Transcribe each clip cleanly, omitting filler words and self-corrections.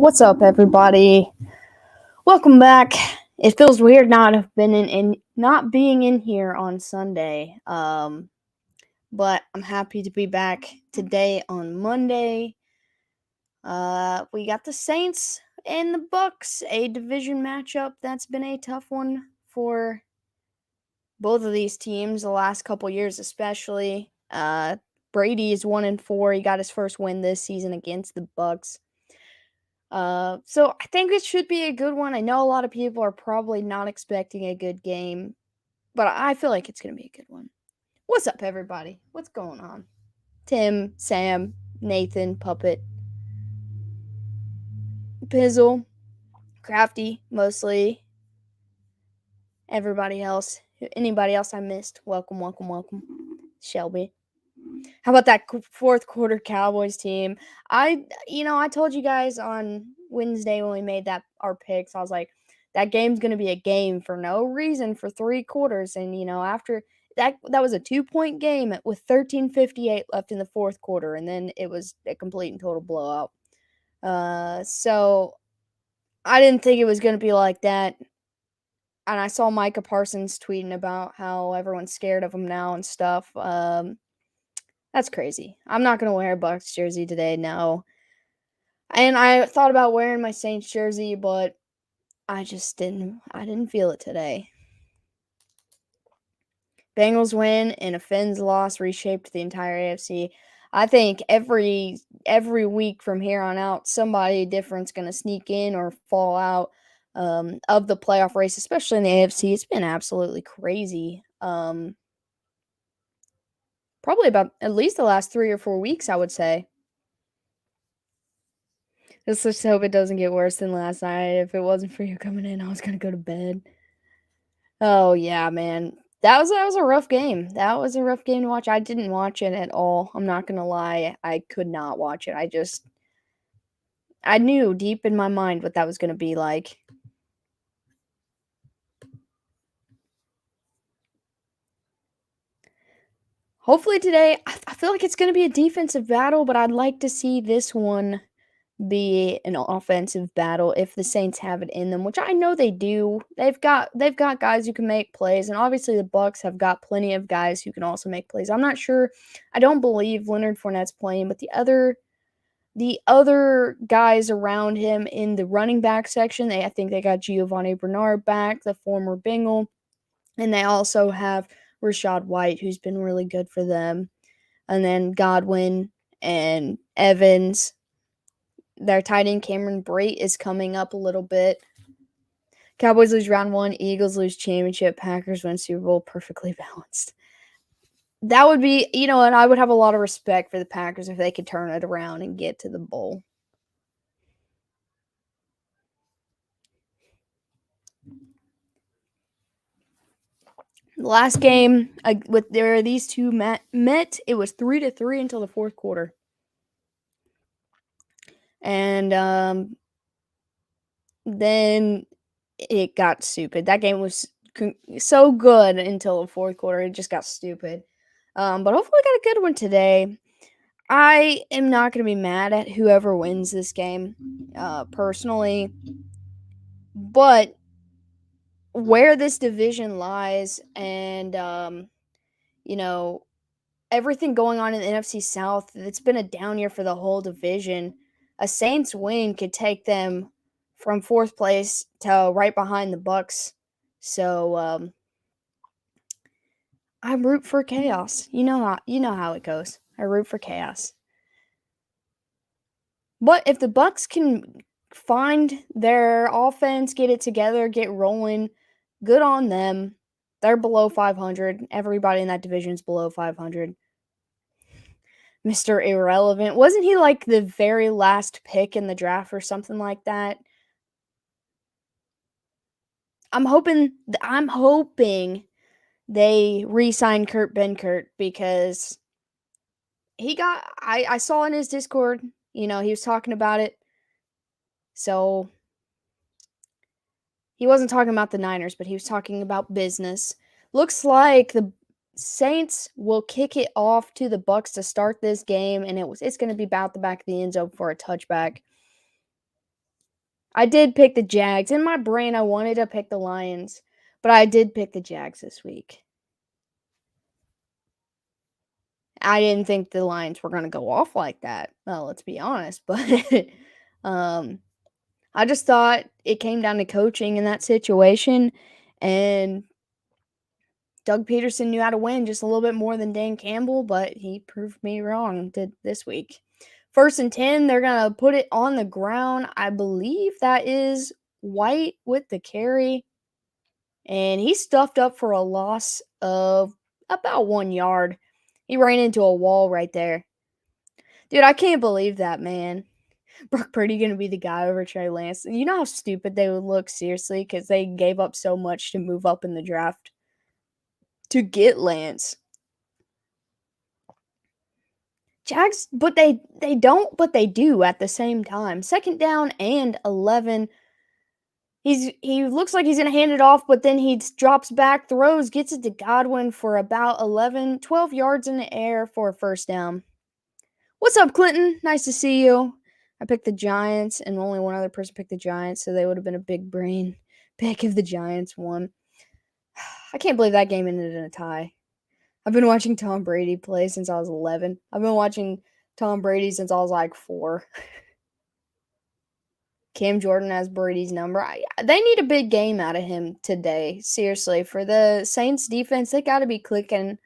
What's up, everybody? Welcome back. It feels weird not have been not being in here on Sunday. But I'm happy to be back today on Monday. We got the Saints and the Bucks, a division matchup. That's been a tough one for both of these teams the last couple years, especially. Brady is 1-4. He got his first win this season against the Bucks. So I think it should be a good one. I know a lot of people are probably not expecting a good game, but I feel like it's going to be a good one. What's up, everybody? What's going on? Tim, Sam, Nathan, Puppet, Pizzle, Crafty, mostly. Everybody else. Anybody else I missed, welcome. Shelby. How about that fourth quarter Cowboys team? I told you guys on Wednesday when we made our picks, I was like, that game's going to be a game for no reason for 3 quarters. And, after that was a 2-point game with 13:58 left in the fourth quarter. And then it was a complete and total blowout. So I didn't think it was going to be like that. And I saw Micah Parsons tweeting about how everyone's scared of him now and stuff. That's crazy. I'm not going to wear a Bucks jersey today, no. And I thought about wearing my Saints jersey, but I just didn't feel it today. Bengals win and a Fins loss reshaped the entire AFC. I think every week from here on out, somebody different's going to sneak in or fall out of the playoff race, especially in the AFC. It's been absolutely crazy. Probably about at least the last 3 or 4 weeks, I would say. Let's just hope it doesn't get worse than last night. If it wasn't for you coming in, I was going to go to bed. Oh, yeah, man. That was a rough game. That was a rough game to watch. I didn't watch it at all. I'm not going to lie. I could not watch it. I knew deep in my mind what that was going to be like. Hopefully today, I feel like it's going to be a defensive battle, but I'd like to see this one be an offensive battle if the Saints have it in them, which I know they do. They've got guys who can make plays, and obviously the Bucks have got plenty of guys who can also make plays. I'm not sure. I don't believe Leonard Fournette's playing, but the other guys around him in the running back section, I think they got Giovanni Bernard back, the former Bengal, and they also have Rashad White, who's been really good for them, and then Godwin and Evans. Their tight end Cameron Brate is coming up a little bit. Cowboys lose round 1. Eagles lose championship. Packers win Super Bowl. Perfectly balanced. That would be, and I would have a lot of respect for the Packers if they could turn it around and get to the bowl. The last game where these two met, it was 3-3 until the fourth quarter. And then it got stupid. That game was so good until the fourth quarter. It just got stupid. But hopefully we got a good one today. I am not going to be mad at whoever wins this game, personally. But where this division lies and, everything going on in the NFC South, it's been a down year for the whole division. A Saints win could take them from 4th place to right behind the Bucks. So I root for chaos. You know how it goes. I root for chaos. But if the Bucks can find their offense, get it together, get rolling, good on them. They're below 500. Everybody in that division is below 500. Mr. Irrelevant. Wasn't he like the very last pick in the draft or something like that? I'm hoping they re-sign Kurt Benkert because I saw in his Discord, he was talking about it. So he wasn't talking about the Niners, but he was talking about business. Looks like the Saints will kick it off to the Bucks to start this game, and it's going to be about the back of the end zone for a touchback. I did pick the Jags. In my brain, I wanted to pick the Lions, but I did pick the Jags this week. I didn't think the Lions were gonna go off like that. Well, let's be honest, but um, I just thought it came down to coaching in that situation, and Doug Peterson knew how to win just a little bit more than Dan Campbell, but he proved me wrong did this week. 1st and 10, they're gonna put it on the ground. I believe that is White with the carry, and he stuffed up for a loss of about 1 yard. He ran into a wall right there. Dude, I can't believe that, man. Brock Purdy gonna be the guy over Trey Lance. You know how stupid they would look, seriously, because they gave up so much to move up in the draft to get Lance. Jags, but they don't, but they do at the same time. 2nd down and 11. He looks like he's gonna hand it off, but then he drops back, throws, gets it to Godwin for about 11, 12 yards in the air for a 1st down. What's up, Clinton? Nice to see you. I picked the Giants, and only one other person picked the Giants, so they would have been a big brain pick if the Giants won. I can't believe that game ended in a tie. I've been watching Tom Brady play since I was 11. I've been watching Tom Brady since I was like 4. Cam Jordan has Brady's number. They need a big game out of him today. Seriously, for the Saints defense, they got to be clicking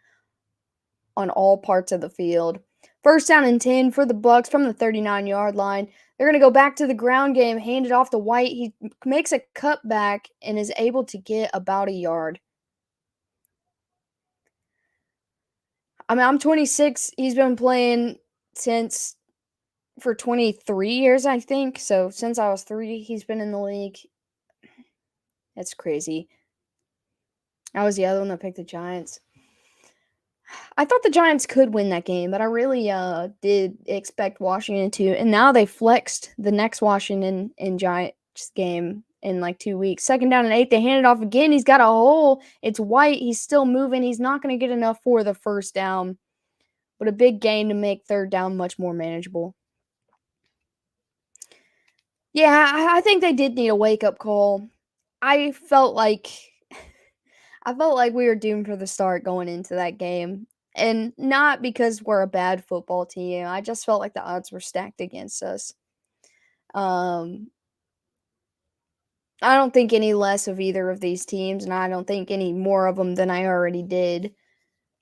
on all parts of the field. 1st down and 10 for the Bucks from the 39-yard line. They're going to go back to the ground game, hand it off to White. He makes a cutback and is able to get about a yard. I mean, I'm 26. He's been playing for 23 years, I think. So since I was 3, he's been in the league. That's crazy. I was the other one that picked the Giants. I thought the Giants could win that game, but I really did expect Washington to. And now they flexed the next Washington and Giants game in like 2 weeks. 2nd down and 8. They hand it off again. He's got a hole. It's White. He's still moving. He's not going to get enough for the 1st down, but a big gain to make 3rd down much more manageable. Yeah, I think they did need a wake-up call. I felt like we were doomed for the start going into that game. And not because we're a bad football team. I just felt like the odds were stacked against us. I don't think any less of either of these teams, and I don't think any more of them than I already did.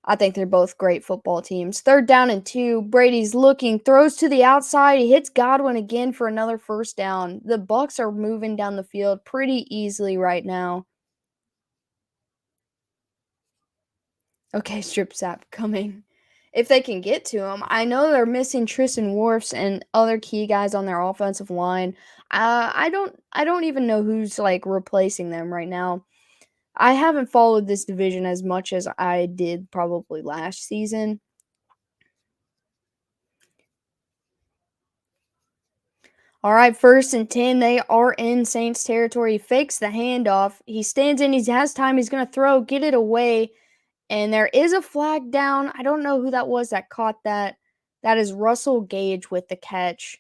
I think they're both great football teams. 3rd down and 2. Brady's looking, throws to the outside. He hits Godwin again for another 1st down. The Bucs are moving down the field pretty easily right now. Okay, strip sap coming. If they can get to him. I know they're missing Tristan Wirfs and other key guys on their offensive line. I don't even know who's like replacing them right now. I haven't followed this division as much as I did probably last season. All right, 1st and 10. They are in Saints territory. He fakes the handoff. He stands in. He has time. He's going to throw, get it away. And there is a flag down. I don't know who that was that caught that. That is Russell Gage with the catch.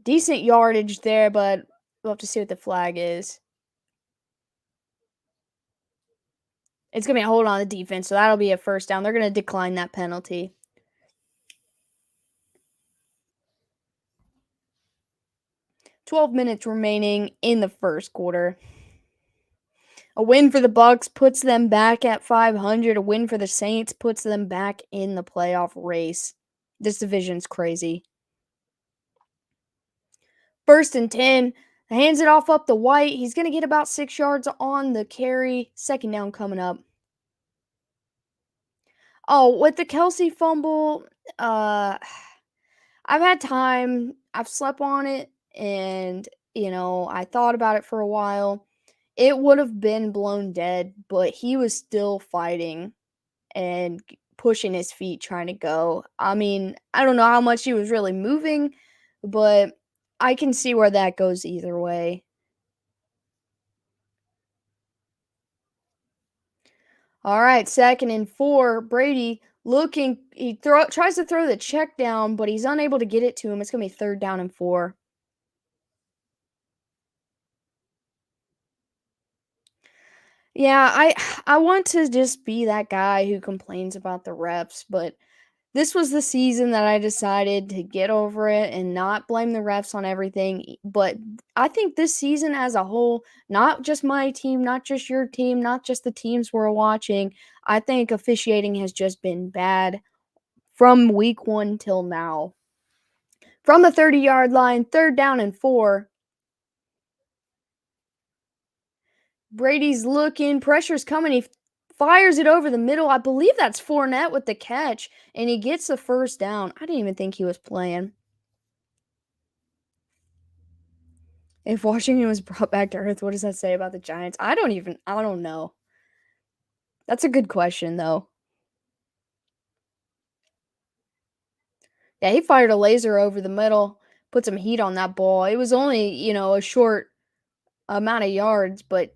Decent yardage there, but we'll have to see what the flag is. It's going to be a hold on the defense, so that'll be a 1st down. They're going to decline that penalty. 12 minutes remaining in the 1st quarter. A win for the Bucs puts them back at 500. A win for the Saints puts them back in the playoff race. This division's crazy. 1st and 10. Hands it off up to White. He's going to get about 6 yards on the carry. 2nd down coming up. Oh, with the Kelsey fumble, I've had time. I've slept on it, and, I thought about it for a while. It would have been blown dead, but he was still fighting and pushing his feet trying to go. I mean, I don't know how much he was really moving, but I can see where that goes either way. All right, 2nd and 4. Brady looking. He tries to throw the check down, but he's unable to get it to him. It's going to be 3rd down and 4. Yeah, I want to just be that guy who complains about the refs, but this was the season that I decided to get over it and not blame the refs on everything. But I think this season as a whole, not just my team, not just your team, not just the teams we're watching, I think officiating has just been bad from week 1 till now. From the 30-yard line, 3rd down and 4. Brady's looking, pressure's coming. He fires it over the middle. I believe that's Fournette with the catch, and he gets the 1st down. I didn't even think he was playing. If Washington was brought back to earth, what does that say about the Giants? I don't know. That's a good question, though. Yeah, he fired a laser over the middle, put some heat on that ball. It was only, a short amount of yards, but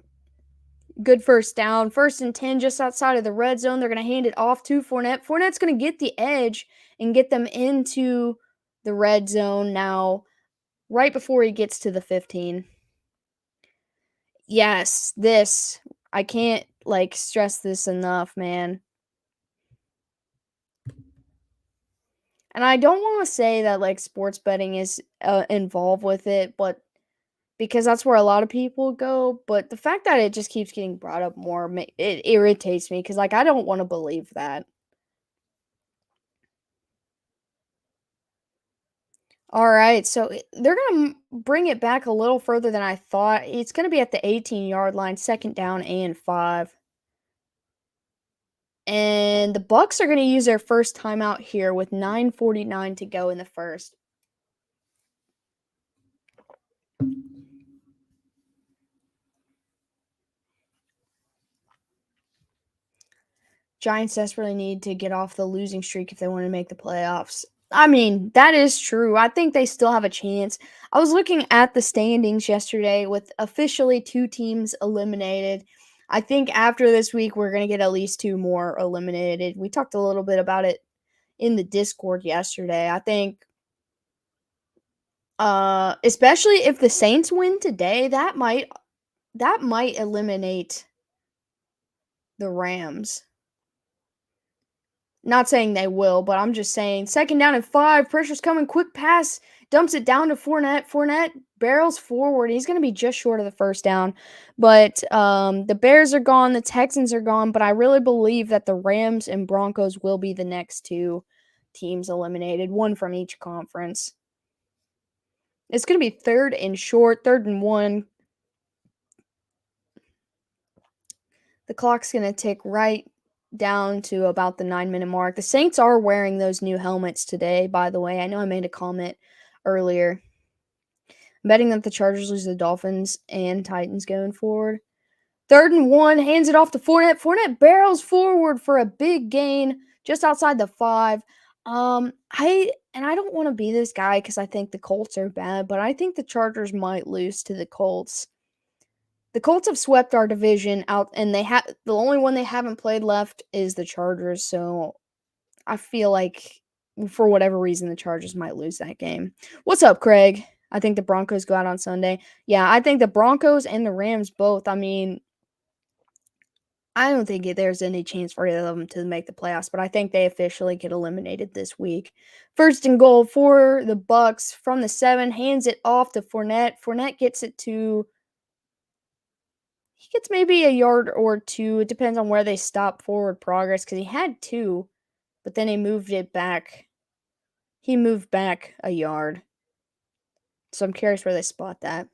good 1st down. 1st and 10 just outside of the red zone. They're going to hand it off to Fournette. Fournette's going to get the edge and get them into the red zone now, right before he gets to the 15. Yes, I can't, stress this enough, man. And I don't wanna say that, sports betting is, involved with it, but because that's where a lot of people go, but the fact that it just keeps getting brought up more, it irritates me because I don't wanna believe that. Alright, so they're gonna bring it back a little further than I thought. It's gonna be at the 18-yard line, 2nd down and 5. And the Bucks are gonna use their first timeout here with 9:49 to go in the 1st. Giants desperately need to get off the losing streak if they want to make the playoffs. I mean, that is true. I think they still have a chance. I was looking at the standings yesterday with officially 2 teams eliminated. I think after this week, we're going to get at least 2 more eliminated. We talked a little bit about it in the Discord yesterday. I think, especially if the Saints win today, that might eliminate the Rams. Not saying they will, but I'm just saying 2nd down and 5, pressure's coming, quick pass, dumps it down to Fournette. Fournette barrels forward. He's gonna be just short of the 1st down. But, the Bears are gone, the Texans are gone, but I really believe that the Rams and Broncos will be the next 2 teams eliminated, 1 from each conference. It's gonna be 3rd and short, 3rd and 1. The clock's gonna tick right down to about the 9-minute mark. The Saints are wearing those new helmets today, by the way. I know I made a comment earlier. I'm betting that the Chargers lose the Dolphins and Titans going forward. 3rd and 1, hands it off to Fournette. Fournette barrels forward for a big gain just outside the 5. I don't want to be this guy because I think the Colts are bad, but I think the Chargers might lose to the Colts. The Colts have swept our division out, and the only one they haven't played left is the Chargers. So I feel like for whatever reason the Chargers might lose that game. What's up, Craig? I think the Broncos go out on Sunday. Yeah, I think the Broncos and the Rams both. I mean, I don't think there's any chance for either of them to make the playoffs, but I think they officially get eliminated this week. 1st and goal for the Bucks from the 7, hands it off to Fournette. Fournette gets it to He gets maybe a yard or 2. It depends on where they stop forward progress because he had 2, but then he moved it back. He moved back a yard. So I'm curious where they spot that.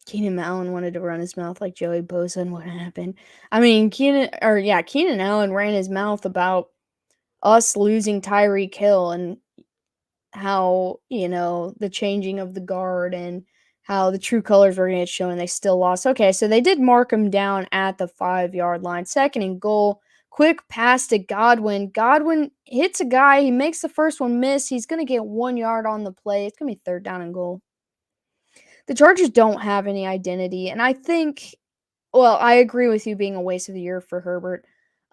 Keenan Allen wanted to run his mouth like Joey Bosa, and what happened? I mean, Keenan Allen ran his mouth about us losing Tyreek Hill and how, the changing of the guard and how the true colors were going to get shown and they still lost. Okay, so they did mark him down at the 5-yard line. 2nd and goal. Quick pass to Godwin. Godwin hits a guy. He makes the first one miss. He's going to get 1 yard on the play. It's going to be 3rd down and goal. The Chargers don't have any identity, and I think, well, I agree with you being a waste of the year for Herbert.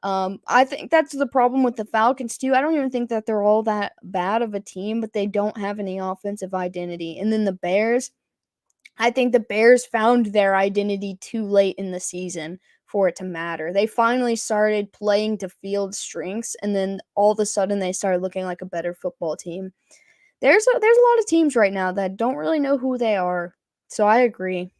I think that's the problem with the Falcons too. I don't even think that they're all that bad of a team, but they don't have any offensive identity. And then the Bears, I think the Bears found their identity too late in the season for it to matter. They finally started playing to field strengths, and then all of a sudden they started looking like a better football team. There's a lot of teams right now that don't really know who they are. So I agree.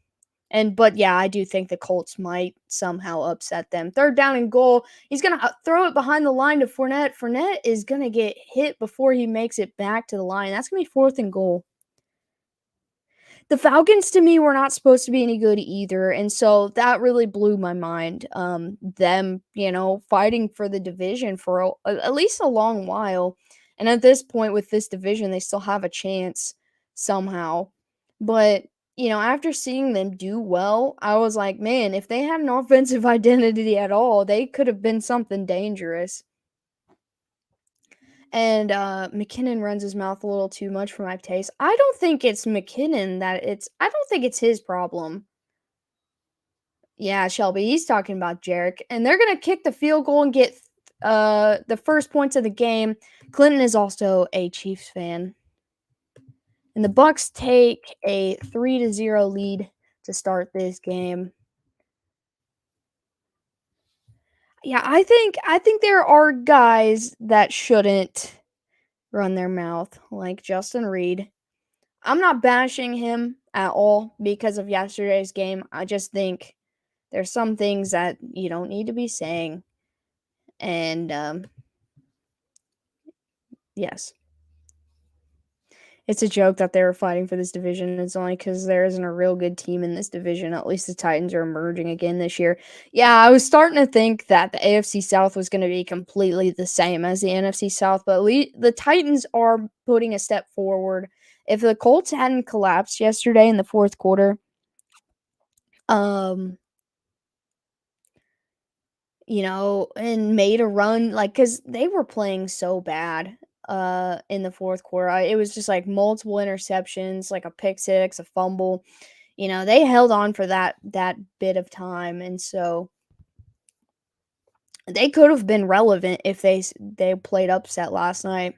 But yeah, I do think the Colts might somehow upset them. Third down and goal. He's gonna throw it behind the line to Fournette. Fournette is gonna get hit before he makes it back to the line. That's gonna be fourth and goal. The Falcons to me were not supposed to be any good either, and so that really blew my mind. Them, fighting for the division for at least a long while, and at this point with this division, they still have a chance somehow. But after seeing them do well, I was like, man, if they had an offensive identity at all, they could have been something dangerous. And McKinnon runs his mouth a little too much for my taste. I don't think it's McKinnon I don't think it's his problem. Yeah, Shelby, he's talking about Jarek. And they're gonna kick the field goal and get the first points of the game. Clinton is also a Chiefs fan. And the Bucks take a 3-0 lead to start this game. Yeah, I think there are guys that shouldn't run their mouth, like Justin Reed. I'm not bashing him at all because of yesterday's game. I just think there's some things that you don't need to be saying. And yes, it's a joke that they were fighting for this division. It's only because there isn't a real good team in this division. At least the Titans are emerging again this year. Yeah, I was starting to think that the AFC South was going to be completely the same as the NFC South, but the Titans are putting a step forward. If the Colts hadn't collapsed yesterday in the fourth quarter, um, and made a run, like, because they were playing so bad in the fourth quarter. It was just like multiple interceptions, like a pick six, a fumble. They held on for that bit of time, and so they could have been relevant if they played upset last night.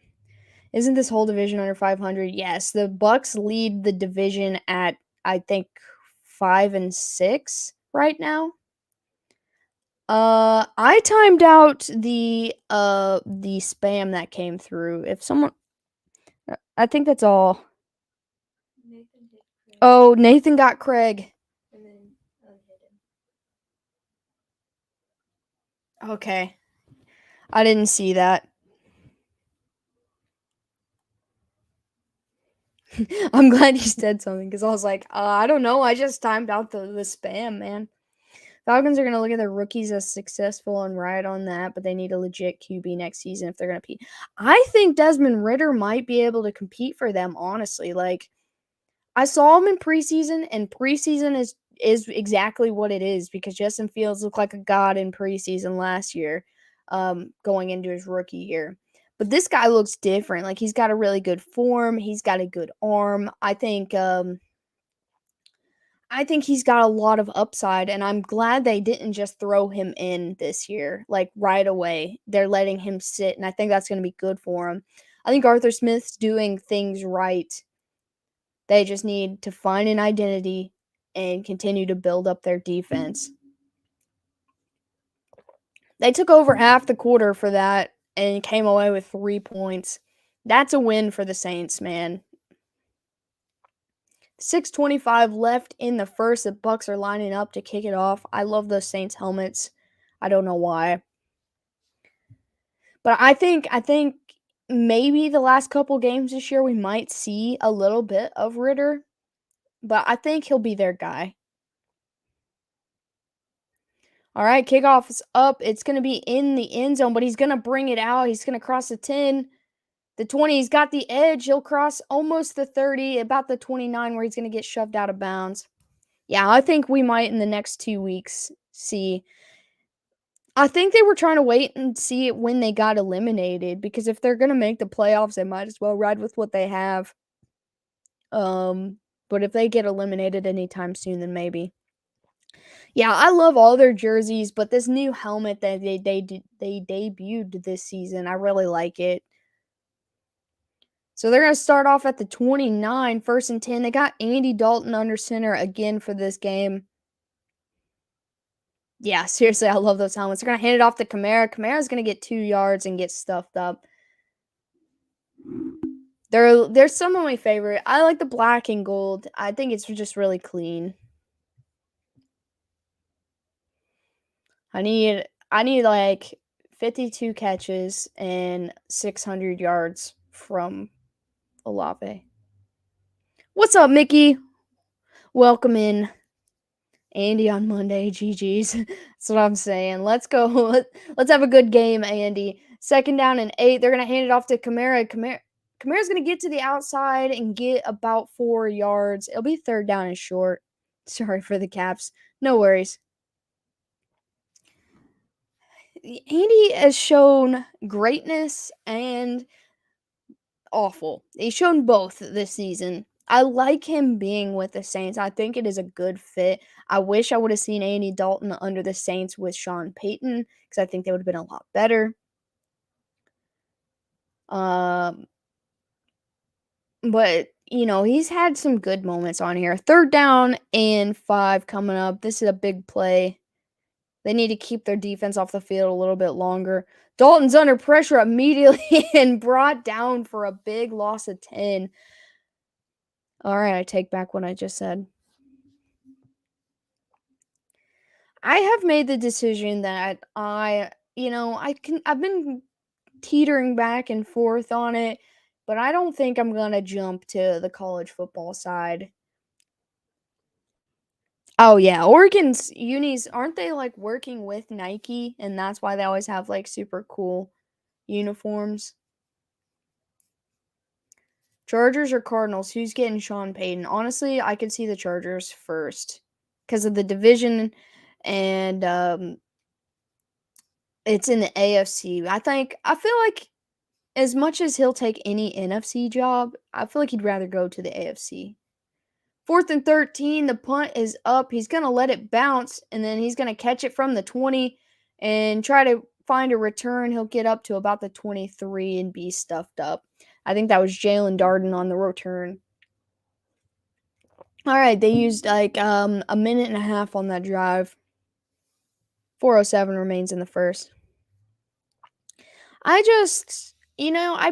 Isn't this whole division under 500? Yes, the Bucks lead the division at, I think, 5-6 right now. I timed out the spam that came through. If someone I think that's all. Oh, Nathan got Craig. Okay. I didn't see that. I'm glad you said something because I was like, I don't know. I just timed out the spam, man. Falcons are going to look at their rookies as successful and ride on that, but they need a legit QB next season if they're going to compete. I think Desmond Ritter might be able to compete for them, honestly. Like, I saw him in preseason, and preseason is exactly what it is because Justin Fields looked like a god in preseason last year, going into his rookie year. But this guy looks different. Like, he's got a really good form. He's got a good arm. I think he's got a lot of upside, and I'm glad they didn't just throw him in this year, like right away. They're letting him sit, and I think that's going to be good for him. I think Arthur Smith's doing things right. They just need to find an identity and continue to build up their defense. They took over half the quarter for that and came away with 3 points. That's a win for the Saints, man. 6:25 left in the first. The Bucks are lining up to kick it off. I love those Saints helmets. I don't know why. But I think maybe the last couple games this year we might see a little bit of Ritter, but I think he'll be their guy. All right, kickoff is up. It's going to be in the end zone, but he's going to bring it out. He's going to cross the 10, the 20. He's got the edge. He'll cross almost the 30, about the 29, where he's going to get shoved out of bounds. Yeah, I think we might in the next 2 weeks see. I think they were trying to wait and see it when they got eliminated because if they're going to make the playoffs, they might as well ride with what they have. But if they get eliminated anytime soon, then maybe. Yeah, I love all their jerseys, but this new helmet that they debuted this season, I really like it. So they're going to start off at the 29, 1st and 10. They got Andy Dalton under center again for this game. Yeah, seriously, I love those helmets. They're going to hand it off to Kamara. Kamara's going to get 2 yards and get stuffed up. They're some of my favorite. I like the black and gold. I think it's just really clean. I need like 52 catches and 600 yards from Olave. What's up, Mickey? Welcome in. Andy on Monday, GG's. That's what I'm saying. Let's go. Let's have a good game, Andy. 2nd down and 8. They're going to hand it off to Kamara. Kamara's going to get to the outside and get about 4 yards. It'll be 3rd down and short. Sorry for the Caps. No worries. Andy has shown greatness and awful. He's shown both this season. I like him being with the Saints. I think it is a good fit. I wish I would have seen Andy Dalton under the Saints with Sean Payton because I think they would have been a lot better. But he's had some good moments on here. 3rd down and 5 coming up. This is a big play. They need to keep their defense off the field a little bit longer. Dalton's under pressure immediately and brought down for a big loss of 10. All right, I take back what I just said. I have made the decision that I've been teetering back and forth on it, but I don't think I'm going to jump to the college football side. Oh yeah, Oregon's unis aren't they like working with Nike and that's why they always have like super cool uniforms? Chargers or Cardinals? Who's getting Sean Payton? Honestly, I could see the Chargers first because of the division and it's in the AFC. I feel like as much as he'll take any NFC job, I feel like he'd rather go to the AFC. 4th and 13, the punt is up. He's going to let it bounce, and then he's going to catch it from the 20 and try to find a return. He'll get up to about the 23 and be stuffed up. I think that was Jalen Darden on the return. All right, they used like a minute and a half on that drive. 4:07 remains in the first. I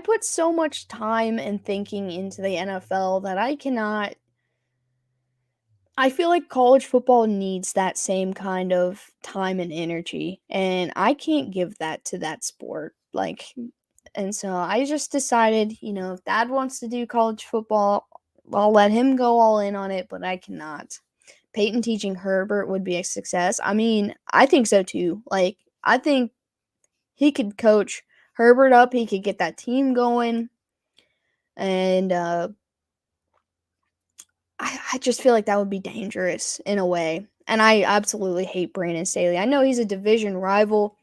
put so much time and thinking into the NFL that I feel like college football needs that same kind of time and energy, and I can't give that to that sport. And so I just decided, if Dad wants to do college football, I'll let him go all in on it, but I cannot. Peyton teaching Herbert would be a success. I mean, I think so too. I think he could coach Herbert up, he could get that team going, and I just feel like that would be dangerous in a way. And I absolutely hate Brandon Staley. I know he's a division rival,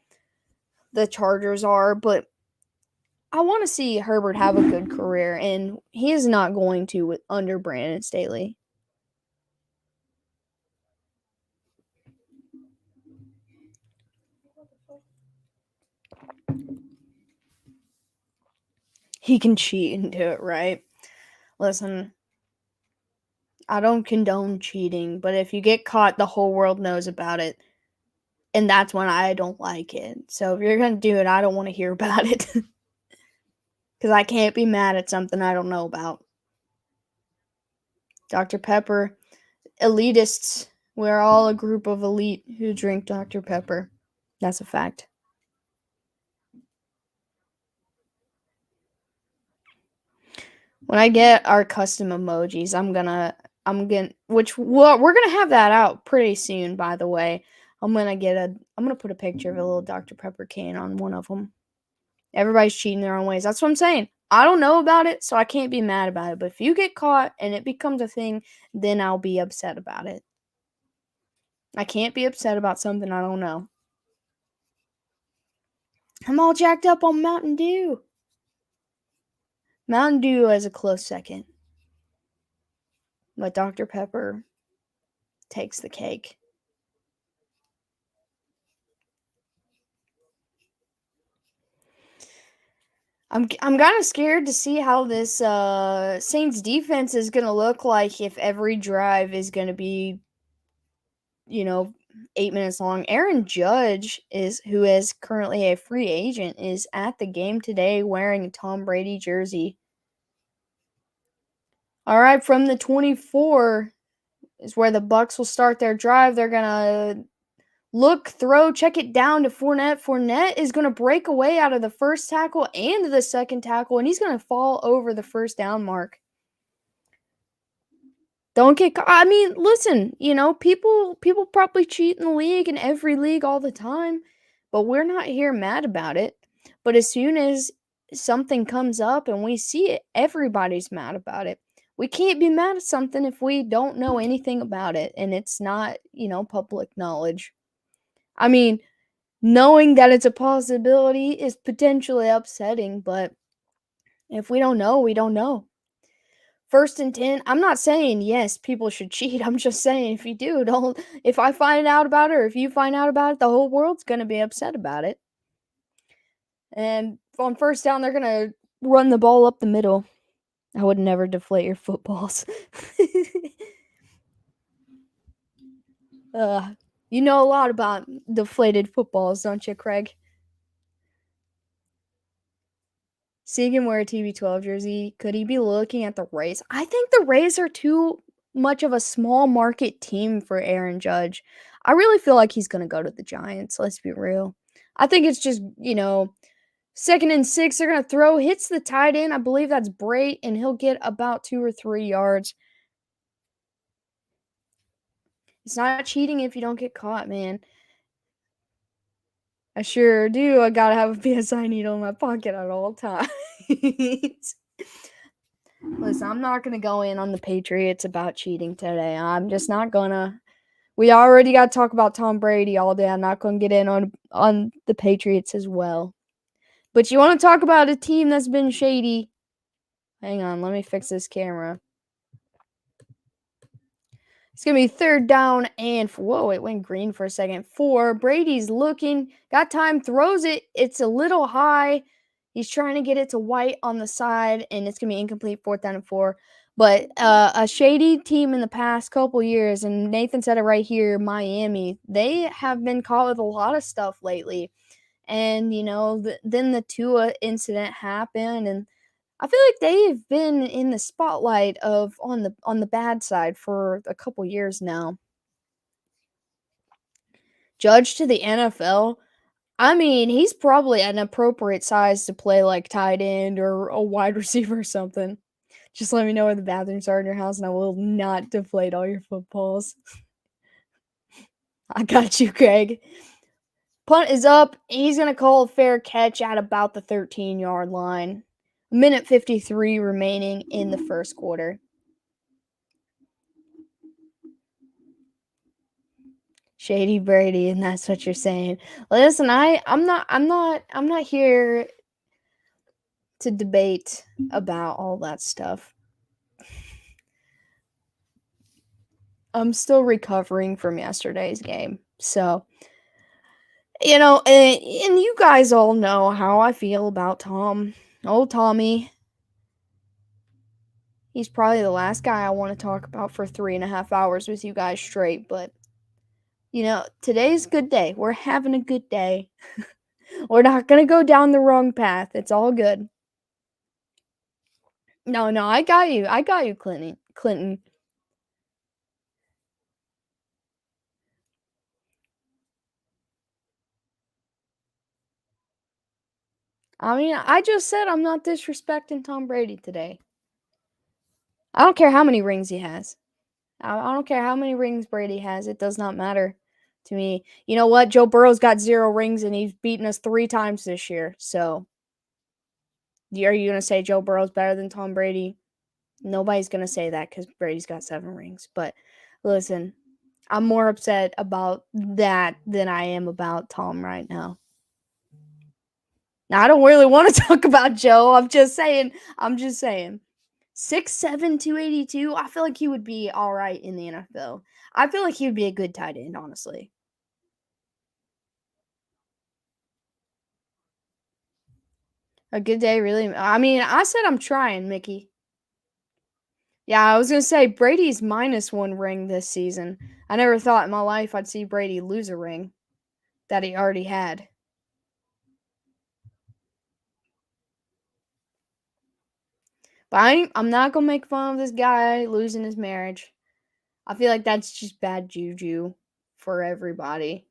the Chargers are, but I want to see Herbert have a good career, and he is not going to under Brandon Staley. He can cheat and do it right. Listen, I don't condone cheating, but if you get caught, the whole world knows about it. And that's when I don't like it. So if you're going to do it, I don't want to hear about it. Because I can't be mad at something I don't know about. Dr. Pepper, elitists. We're all a group of elite who drink Dr. Pepper. That's a fact. When I get our custom emojis, we're gonna have that out pretty soon, by the way. I'm gonna put a picture of a little Dr. Pepper can on one of them. Everybody's cheating their own ways. That's what I'm saying. I don't know about it, so I can't be mad about it. But if you get caught and it becomes a thing, then I'll be upset about it. I can't be upset about something I don't know. I'm all jacked up on Mountain Dew. Mountain Dew is a close second. But Dr. Pepper takes the cake. I'm kind of scared to see how this Saints defense is going to look like if every drive is going to be, you know, 8 minutes long. Aaron Judge who is currently a free agent, is at the game today wearing a Tom Brady jersey. All right, from the 24 is where the Bucs will start their drive. They're going to look, throw, check it down to Fournette. Fournette is going to break away out of the first tackle and the second tackle, and he's going to fall over the first down mark. Don't get caught. I mean, listen, people probably cheat in the league, in every league all the time, but we're not here mad about it. But as soon as something comes up and we see it, everybody's mad about it. We can't be mad at something if we don't know anything about it and it's not, public knowledge. I mean, knowing that it's a possibility is potentially upsetting, but if we don't know, we don't know. 1st and 10, I'm not saying, yes, people should cheat. I'm just saying if you do, don't. If I find out about it or if you find out about it, the whole world's going to be upset about it. And on 1st down, they're going to run the ball up the middle. I would never deflate your footballs. You know a lot about deflated footballs, don't you, Craig? So he can wear a TB12 jersey. Could he be looking at the Rays? I think the Rays are too much of a small market team for Aaron Judge. I really feel like he's going to go to the Giants. Let's be real. I think it's just, 2nd and 6. They're going to throw, hits the tight end. I believe that's Brady, and he'll get about 2 or 3 yards. It's not cheating if you don't get caught, man. I sure do. I gotta have a PSI needle in my pocket at all times. Listen, I'm not going to go in on the Patriots about cheating today. I'm just not going to. We already got to talk about Tom Brady all day. I'm not going to get in on the Patriots as well. But you want to talk about a team that's been shady? Hang on, let me fix this camera. It's going to be 3rd down and whoa, it went green for a second. 4. Brady's looking, got time, throws it. It's a little high. He's trying to get it to White on the side, and it's going to be incomplete, 4th down and 4. But a shady team in the past couple years, and Nathan said it right here, Miami, they have been caught with a lot of stuff lately. And, then the Tua incident happened, and I feel like they've been in the spotlight of on the bad side for a couple years now. Judge to the NFL, I mean, he's probably an appropriate size to play like tight end or a wide receiver or something. Just let me know where the bathrooms are in your house and I will not deflate all your footballs. I got you, Craig. Punt is up. He's going to call a fair catch at about the 13-yard line. 1:53 remaining in the first quarter. Shady Brady, and that's what you're saying. Listen, I'm not here to debate about all that stuff. I'm still recovering from yesterday's game. So, and you guys all know how I feel about Tom. Old Tommy. He's probably the last guy I want to talk about for 3.5 hours with you guys straight, but today's a good day. We're having a good day. We're not going to go down the wrong path. It's all good. No, I got you. I got you, Clinton. I mean, I just said I'm not disrespecting Tom Brady today. I don't care how many rings he has. I don't care how many rings Brady has. It does not matter to me. You know what? Joe Burrow's got 0 rings and he's beaten us 3 times this year. So, are you going to say Joe Burrow's better than Tom Brady? Nobody's going to say that because Brady's got 7 rings. But listen, I'm more upset about that than I am about Tom right now. Now, I don't really want to talk about Joe. I'm just saying. 6'7", 282. I feel like he would be all right in the NFL. I feel like he would be a good tight end, honestly. A good day, really. I mean, I said I'm trying, Mickey. Yeah, I was gonna say Brady's -1 ring this season. I never thought in my life I'd see Brady lose a ring that he already had. But I'm not gonna make fun of this guy losing his marriage. I feel like that's just bad juju for everybody.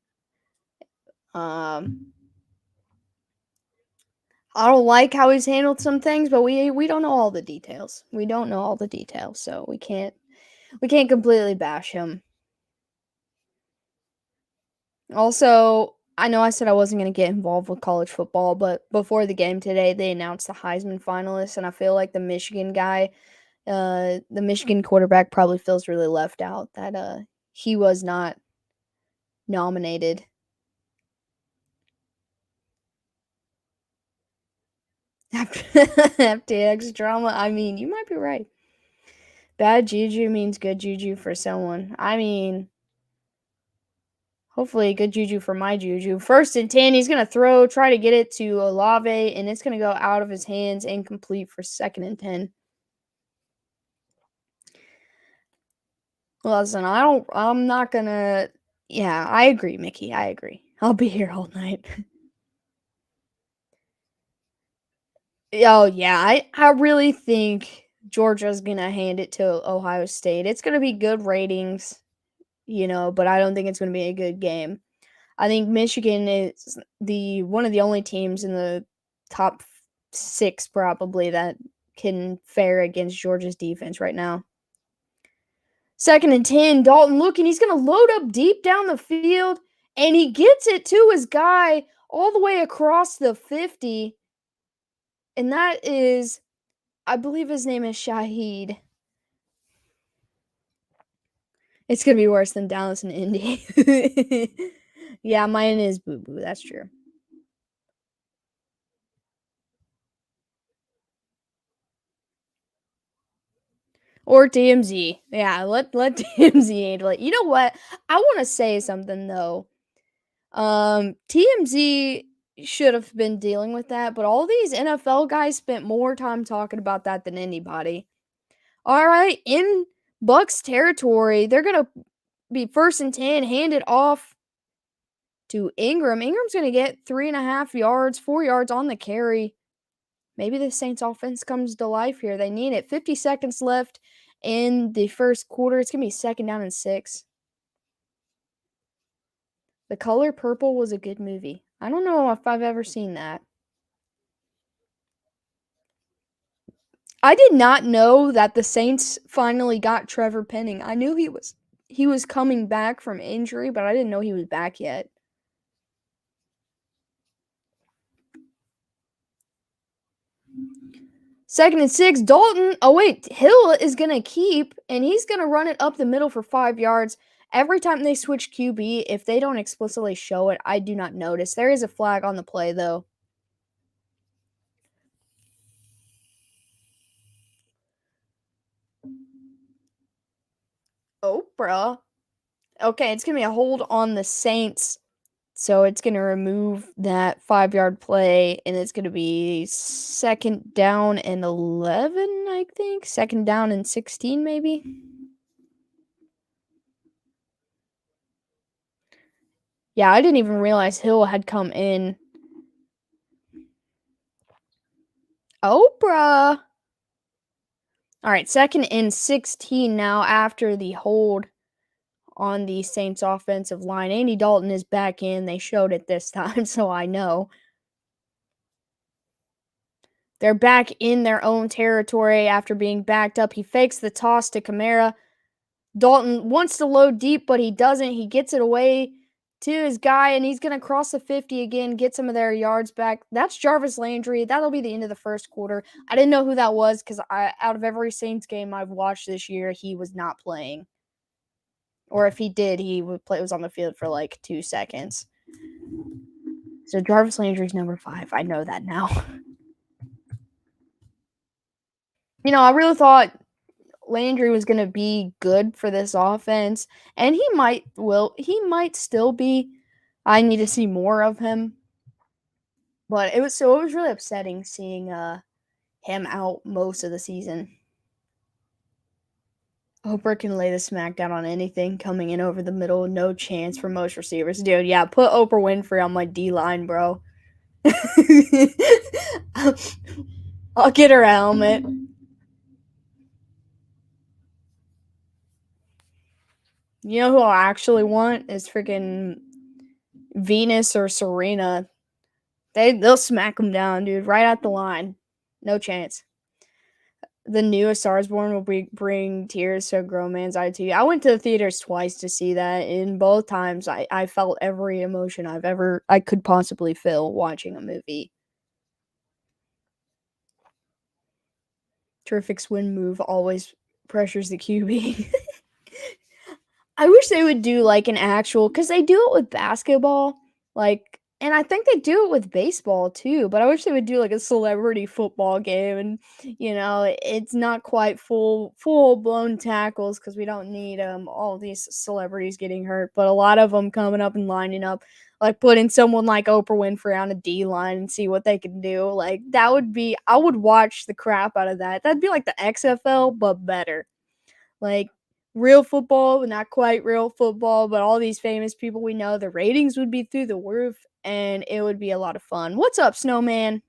Um, I don't like how he's handled some things, but we don't know all the details. We don't know all the details, so we can't completely bash him. Also, I know I said I wasn't going to get involved with college football, but before the game today, they announced the Heisman finalists, and I feel like the Michigan quarterback probably feels really left out that he was not nominated. After FTX drama, I mean, you might be right. Bad juju means good juju for someone. I mean, hopefully good juju for my juju. 1st and 10, he's going to try to get it to Olave, and it's going to go out of his hands, incomplete for 2nd and 10. Listen, I'm not gonna. Yeah, I agree, Mickey. I agree. I'll be here all night. Oh, yeah. I really think Georgia's gonna hand it to Ohio State. It's gonna be good ratings, but I don't think it's gonna be a good game. I think Michigan is the one of the only teams in the top 6 probably that can fare against Georgia's defense right now. 2nd and 10, Dalton looking, he's going to load up deep down the field, and he gets it to his guy all the way across the 50. And that is, I believe his name is Shaheed. It's going to be worse than Dallas and Indy. Yeah, mine is Boo Boo. That's true. Or DMZ. Yeah, let DMZ handle it. You know what? I want to say something though. TMZ should have been dealing with that, but all these NFL guys spent more time talking about that than anybody. All right, in Bucks territory, they're gonna be 1st and 10, hand it off to Ingram. Ingram's gonna get 3.5 yards, 4 yards on the carry. Maybe the Saints offense comes to life here. They need it. 50 seconds left in the 1st quarter. It's gonna be 2nd down and 6. The Color Purple was a good movie. I don't know if I've ever seen that. I did not know that the Saints finally got Trevor Penning. I knew he was coming back from injury, but I didn't know he was back yet. 2nd and 6, Dalton. Oh wait, Hill is gonna keep, and he's gonna run it up the middle for 5 yards. Every time they switch QB, if they don't explicitly show it, I do not notice. There is a flag on the play though. Oh, bruh. Okay, it's gonna be a hold on the Saints. So it's going to remove that 5 yard play, and it's going to be 2nd down and 11, I think. 2nd down and 16, maybe. Yeah, I didn't even realize Hill had come in. Oh, bruh. All right, 2nd and 16 now after the hold on the Saints offensive line. Andy Dalton is back in. They showed it this time, so I know. They're back in their own territory after being backed up. He fakes the toss to Kamara. Dalton wants to load deep, but he doesn't. He gets it away to his guy, and he's going to cross the 50 again, get some of their yards back. That's Jarvis Landry. That'll be the end of the 1st quarter. I didn't know who that was because out of every Saints game I've watched this year, he was not playing. Or if he did, he was on the field for like 2 seconds. So Jarvis Landry's number 5. I know that now. I really thought Landry was going to be good for this offense, and he might still be. I need to see more of him. But it was really upsetting seeing him out most of the season. Oprah can lay the smackdown on anything coming in over the middle. No chance for most receivers. Dude, yeah, put Oprah Winfrey on my D line, bro. I'll get her helmet. You know who I actually want is freaking Venus or Serena. They'll smack them down, dude, right at the line. No chance. The newest Stars Born will bring tears to a grown man's eye too. I went to the theaters twice to see that, and both times I felt every emotion I could possibly feel watching a movie. Terrific swing move always pressures the QB. I wish they would do like an actual, because they do it with basketball, like, and I think they do it with baseball too. But I wish they would do like a celebrity football game, and it's not quite full blown tackles because we don't need all these celebrities getting hurt, but a lot of them coming up and lining up, like putting someone like Oprah Winfrey on a D line and see what they can do. Like that would be, I would watch the crap out of that. That'd be like the XFL but better. Like real football, but not quite real football, but all these famous people we know, the ratings would be through the roof and it would be a lot of fun. What's up, Snowman?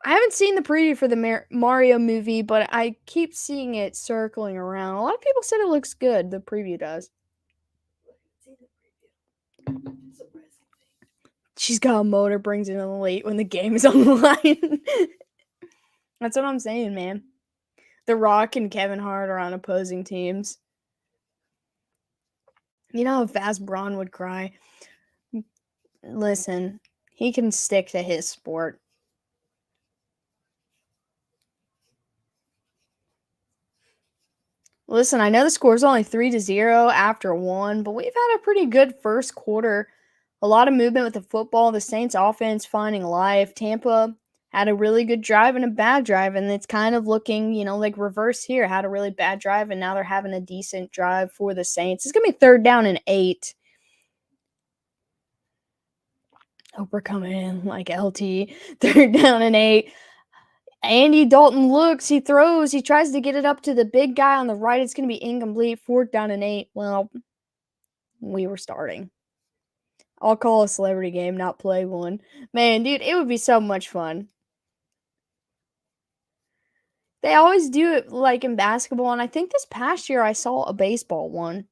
I haven't seen the preview for the Mario movie, but I keep seeing it circling around. A lot of people said it looks good. The preview does. She's got a motor, brings it in late when the game is on the line. That's what I'm saying, man. The Rock and Kevin Hart are on opposing teams. You know how fast Braun would cry? Listen, he can stick to his sport. Listen, I know the score's only 3-0 after one, but we've had a pretty good first quarter. A lot of movement with the football. The Saints offense finding life. Tampa had a really good drive and a bad drive, and it's kind of looking, like reverse here. Had a really bad drive, and now they're having a decent drive for the Saints. It's going to be 3rd down and 8. Hope we're coming in like LT. 3rd down and 8. Andy Dalton looks, he throws, he tries to get it up to the big guy on the right. It's going to be incomplete. 4th down and 8. Well, we were starting. I'll call a celebrity game, not play one. Man, dude, it would be so much fun. They always do it like in basketball, and I think this past year I saw a baseball one.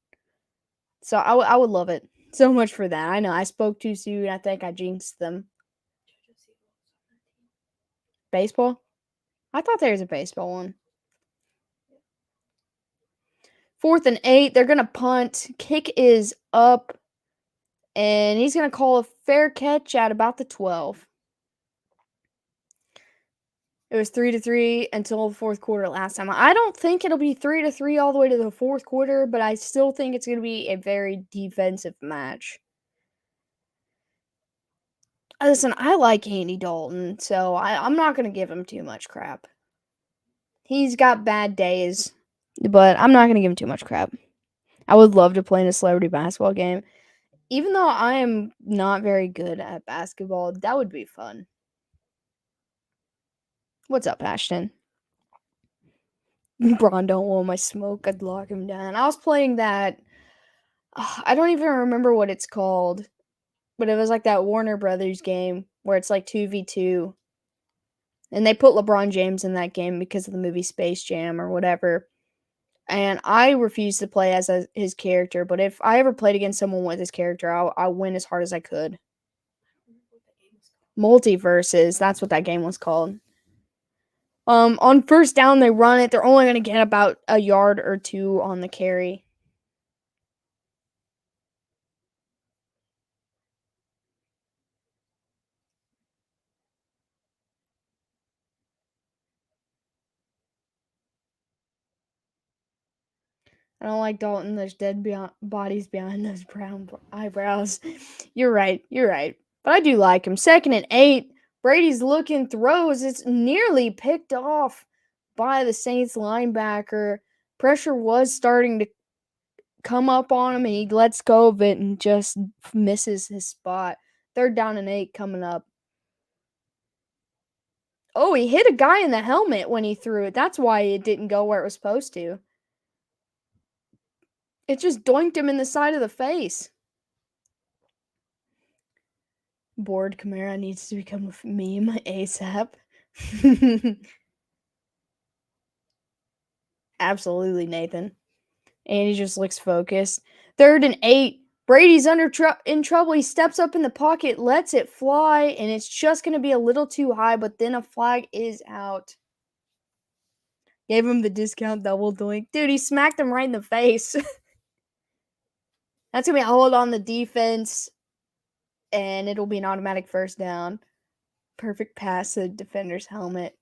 So I would love it so much for that. I know I spoke too soon. I think I jinxed them. Baseball? I thought there was a baseball one. 4th and 8. They're going to punt. Kick is up. And he's going to call a fair catch at about the 12. It was 3-3 until the 4th quarter last time. I don't think it'll be 3-3 all the way to the 4th quarter, but I still think it's going to be a very defensive match. Listen, I like Andy Dalton, so I'm not going to give him too much crap. He's got bad days, but I'm not going to give him too much crap. I would love to play in a celebrity basketball game. Even though I am not very good at basketball, that would be fun. What's up, Ashton? Braun don't want my smoke. I'd lock him down. I was playing that. I don't even remember what it's called, but it was like that Warner Brothers game where it's like 2v2. And they put LeBron James in that game because of the movie Space Jam or whatever. And I refused to play as his character, but if I ever played against someone with his character, I'll win as hard as I could. Multiverses, that's what that game was called. On 1st down, they run it. They're only going to get about a yard or 2 on the carry. I don't like Dalton. There's dead bodies behind those brown eyebrows. You're right. But I do like him. 2nd and 8. Brady's looking, throws. It's nearly picked off by the Saints linebacker. Pressure was starting to come up on him, and he lets go of it and just misses his spot. 3rd down and 8 coming up. Oh, he hit a guy in the helmet when he threw it. That's why it didn't go where it was supposed to. It just doinked him in the side of the face. Bored Kamara needs to become a meme ASAP. Absolutely, Nathan. And he just looks focused. 3rd and 8. Brady's in trouble. He steps up in the pocket, lets it fly, and it's just going to be a little too high, but then a flag is out. Gave him the discount double doink. Dude, he smacked him right in the face. That's going to be a hold on the defense, and it'll be an automatic 1st down. Perfect pass to the defender's helmet.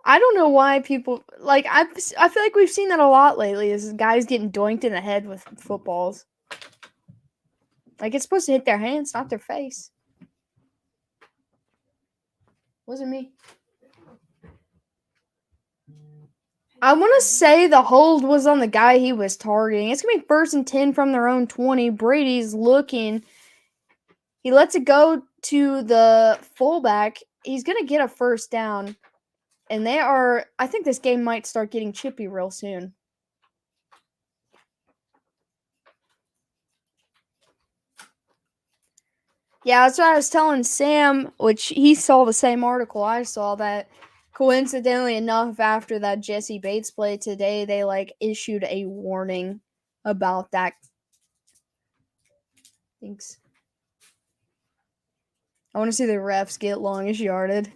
I don't know why people like. I feel like we've seen that a lot lately. Is guys getting doinked in the head with footballs. Like it's supposed to hit their hands, not their face. Wasn't me. I want to say the hold was on the guy he was targeting. It's gonna be 1st and 10 from their own 20. Brady's looking. He lets it go to the fullback. He's gonna get a 1st down. And I think this game might start getting chippy real soon. Yeah, that's what I was telling Sam, which he saw the same article I saw, that coincidentally enough, after that Jesse Bates play today, they issued a warning about that. Thanks. I want to see the refs get longish yarded.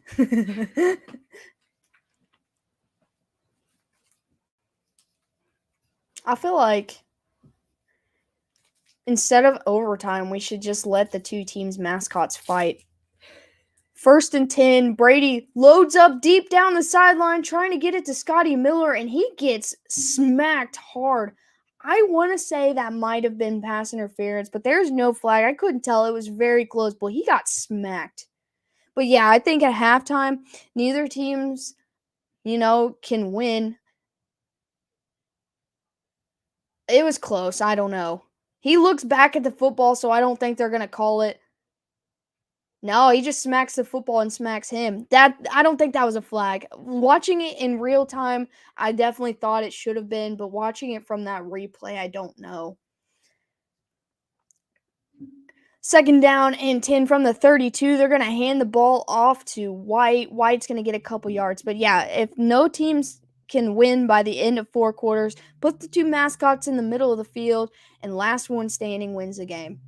I feel like instead of overtime, we should just let the two teams' mascots fight. 1st and 10, Brady loads up deep down the sideline trying to get it to Scotty Miller, and he gets smacked hard. I want to say that might have been pass interference, but there's no flag. I couldn't tell. It was very close, but he got smacked. But yeah, I think at halftime, neither teams, can win. It was close. I don't know. He looks back at the football, so I don't think they're going to call it. No, he just smacks the football and smacks him. I don't think that was a flag. Watching it in real time, I definitely thought it should have been, but watching it from that replay, I don't know. 2nd down and 10 from the 32. They're going to hand the ball off to White. White's going to get a couple yards. But yeah, if no teams can win by the end of 4 quarters, put the two mascots in the middle of the field, and last one standing wins the game.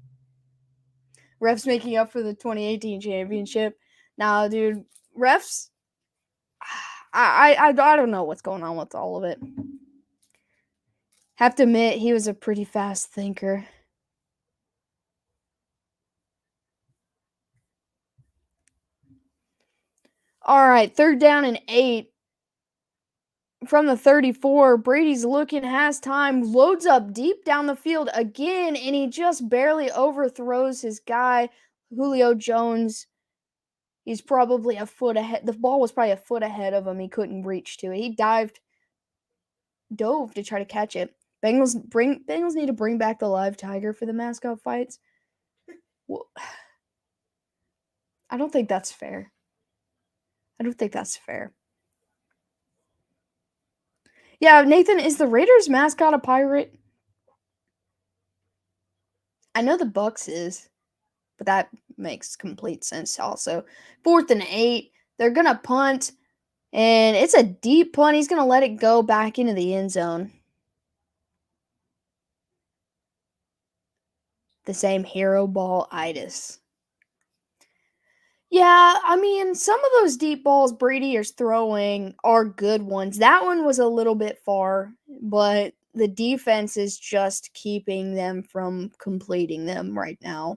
Refs making up for the 2018 championship. Nah, dude, refs, I don't know what's going on with all of it. Have to admit, he was a pretty fast thinker. All right, 3rd down and 8 from the 34. Brady's looking, has time, loads up deep down the field again, and he just barely overthrows his guy, Julio Jones. He's probably a foot ahead. The ball was probably a foot ahead of him. He couldn't reach to it. He dove to try to catch it. Bengals need to bring back the live tiger for the mascot fights. Well, I don't think that's fair. Yeah, Nathan, is the Raiders mascot a pirate? I know the Bucks is, but that makes complete sense also. 4th and 8. They're going to punt, and it's a deep punt. He's going to let it go back into the end zone. The same hero ball-itis. Yeah, I mean, some of those deep balls Brady is throwing are good ones. That one was a little bit far, but the defense is just keeping them from completing them right now.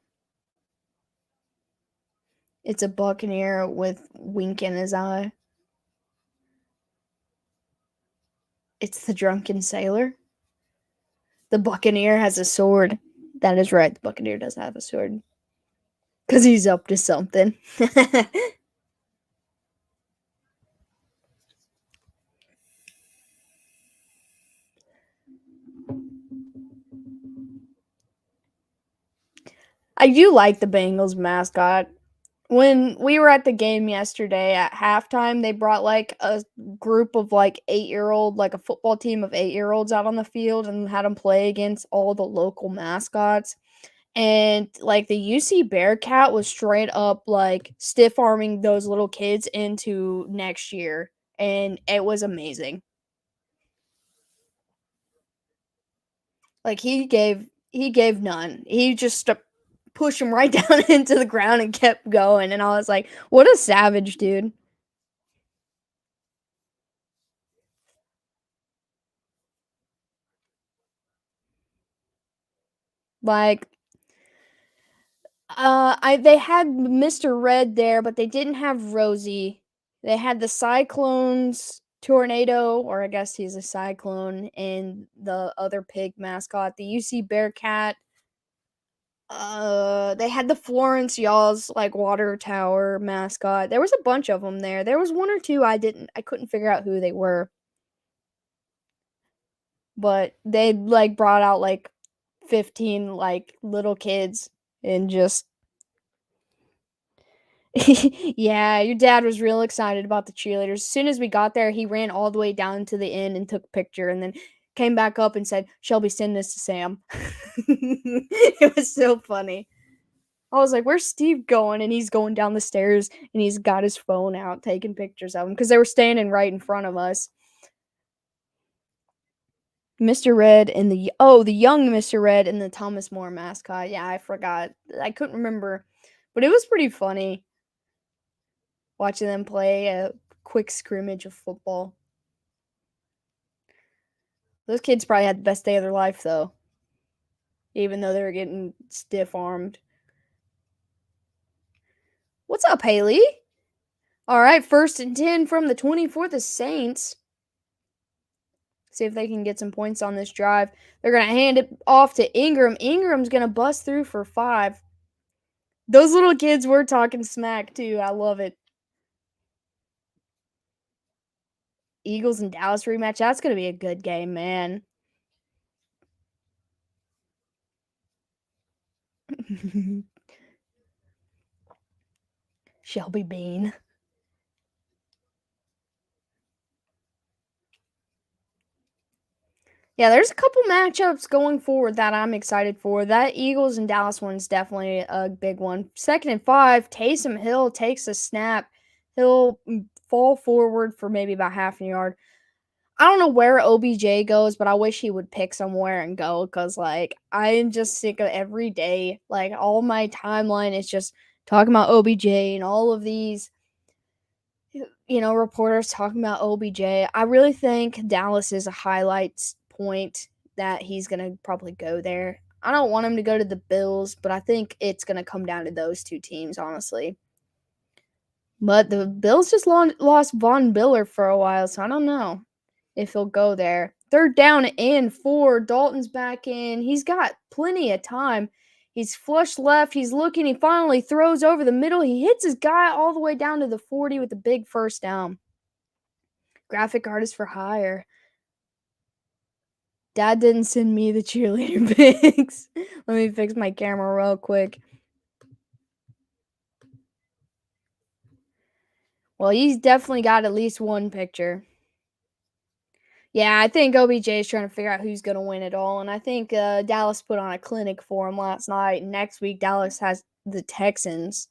It's a Buccaneer with wink in his eye. It's the drunken sailor. The Buccaneer has a sword. That is right. The Buccaneer does have a sword. Because he's up to something. I do like the Bengals mascot. When we were at the game yesterday at halftime, they brought like a group of like 8-year-old, like a football team of 8-year-olds out on the field and had them play against all the local mascots. And like the UC Bearcat was straight up like stiff arming those little kids into next year. And it was amazing. Like he gave none. He just pushed him right down into the ground and kept going. And I was like, what a savage, dude. Like I they had Mr. Red there, but they didn't have Rosie. They had the Cyclones Tornado, or I guess he's a cyclone, and the other pig mascot, the UC Bearcat. They had the Florence Y'all's like water tower mascot. There was a bunch of them there. There was one or two I couldn't figure out who they were, but they like brought out like 15 like little kids and just yeah, your dad was real excited about the cheerleaders. As soon as we got there, he ran all the way down to the end and took a picture and then came back up and said, "Shelby, send this to Sam." It was so funny. I was like, "Where's Steve going?" And he's going down the stairs and he's got his phone out taking pictures of them because they were standing right in front of us. Mr. Red and the young Mr. Red and the Thomas More mascot. Yeah, I forgot. I couldn't remember, but it was pretty funny watching them play a quick scrimmage of football. Those kids probably had the best day of their life, though, even though they were getting stiff armed. What's up, Haley? All right, 1st and 10 from the 20 for the Saints. See if they can get some points on this drive. They're going to hand it off to Ingram. Ingram's going to bust through for 5. Those little kids were talking smack, too. I love it. Eagles and Dallas rematch. That's going to be a good game, man. Shelby Bean. Yeah, there's a couple matchups going forward that I'm excited for. That Eagles and Dallas one's definitely a big one. 2nd and 5, Taysom Hill takes a snap. He'll fall forward for maybe about half a yard. I don't know where OBJ goes, but I wish he would pick somewhere and go because, like, I'm just sick of every day. Like, all my timeline is just talking about OBJ and all of these reporters talking about OBJ. I really think Dallas is a highlights point that he's going to probably go there. I don't want him to go to the Bills, but I think it's going to come down to those two teams, honestly. But the Bills just lost Von Miller for a while, so I don't know if he'll go there. 3rd down and 4. Dalton's back in. He's got plenty of time. He's flush left. He's looking. He finally throws over the middle. He hits his guy all the way down to the 40 with a big first down. Graphic artist for hire. Dad didn't send me the cheerleader pics. Let me fix my camera real quick. Well, he's definitely got at least one picture. Yeah, I think OBJ is trying to figure out who's going to win it all. And I think Dallas put on a clinic for him last night. Next week, Dallas has the Texans.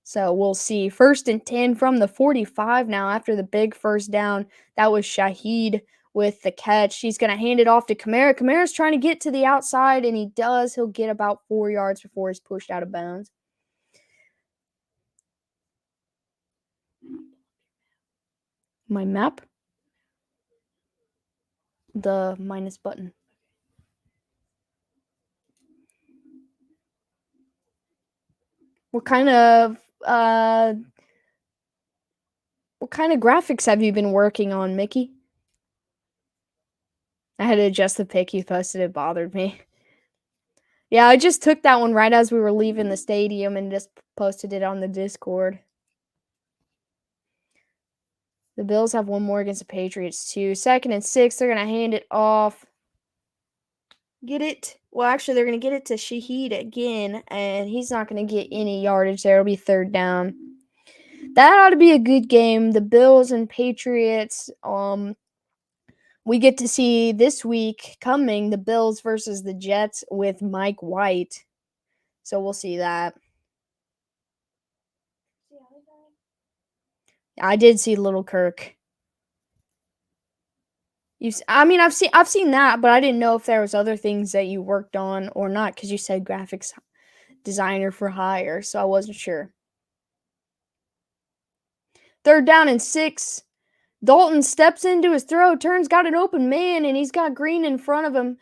So we'll see. 1st and 10 from the 45 now after the big first down. That was Shaheed with the catch. He's going to hand it off to Kamara. Kamara's trying to get to the outside, and he does. He'll get about 4 yards before he's pushed out of bounds. My map? The minus button. What kind of graphics have you been working on, Mickey? I had to adjust the pic you posted. It bothered me. Yeah, I just took that one right as we were leaving the stadium and just posted it on the Discord. The Bills have one more against the Patriots, too. 2nd and 6, they're going to hand it off. get it. Well, actually, they're going to get it to Shaheed again, and he's not going to get any yardage there. It'll be third down. That ought to be a good game. The Bills and Patriots. We get to see this week coming the Bills versus the Jets with Mike White. So we'll see that. I did see Little Kirk. I mean, I've seen that, but I didn't know if there was other things that you worked on or not because you said graphics designer for hire, so I wasn't sure. Third down and 6. Dalton steps into his throw, got an open man, and he's got Green in front of him.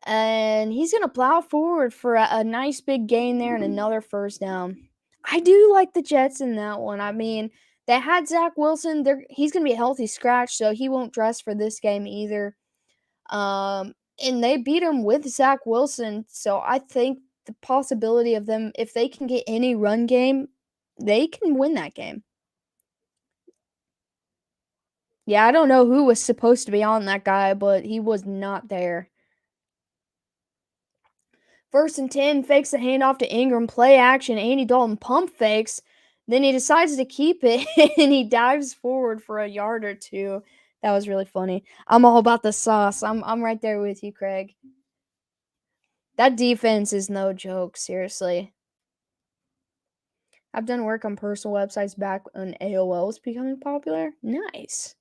And he's going to plow forward for a nice big gain there and another first down. I do like the Jets in that one. I mean, they had Zach Wilson. He's going to be a healthy scratch, so he won't dress for this game either. And they beat him with Zach Wilson, so I think the possibility of them, if they can get any run game, they can win that game. Yeah, I don't know who was supposed to be on that guy, but he was not there. First and 10, fakes the handoff to Ingram, play action, Andy Dalton pump fakes. Then he decides to keep it and he dives forward for a yard or two. That was really funny. I'm all about the sauce. I'm right there with you, Craig. That defense is no joke, seriously. I've done work on personal websites back when AOL was becoming popular. Nice.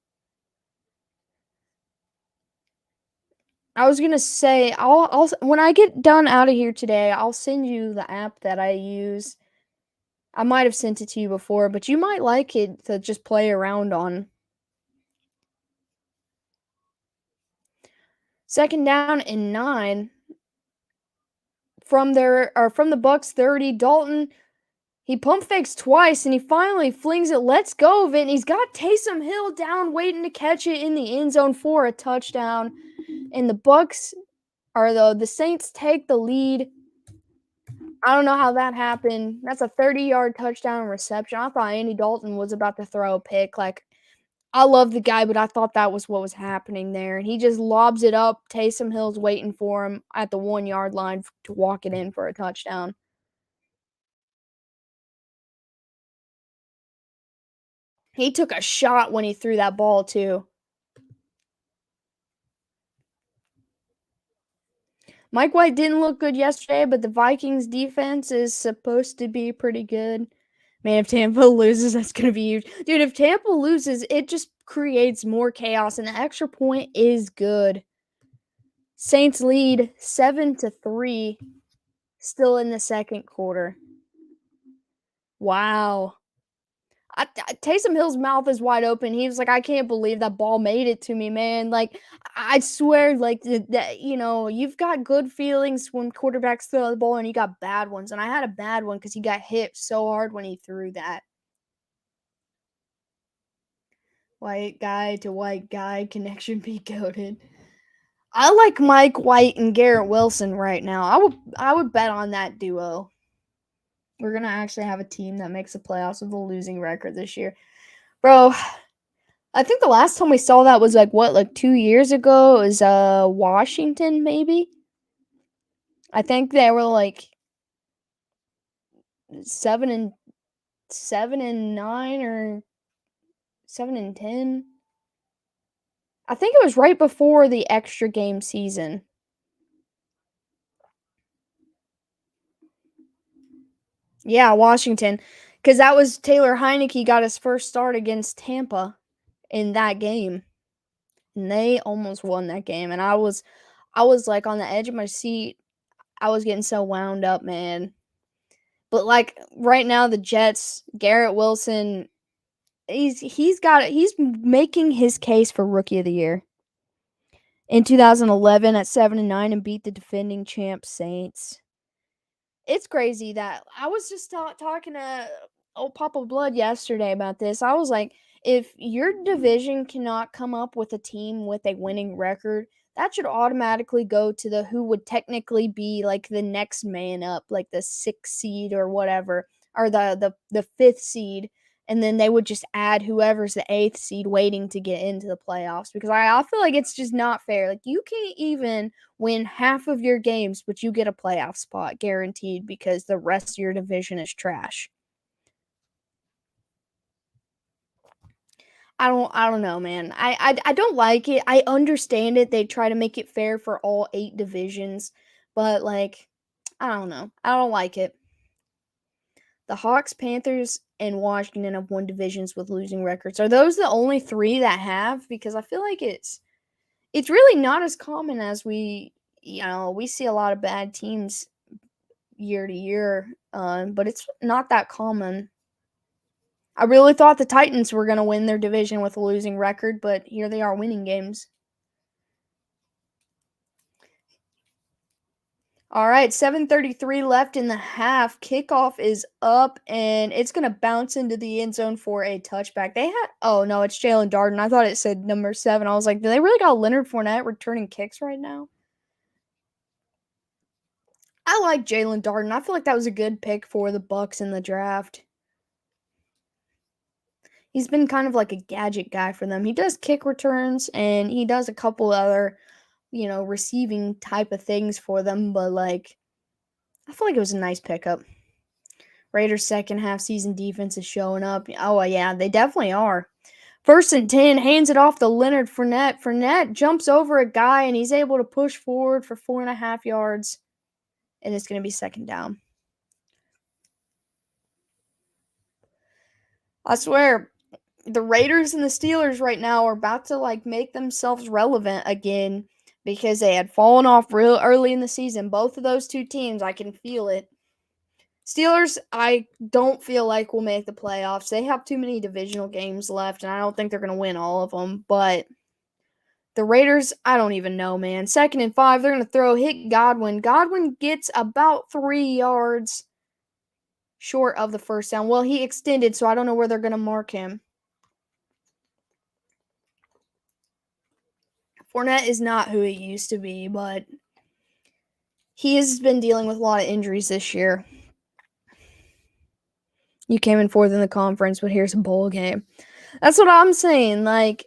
I was gonna say I'll when I get done out of here today, I'll send you the app that I use. I might have sent it to you before, but you might like it to just play around on. Second down and 9 from the Bucks 30. Dalton, he pump fakes twice and he finally flings it. Let's go of it. And he's got Taysom Hill down waiting to catch it in the end zone for a touchdown. And the Saints take the lead. I don't know how that happened. That's a 30-yard touchdown reception. I thought Andy Dalton was about to throw a pick. I love the guy, but I thought that was what was happening there. And he just lobs it up. Taysom Hill's waiting for him at the 1-yard line to walk it in for a touchdown. He took a shot when he threw that ball, too. Mike White didn't look good yesterday, but the Vikings defense is supposed to be pretty good. Man, if Tampa loses, that's going to be huge. Dude, if Tampa loses, it just creates more chaos, and the extra point is good. Saints lead 7-3, still in the second quarter. Wow. Taysom Hill's mouth is wide open. He was like, I can't believe that ball made it to me, man. I swear, that, you've got good feelings when quarterbacks throw the ball and you got bad ones. And I had a bad one because he got hit so hard when he threw that. White guy to white guy connection be goated. I like Mike White and Garrett Wilson right now. I would bet on that duo. We're gonna actually have a team that makes the playoffs with a losing record this year. Bro, I think the last time we saw that was 2 years ago? It was Washington, maybe? I think they were 7-9 or 7-10. I think it was right before the extra game season. Yeah, Washington. Because that was Taylor Heineke got his first start against Tampa in that game. And they almost won that game. And I was on the edge of my seat. I was getting so wound up, man. But right now, the Jets, Garrett Wilson, he's making his case for Rookie of the Year. In 2011 at 7-9 and beat the defending champ Saints. It's crazy that I was just talking to old Papa Blood yesterday about this. I was like, if your division cannot come up with a team with a winning record, that should automatically go to the who would technically be the next man up, the 6th seed or whatever, or the 5th seed. and then they would just add whoever's the 8th seed waiting to get into the playoffs because I feel like it's just not fair. Like, you can't even win half of your games, but you get a playoff spot guaranteed because the rest of your division is trash. I don't know, man. I don't like it. I understand it. They try to make it fair for all 8 divisions, but like, I don't know. I don't like it. The Hawks, Panthers, and Washington have won divisions with losing records. Are those the only 3 that have? Because I feel like it's really not as common as we see a lot of bad teams year to year, but it's not that common. I really thought the Titans were going to win their division with a losing record, but here they are winning games. All right, 7:33 left in the half. Kickoff is up, and it's going to bounce into the end zone for a touchback. Oh, no, it's Jalen Darden. I thought it said number 7. I was like, do they really got Leonard Fournette returning kicks right now? I like Jalen Darden. I feel like that was a good pick for the Bucs in the draft. He's been kind of like a gadget guy for them. He does kick returns, and he does a couple other, receiving type of things for them, but like, I feel like it was a nice pickup. Raiders' second half season defense is showing up. Oh, yeah, they definitely are. 1st and 10, hands it off to Leonard Fournette. Fournette jumps over a guy, and he's able to push forward for 4.5 yards, and it's going to be 2nd down. I swear, the Raiders and the Steelers right now are about to like make themselves relevant again because they had fallen off real early in the season. Both of those 2 teams, I can feel it. Steelers, I don't feel like will make the playoffs. They have too many divisional games left, and I don't think they're going to win all of them. But the Raiders, I don't even know, man. 2nd and 5, they're going to hit Godwin. Godwin gets about 3 yards short of the 1st down. Well, he extended, so I don't know where they're going to mark him. Fournette is not who he used to be, but he has been dealing with a lot of injuries this year. You came in 4th in the conference, but here's a bowl game. That's what I'm saying. Like,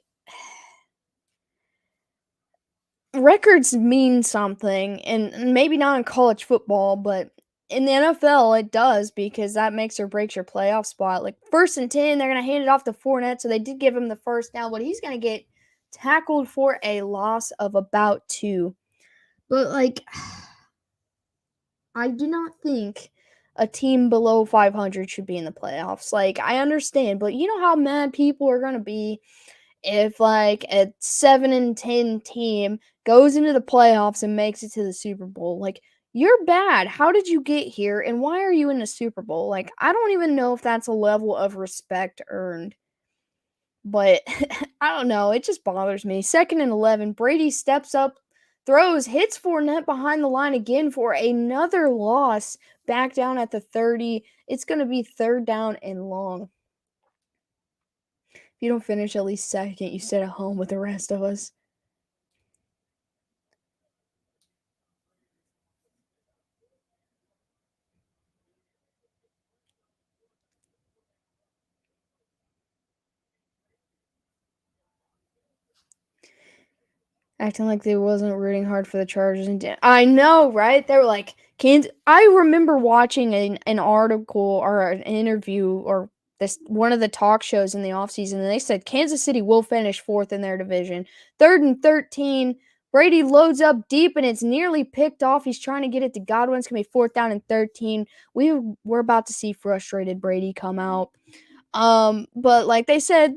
records mean something, and maybe not in college football, but in the NFL, it does because that makes or breaks your playoff spot. Like, 1st and 10, they're going to hand it off to Fournette, so they did give him the 1st down, but he's going to get tackled for a loss of about 2. But, like, I do not think a team below 500 should be in the playoffs. Like, I understand, but you know how mad people are going to be if like a 7 and 10 team goes into the playoffs and makes it to the Super Bowl. Like, you're bad. How did you get here and why are you in the Super Bowl? Like, I don't even know if that's a level of respect earned. But I don't know, it just bothers me. 2nd and 11, Brady steps up, throws, hits Fournette behind the line again for another loss. Back down at the 30. It's going to be 3rd down and long. If you don't finish at least 2nd, you sit at home with the rest of us. Acting like they wasn't rooting hard for the Chargers. And I know, right? They were like, Kansas. I remember watching an article or an interview or one of the talk shows in the offseason, and they said Kansas City will finish 4th in their division. 3rd and 13. Brady loads up deep, and it's nearly picked off. He's trying to get it to Godwin. It's going to be 4th down and 13. We're about to see frustrated Brady come out. But like they said,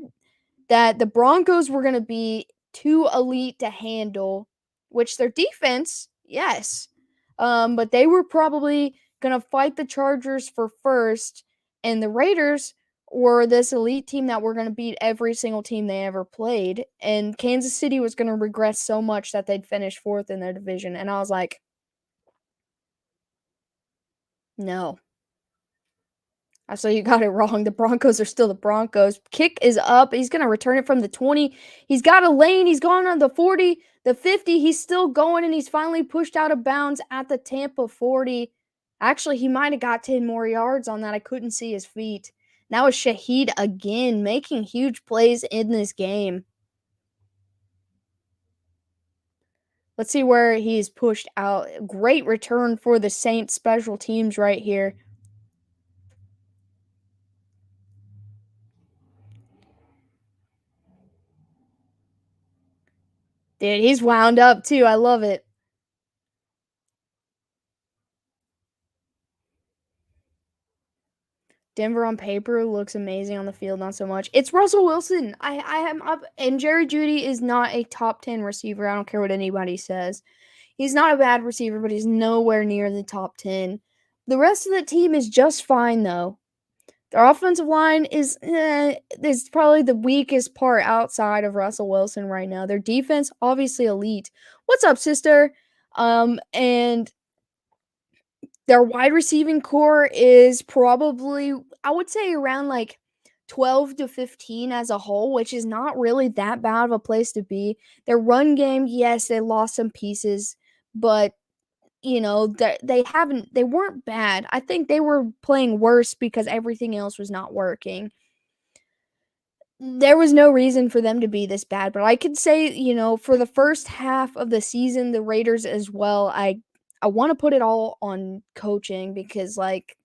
that the Broncos were going to be too elite to handle, which their defense, yes. But they were probably going to fight the Chargers for 1st, and the Raiders were this elite team that were going to beat every single team they ever played, and Kansas City was going to regress so much that they'd finish 4th in their division, and I was like, no. So you got it wrong. The Broncos are still the Broncos. Kick is up. He's going to return it from the 20. He's got a lane. He's gone on the 40, the 50. He's still going, and he's finally pushed out of bounds at the Tampa 40. Actually, he might have got 10 more yards on that. I couldn't see his feet. That was Shaheed again, making huge plays in this game. Let's see where he's pushed out. Great return for the Saints special teams right here. Dude, he's wound up too. I love it. Denver on paper looks amazing on the field, not so much. It's Russell Wilson. I am up, and Jerry Jeudy is not a top 10 receiver. I don't care what anybody says. He's not a bad receiver, but he's nowhere near the top 10. The rest of the team is just fine, though. Their offensive line is probably the weakest part outside of Russell Wilson right now. Their defense, obviously elite. What's up, sister? And their wide receiving core is probably, I would say, around like 12 to 15 as a whole, which is not really that bad of a place to be. Their run game, yes, they lost some pieces, but they weren't bad. I think they were playing worse because everything else was not working. There was no reason for them to be this bad, but I could say, for the first half of the season, the Raiders as well, I want to put it all on coaching because, like,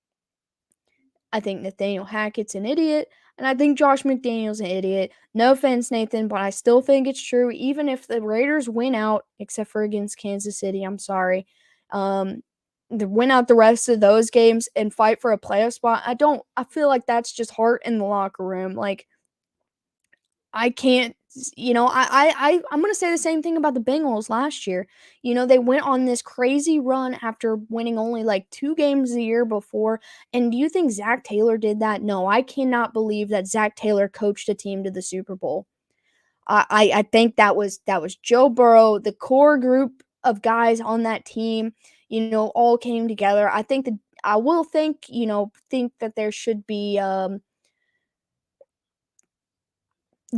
I think Nathaniel Hackett's an idiot, and I think Josh McDaniels an idiot. No offense, Nathan, but I still think it's true. Even if the Raiders win out, except for against Kansas City, I'm sorry, win out the rest of those games and fight for a playoff spot. I feel like that's just heart in the locker room. Like, I can't, I'm gonna say the same thing about the Bengals last year. They went on this crazy run after winning only like 2 games the year before. And do you think Zach Taylor did that? No, I cannot believe that Zach Taylor coached a team to the Super Bowl. I think that was Joe Burrow, the core group of guys on that team, all came together. I will think that there should be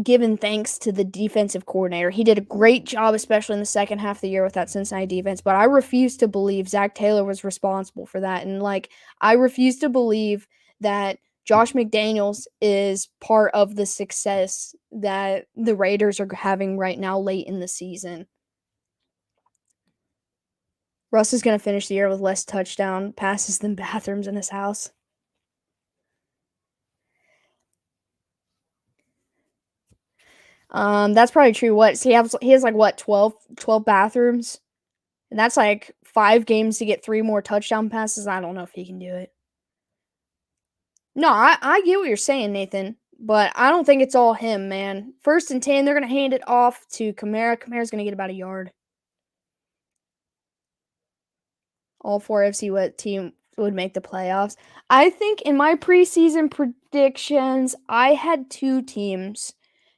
given thanks to the defensive coordinator. He did a great job, especially in the second half of the year with that Cincinnati defense. But I refuse to believe Zach Taylor was responsible for that. And, like, I refuse to believe that Josh McDaniels is part of the success that the Raiders are having right now late in the season. Russ is going to finish the year with less touchdown passes than bathrooms in his house. That's probably true. He has like what, 12 bathrooms? And that's like 5 games to get 3 more touchdown passes. I don't know if he can do it. No, I get what you're saying, Nathan, but I don't think it's all him, man. 1st and 10, they're going to hand it off to Kamara. Kamara's going to get about a yard. All 4 FC what team would make the playoffs. I think in my preseason predictions, I had 2 teams,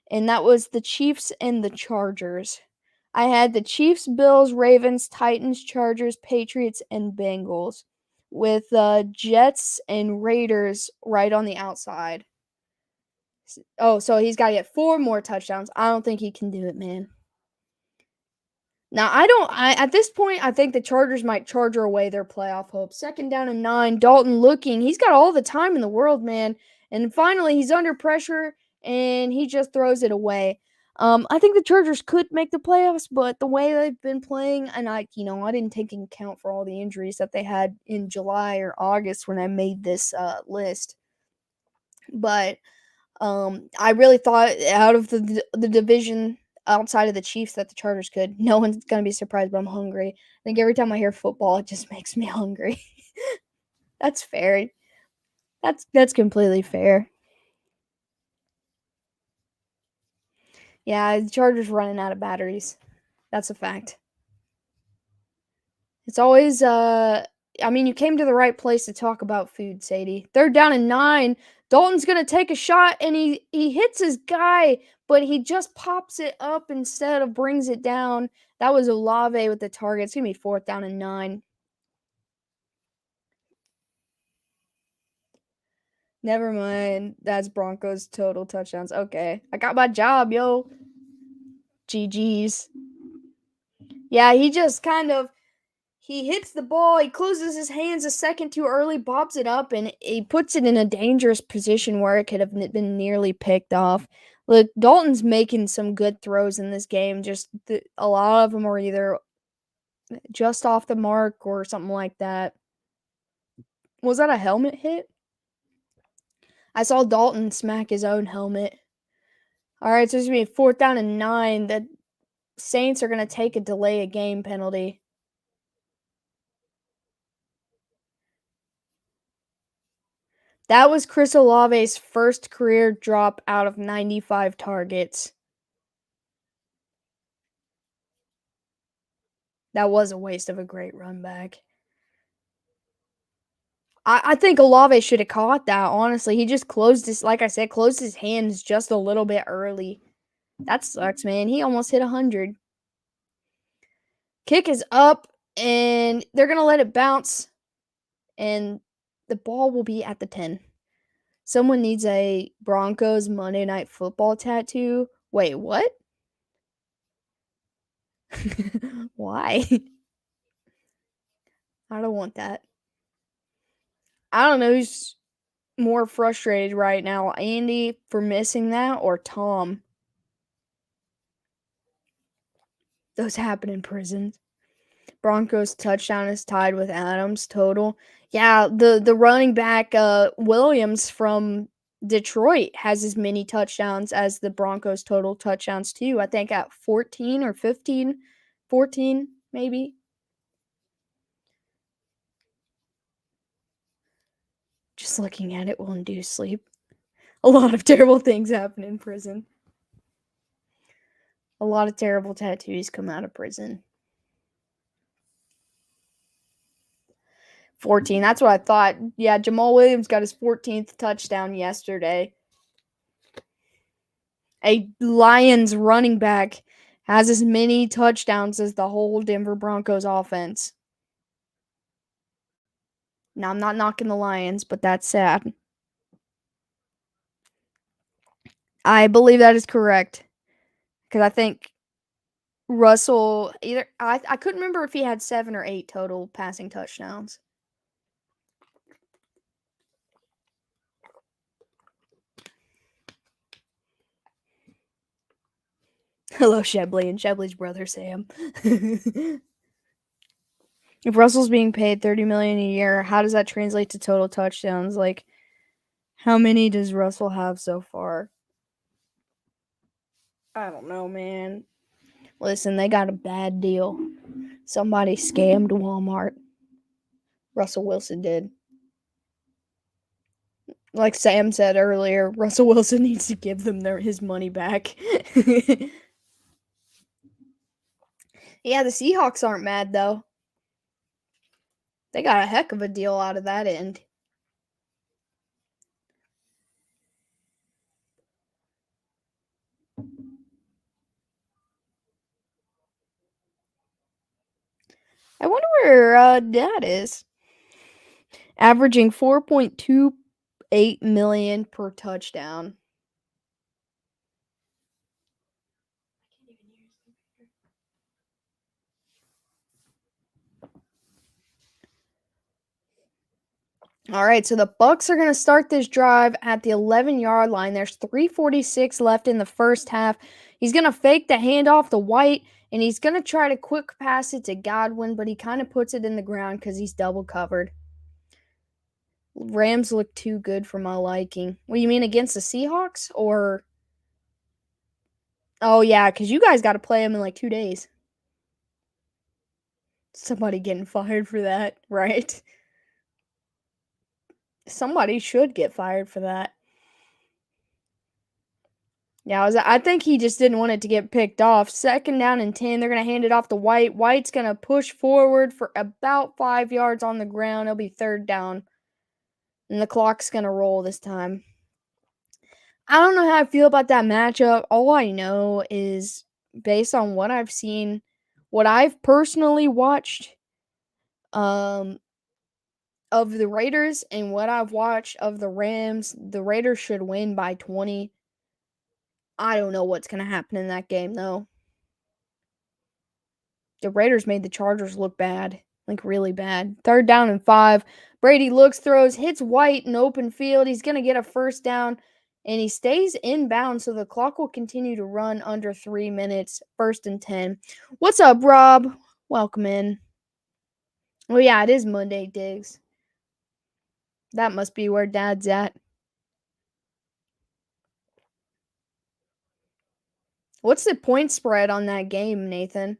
and that was the Chiefs and the Chargers. I had the Chiefs, Bills, Ravens, Titans, Chargers, Patriots, and Bengals, with Jets and Raiders right on the outside. Oh, so he's got to get 4 more touchdowns. I don't think he can do it, man. Now, at this point, I think the Chargers might charger away their playoff hopes. 2nd down and 9, Dalton looking. He's got all the time in the world, man. And finally, he's under pressure, and he just throws it away. I think the Chargers could make the playoffs, but the way they've been playing, and I didn't take into account for all the injuries that they had in July or August when I made this list. But I really thought out of the division outside of the Chiefs that the Chargers could. No one's gonna be surprised, but I'm hungry. I think every time I hear football, it just makes me hungry. That's fair. That's completely fair. Yeah, the Chargers running out of batteries. That's a fact. It's always you came to the right place to talk about food, Sadie. 3rd down and 9. Dalton's gonna take a shot and he hits his guy, but he just pops it up instead of brings it down. That was Olave with the target. It's gonna be 4th down and 9. Never mind. That's Broncos total touchdowns. Okay. I got my job, yo. GG's. Yeah, he just kind of He hits the ball, he closes his hands a second too early, bobs it up, and he puts it in a dangerous position where it could have been nearly picked off. Look, Dalton's making some good throws in this game. Just a lot of them are either just off the mark or something like that. Was that a helmet hit? I saw Dalton smack his own helmet. All right, so it's going to be 4th down and 9. The Saints are going to take a delay of game penalty. That was Chris Olave's first career drop out of 95 targets. That was a waste of a great run back. I think Olave should have caught that, honestly. He just closed his hands just a little bit early. That sucks, man. He almost hit 100. Kick is up, and they're going to let it bounce, and the ball will be at the 10. Someone needs a Broncos Monday Night Football tattoo. Wait, what? Why? I don't want that. I don't know who's more frustrated right now, Andy for missing that or Tom. Those happen in prisons. Broncos touchdown is tied with Adams total. Yeah, the running back Williams from Detroit has as many touchdowns as the Broncos total touchdowns too. I think at 14 or 15, 14 maybe. Just looking at it will induce sleep. A lot of terrible things happen in prison. A lot of terrible tattoos come out of prison. 14. That's what I thought. Yeah, Jamal Williams got his 14th touchdown yesterday. A Lions running back has as many touchdowns as the whole Denver Broncos offense. Now, I'm not knocking the Lions, but that's sad. I believe that is correct. Because I think Russell I couldn't remember if he had 7 or 8 total passing touchdowns. Hello, Shebley and Shebley's brother Sam. If Russell's being paid $30 million a year, how does that translate to total touchdowns? Like, how many does Russell have so far? I don't know, man. Listen, they got a bad deal. Somebody scammed Walmart. Russell Wilson did. Like Sam said earlier, Russell Wilson needs to give them his money back. Yeah, the Seahawks aren't mad, though. They got a heck of a deal out of that end. I wonder where Dad is. Averaging 4.28 million per touchdown. All right, so the Bucs are going to start this drive at the 11-yard line. There's 3:46 left in the first half. He's going to fake the handoff to White, and he's going to try to quick pass it to Godwin, but he kind of puts it in the ground because he's double covered. Rams look too good for my liking. What do you mean, against the Seahawks? Or oh, yeah, because you guys got to play them in like 2 days. Somebody getting fired for that, right? Somebody should get fired for that. Yeah, I think he just didn't want it to get picked off. 2nd down and 10. They're going to hand it off to White. White's going to push forward for about 5 yards on the ground. It'll be 3rd down. And the clock's going to roll this time. I don't know how I feel about that matchup. All I know is based on what I've seen, what I've personally watched of the Raiders and what I've watched of the Rams, the Raiders should win by 20. I don't know what's going to happen in that game, though. The Raiders made the Chargers look bad. like really bad. 3rd down and 5. Brady looks, throws, hits White in open field. He's going to get a first down, and he stays inbound, so the clock will continue to run under 3 minutes. 1st and 10. What's up, Rob? Welcome in. Oh, yeah, it is Monday, Diggs. That must be where Dad's at. What's the point spread on that game, Nathan?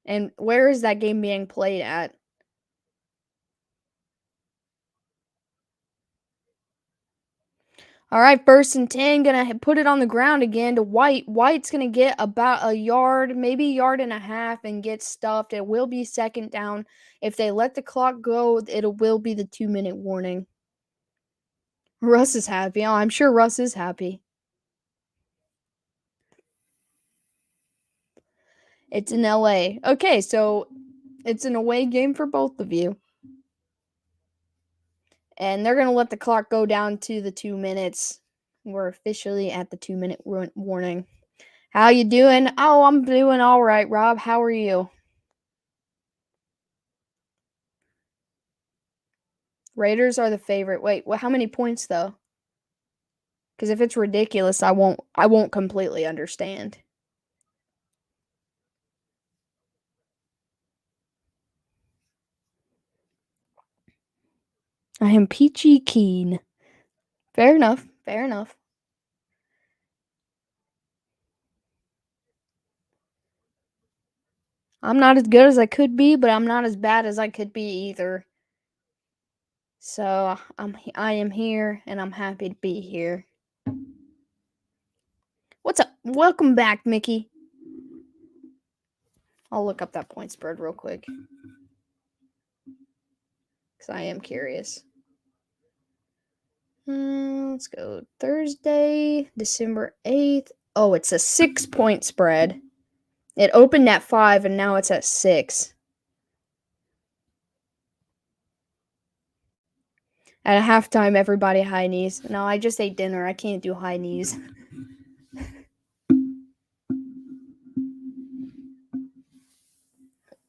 And where is that game being played at? All right, 1st and 10, gonna put it on the ground again to White. White's gonna get about a yard, maybe a yard and a half, and get stuffed. It will be 2nd down. If they let the clock go, it will be the 2-minute warning. Russ is happy. Oh, I'm sure Russ is happy. It's in LA. Okay, so it's an away game for both of you. And they're gonna let the clock go down to the 2 minutes. We're officially at the 2-minute warning. How you doing? Oh, I'm doing all right, Rob. How are you? Raiders are the favorite. Wait, how many points though? Because if it's ridiculous, I won't completely understand. I am peachy keen. Fair enough. Fair enough. I'm not as good as I could be, but I'm not as bad as I could be either. So I am here, and I'm happy to be here. What's up? Welcome back, Mickey. I'll look up that point spread real quick because I am curious. Let's go Thursday, December 8th. Oh, it's a 6-point spread. It opened at 5 and now it's at 6. At halftime, everybody high knees. No, I just ate dinner. I can't do high knees.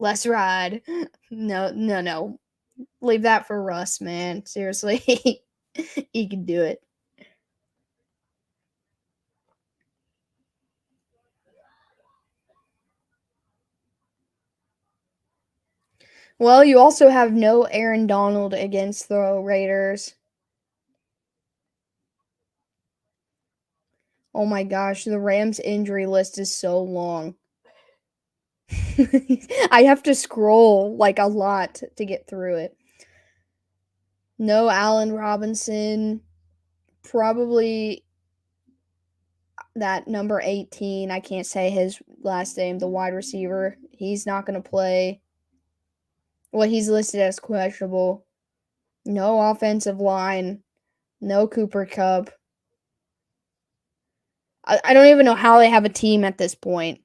Let's ride. No. Leave that for Russ, man. Seriously. He can do it. Well, you also have no Aaron Donald against the Raiders. Oh my gosh, the Rams injury list is so long. I have to scroll like a lot to get through it. No Allen Robinson. Probably that number 18. I can't say his last name, the wide receiver. He's not going to play. Well, he's listed as questionable. No offensive line. No Cooper Kupp. I don't even know how they have a team at this point.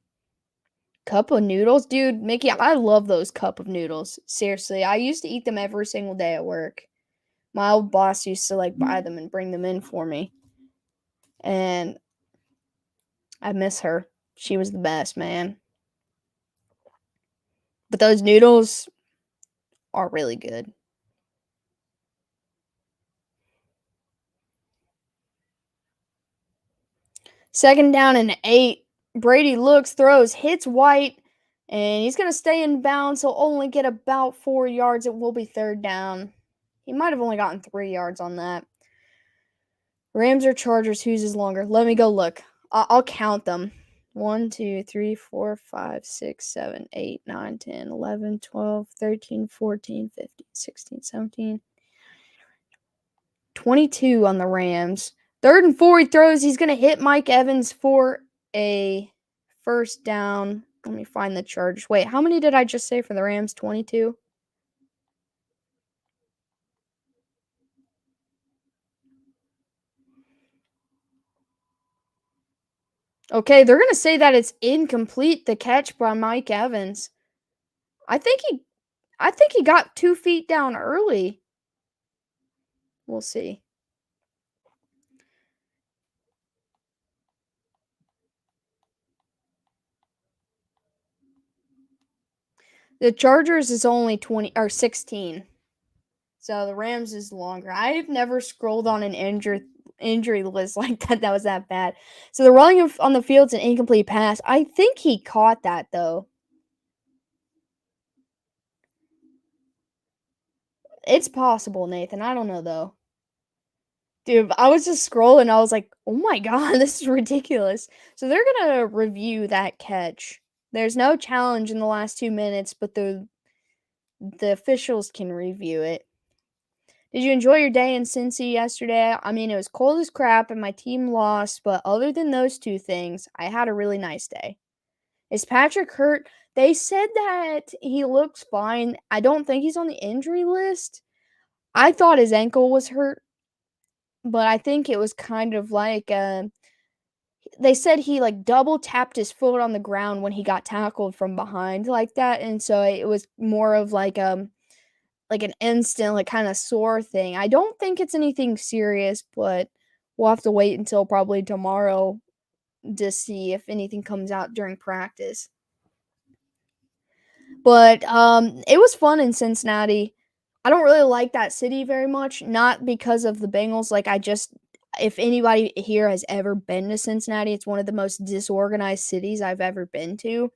Cup of noodles? Dude, Mickey, I love those cup of noodles. Seriously, I used to eat them every single day at work. My old boss used to like buy them and bring them in for me. And I miss her. She was the best, man. But those noodles are really good. Second down and 8. Brady looks, throws, hits White, and he's going to stay in bounds. He'll only get about 4 yards. It will be 3rd down. He might have only gotten 3 yards on that. Rams or Chargers, whose is longer? Let me go look. I'll count them. 1, 2, 3, 4, 5, 6, 7, 8, 9, 10, 11, 12, 13, 14, 15, 16, 17, 22 on the Rams. 3rd and 4, he throws. He's going to hit Mike Evans for a first down. Let me find the Chargers. Wait, how many did I just say for the Rams? 22? Okay, they're going to say that it's incomplete, the catch by Mike Evans. I think he got 2 feet down early. We'll see. The Chargers is only 20 or 16. So the Rams is longer. I've never scrolled on an injury list like that was that bad. So the running on the field's an incomplete pass. I think he caught that though. It's possible, Nathan. I don't know though. Dude, I was just scrolling. I was like, oh my God, this is ridiculous. So they're going to review that catch. There's no challenge in the last 2 minutes, but the officials can review it. Did you enjoy your day in Cincy yesterday? I mean, it was cold as crap and my team lost, but other than those two things, I had a really nice day. Is Patrick hurt? They said that he looks fine. I don't think he's on the injury list. I thought his ankle was hurt, but I think it was kind of like they said he like double tapped his foot on the ground when he got tackled from behind like that, and so it was more of like an instant like kind of sore thing. I don't think it's anything serious, but we'll have to wait until probably tomorrow to see if anything comes out during practice. But it was fun in Cincinnati. I don't really like that city very much, not because of the Bengals. Like, if anybody here has ever been to Cincinnati, it's one of the most disorganized cities I've ever been to.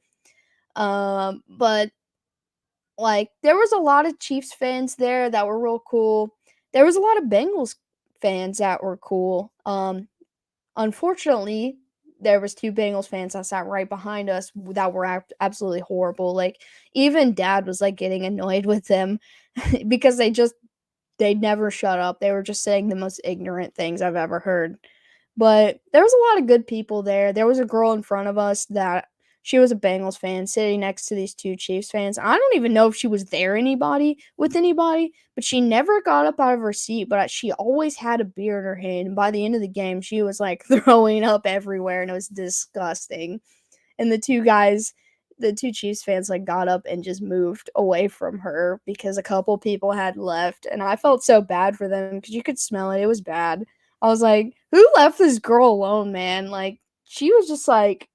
But like, there was a lot of Chiefs fans there that were real cool. There was a lot of Bengals fans that were cool. Unfortunately, there was 2 Bengals fans that sat right behind us that were absolutely horrible. Like, even Dad was like getting annoyed with them because they'd never shut up. They were just saying the most ignorant things I've ever heard. But there was a lot of good people there. There was a girl in front of us that she was a Bengals fan sitting next to these 2 Chiefs fans. I don't even know if she was there with anybody, but she never got up out of her seat, but she always had a beer in her hand. And by the end of the game, she was like throwing up everywhere and it was disgusting. And the 2 Chiefs fans like got up and just moved away from her because a couple people had left. And I felt so bad for them because you could smell it. It was bad. I was like, who left this girl alone, man? Like, she was just like,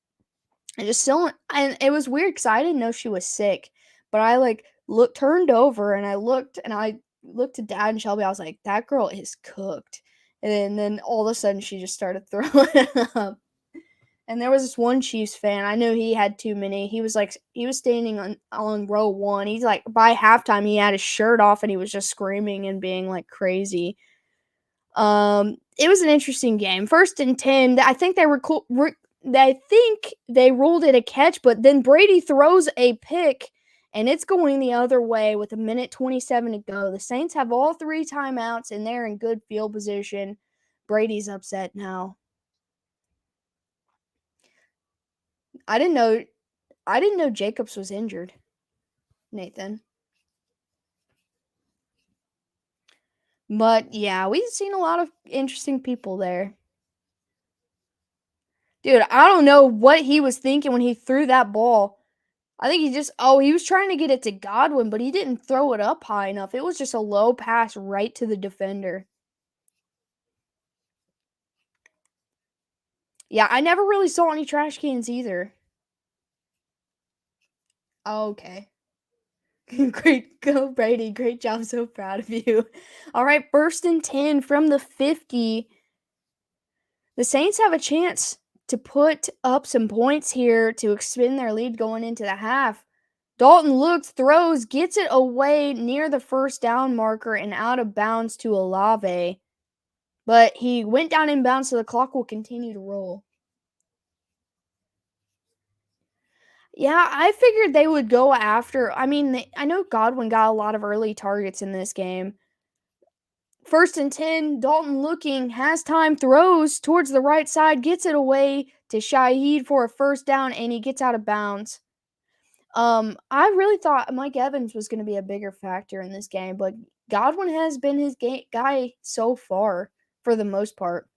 just still, and it was weird because I didn't know she was sick. But I like turned over and I looked at Dad and Shelby. I was like, that girl is cooked. And then all of a sudden she just started throwing up. And there was this one Chiefs fan. I knew he had too many. He was standing on row 1. He's like by halftime he had his shirt off and he was just screaming and being like crazy. It was an interesting game. 1st and 10. I think they were cool. I think they ruled it a catch, but then Brady throws a pick and it's going the other way with 1:27 to go. The Saints have all 3 timeouts and they're in good field position. Brady's upset now. I didn't know Jacobs was injured, Nathan. But yeah, we've seen a lot of interesting people there. Dude, I don't know what he was thinking when he threw that ball. I think he was trying to get it to Godwin, but he didn't throw it up high enough. It was just a low pass right to the defender. Yeah, I never really saw any trash cans either. Oh, okay. Great, go Brady. Great job. So proud of you. All right, 1st and 10 from the 50. The Saints have a chance to put up some points here to extend their lead going into the half. Dalton looks, throws, gets it away near the 1st down marker and out of bounds to Olave. But he went down in bounds, so the clock will continue to roll. Yeah, I figured they would go after. I mean, I know Godwin got a lot of early targets in this game. 1st and 10, Dalton looking, has time, throws towards the right side, gets it away to Shaheed for a 1st down, and he gets out of bounds. I really thought Mike Evans was going to be a bigger factor in this game, but Godwin has been his guy so far for the most part.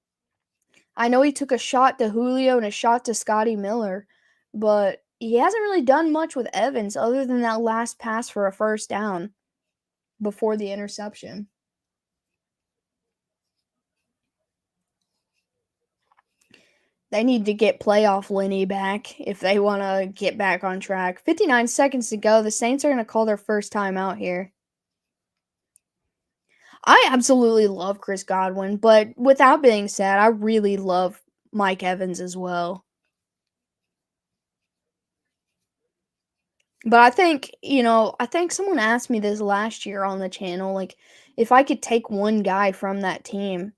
I know he took a shot to Julio and a shot to Scotty Miller, but he hasn't really done much with Evans other than that last pass for a 1st down before the interception. They need to get playoff Lenny back if they want to get back on track. 59 seconds to go. The Saints are going to call their first time out here. I absolutely love Chris Godwin, but with that being said, I really love Mike Evans as well. But I think someone asked me this last year on the channel, like if I could take one guy from that team,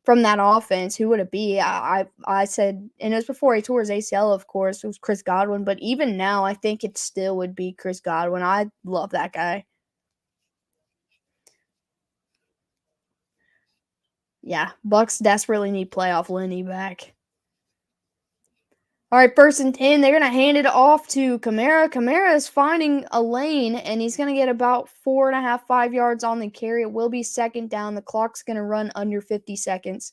from that offense, who would it be? I said, and it was before he tore his ACL, of course, it was Chris Godwin. But even now, I think it still would be Chris Godwin. I love that guy. Yeah, Bucks desperately need playoff Lenny back. All right, 1st and 10. They're going to hand it off to Kamara. Kamara is finding a lane, and he's going to get about 4.5, 5 yards on the carry. It will be 2nd down. The clock's going to run under 50 seconds.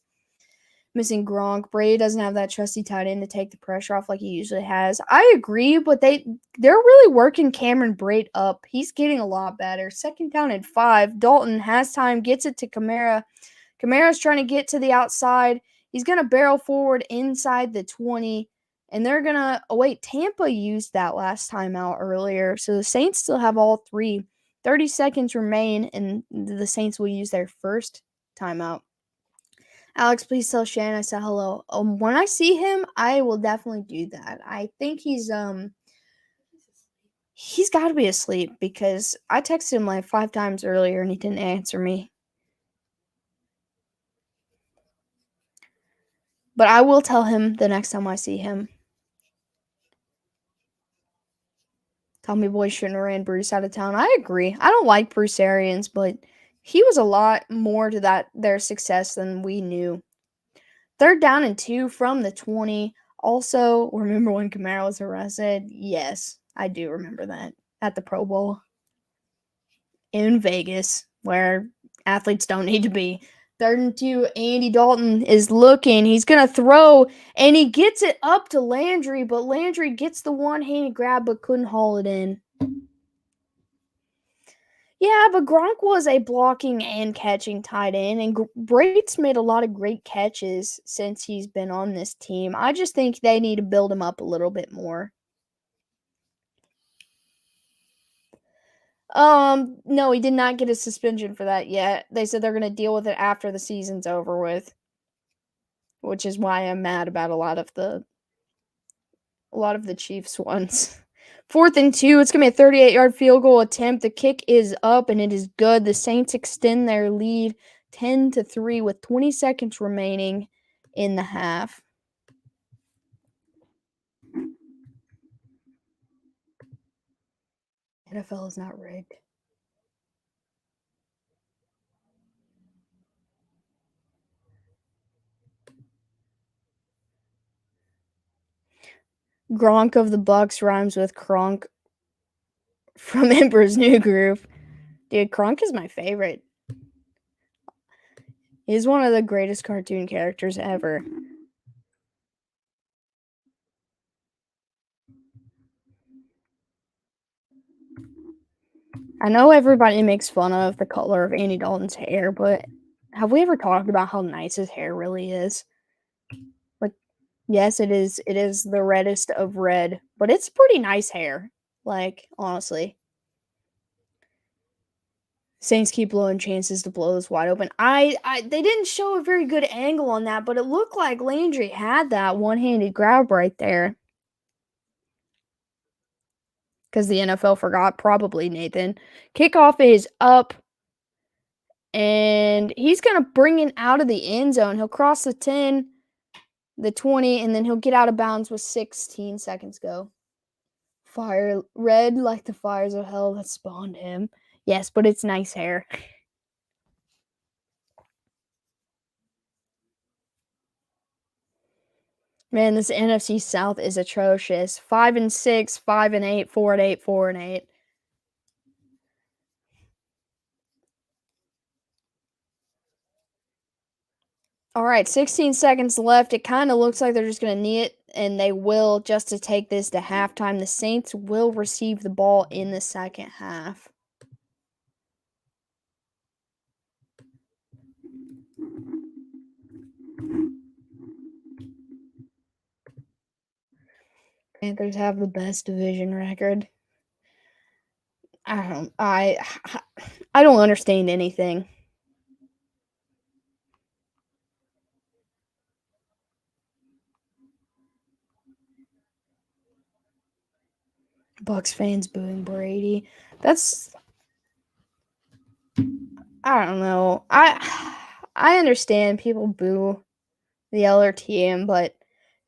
Missing Gronk. Brady doesn't have that trusty tight end to take the pressure off like he usually has. I agree, but they're really working Cameron Brate up. He's getting a lot better. 2nd down and 5. Dalton has time, gets it to Kamara. Kamara's trying to get to the outside. He's going to barrel forward inside the 20. And they're going to – oh, wait, Tampa used that last time out earlier. So the Saints still have all three. 30 seconds remain, and the Saints will use their first timeout. Alex, please tell Shannon I said hello. When I see him, I will definitely do that. I think he's got to be asleep because I texted him like 5 times earlier and he didn't answer me. But I will tell him the next time I see him. Tommy Boy shouldn't have ran Bruce out of town. I agree. I don't like Bruce Arians, but he was a lot more to their success than we knew. 3rd down and 2 from the 20. Also, remember when Kamara was arrested? Yes, I do remember that at the Pro Bowl in Vegas, where athletes don't need to be. 3rd and 2, Andy Dalton is looking. He's going to throw, and he gets it up to Landry, but Landry gets the one-handed grab but couldn't haul it in. Yeah, but Gronk was a blocking and catching tight end, and Brate's made a lot of great catches since he's been on this team. I just think they need to build him up a little bit more. No, he did not get a suspension for that yet. They said they're going to deal with it after the season's over with, which is why I'm mad about a lot of the Chiefs ones. 4th and 2, it's going to be a 38-yard field goal attempt. The kick is up, and it is good. The Saints extend their lead 10-3 with 20 seconds remaining in the half. NFL is not rigged. Gronk of the Bucks rhymes with Kronk from Emperor's New Groove. Dude, Kronk is my favorite. He's one of the greatest cartoon characters ever. I know everybody makes fun of the color of Andy Dalton's hair, but have we ever talked about how nice his hair really is? Like, yes, it is. It is the reddest of red, but it's pretty nice hair. Like, honestly. Saints keep blowing chances to blow this wide open. They didn't show a very good angle on that, but it looked like Landry had that one-handed grab right there. Because the NFL forgot, probably, Nathan. Kickoff is up, and he's going to bring it out of the end zone. He'll cross the 10, the 20, and then he'll get out of bounds with 16 seconds go. Fire red like the fires of hell that spawned him. Yes, but it's nice hair. Man, this NFC South is atrocious. 5-6, 5-8, 4-8, 4-8. All right, 16 seconds left. It kind of looks like they're just going to knee it, and they will just to take this to halftime. The Saints will receive the ball in the second half. Panthers have the best division record. I don't understand anything. Bucks fans booing Brady. That's I don't know. I understand people boo the other team, but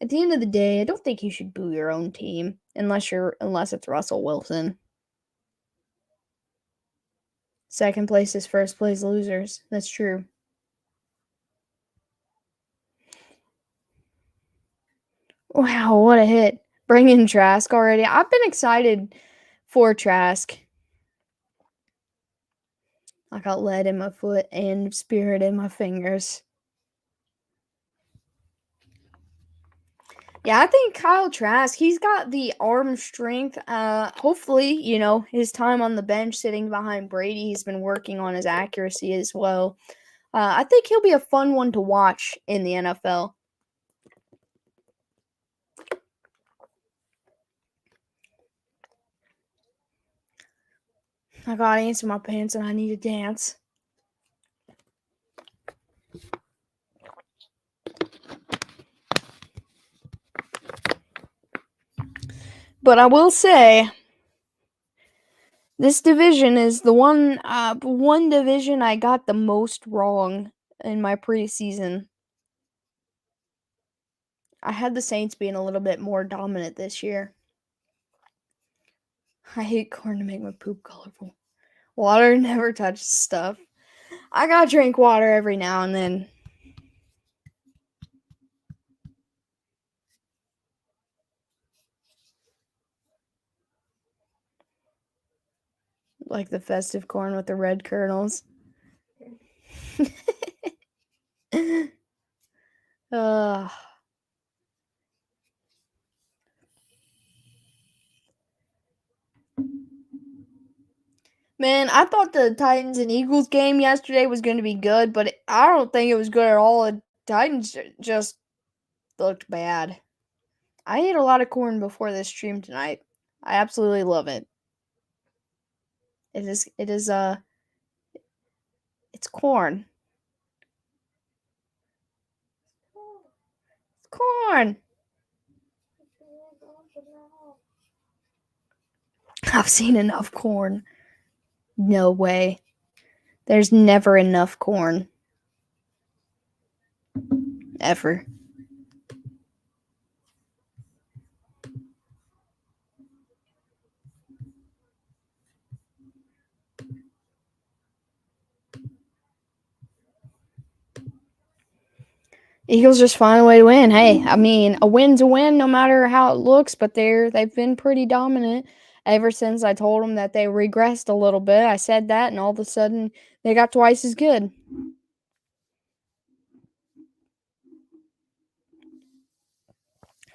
at the end of the day, I don't think you should boo your own team unless it's Russell Wilson. Second place is first place losers. That's true. Wow, what a hit. Bring in Trask already. I've been excited for Trask. I got lead in my foot and spirit in my fingers. Yeah, I think Kyle Trask, he's got the arm strength. Hopefully, his time on the bench sitting behind Brady, he's been working on his accuracy as well. I think he'll be a fun one to watch in the NFL. I got ants in my pants and I need to dance. But I will say, this division is the one division I got the most wrong in my preseason. I had the Saints being a little bit more dominant this year. I hate corn to make my poop colorful. Water never touches stuff. I gotta drink water every now and then. Like the festive corn with the red kernels. Ugh. Man, I thought the Titans and Eagles game yesterday was going to be good, but I don't think it was good at all. The Titans just looked bad. I ate a lot of corn before this stream tonight. I absolutely love it. It's corn. It's corn. I've seen enough corn. No way. There's never enough corn. Ever. Eagles just find a way to win. Hey, I mean, a win's a win no matter how it looks, but they've been pretty dominant ever since I told them that they regressed a little bit. I said that, and all of a sudden they got twice as good.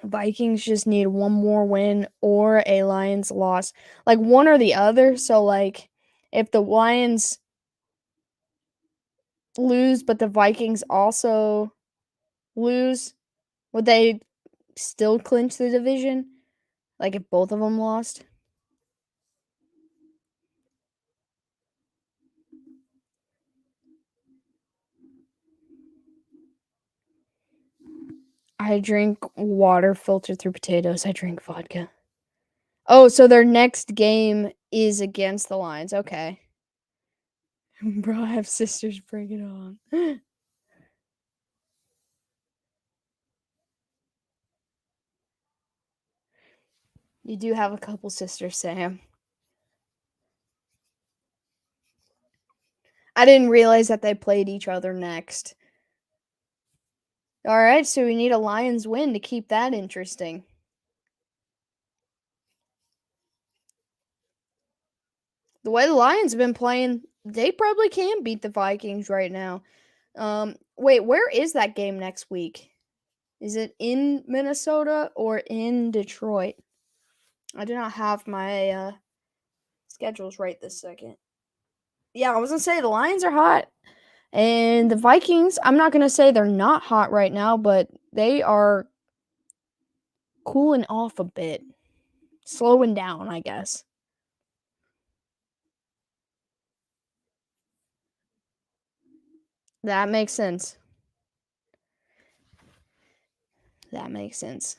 Vikings just need one more win or a Lions loss. Like one or the other. So like if the Lions lose but the Vikings also lose, would they still clinch the division? Like if both of them lost? I drink water filtered through potatoes. I drink vodka. Oh, so their next game is against the Lions. Okay. Bro, I have sisters. Bring it on. You do have a couple sisters, Sam. I didn't realize that they played each other next. All right, so we need a Lions win to keep that interesting. The way the Lions have been playing, they probably can beat the Vikings right now. Wait, where is that game next week? Is it in Minnesota or in Detroit? I do not have my schedules right this second. Yeah, I was gonna say the Lions are hot. And the Vikings, I'm not gonna say they're not hot right now, but they are cooling off a bit. Slowing down, I guess. That makes sense. That makes sense.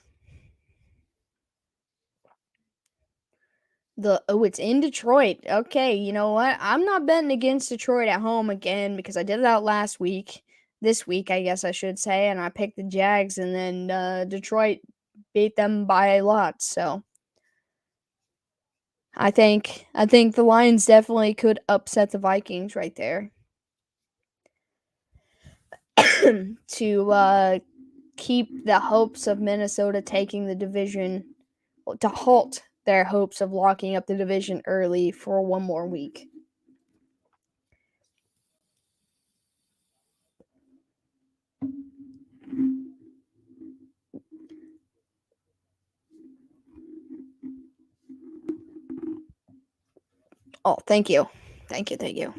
It's in Detroit. Okay, you know what? I'm not betting against Detroit at home again because I did it out last week. This week, I guess I should say, and I picked the Jags, and then Detroit beat them by a lot. So I think the Lions definitely could upset the Vikings right there to keep the hopes of Minnesota taking the division, to halt their hopes of locking up the division early for one more week. Oh, thank you. Thank you. Thank you.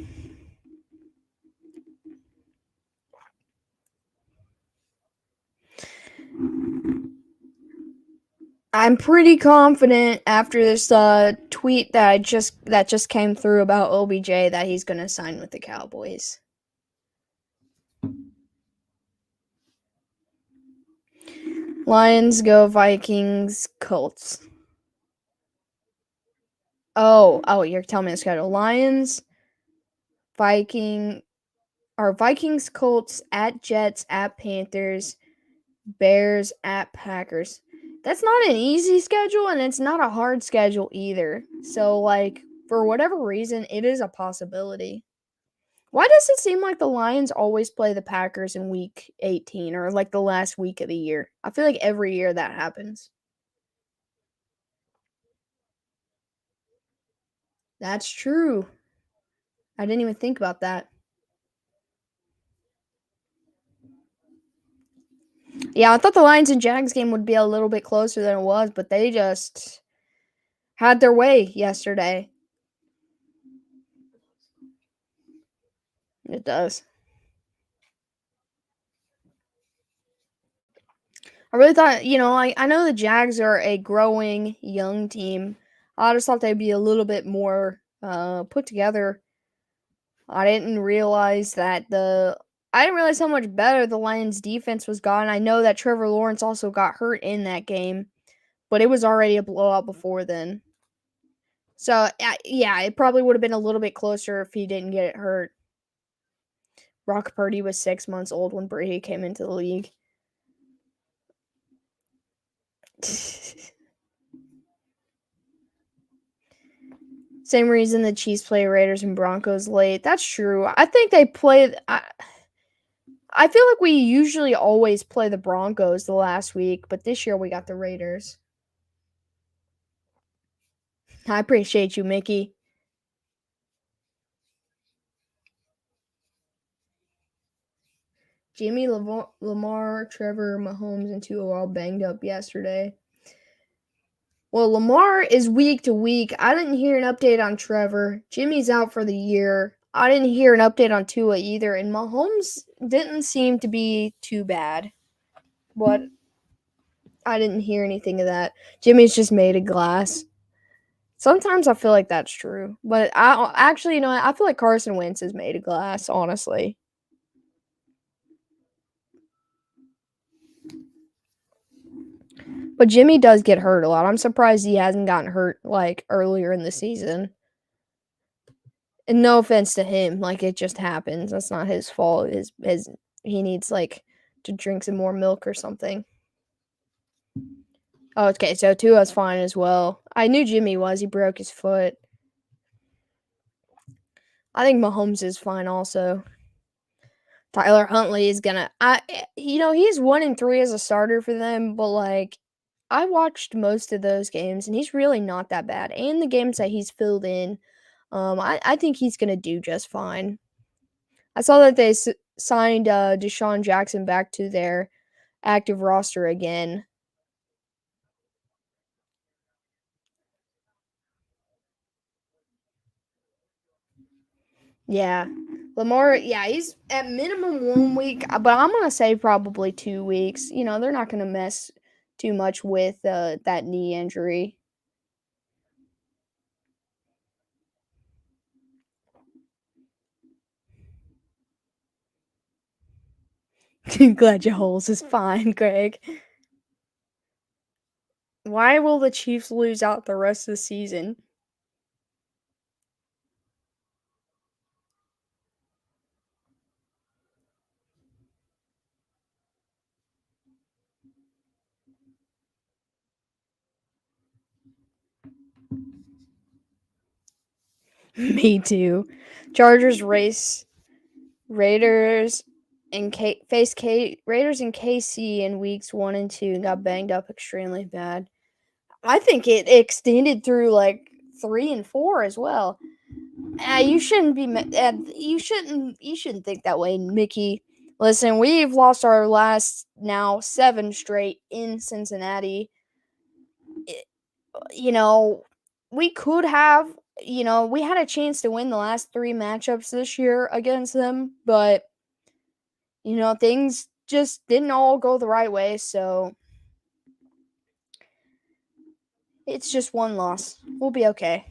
I'm pretty confident after this tweet that just came through about OBJ that he's going to sign with the Cowboys. Lions go Vikings Colts. Oh, you're telling me the schedule. Lions, Vikings Colts at Jets at Panthers, Bears at Packers. That's not an easy schedule and it's not a hard schedule either. So like for whatever reason, it is a possibility. Why does it seem like the Lions always play the Packers in week 18 or like the last week of the year? I feel like every year that happens. That's true. I didn't even think about that. Yeah, I thought the Lions and Jags game would be a little bit closer than it was, but they just had their way yesterday. It does. I really thought, I know the Jags are a growing young team. I just thought they'd be a little bit more put together. I didn't realize how much better the Lions defense was gotten. I know that Trevor Lawrence also got hurt in that game, but it was already a blowout before then. So, yeah, it probably would have been a little bit closer if he didn't get it hurt. Brock Purdy was 6 months old when Brady came into the league. Same reason the Chiefs play Raiders and Broncos late. That's true. I think they play. I feel like we usually always play the Broncos the last week, but this year we got the Raiders. I appreciate you, Mickey. Jimmy, Lamar, Trevor, Mahomes, and Tua were all banged up yesterday. Well, Lamar is week to week. I didn't hear an update on Trevor. Jimmy's out for the year. I didn't hear an update on Tua either, and Mahomes didn't seem to be too bad. But I didn't hear anything of that. Jimmy's just made of glass. Sometimes I feel like that's true, but I actually, I feel like Carson Wentz is made of glass, honestly. But Jimmy does get hurt a lot. I'm surprised he hasn't gotten hurt like earlier in the season. And no offense to him, like it just happens. That's not his fault. His he needs like to drink some more milk or something. Oh, okay, so Tua's fine as well. I knew Jimmy was. He broke his foot. I think Mahomes is fine also. Tyler Huntley is gonna. He's 1-3 as a starter for them, but like I watched most of those games, and he's really not that bad. And the games that he's filled in, I think he's gonna do just fine. I saw that they signed Deshaun Jackson back to their active roster again. Yeah, Lamar. Yeah, he's at minimum 1 week, but I'm gonna say probably 2 weeks. They're not gonna mess too much with that knee injury. Glad your holes is fine, Greg. Why will the Chiefs lose out the rest of the season? Me too. Chargers Raiders Raiders and KC in weeks 1 and 2 and got banged up extremely bad. I think it extended through like 3 and 4 as well. You shouldn't be. You shouldn't think that way, Mickey. Listen, we've lost our last now 7 straight in Cincinnati. You know, we could have. We had a chance to win the last 3 matchups this year against them, but things just didn't all go the right way. So it's just 1 loss. We'll be okay.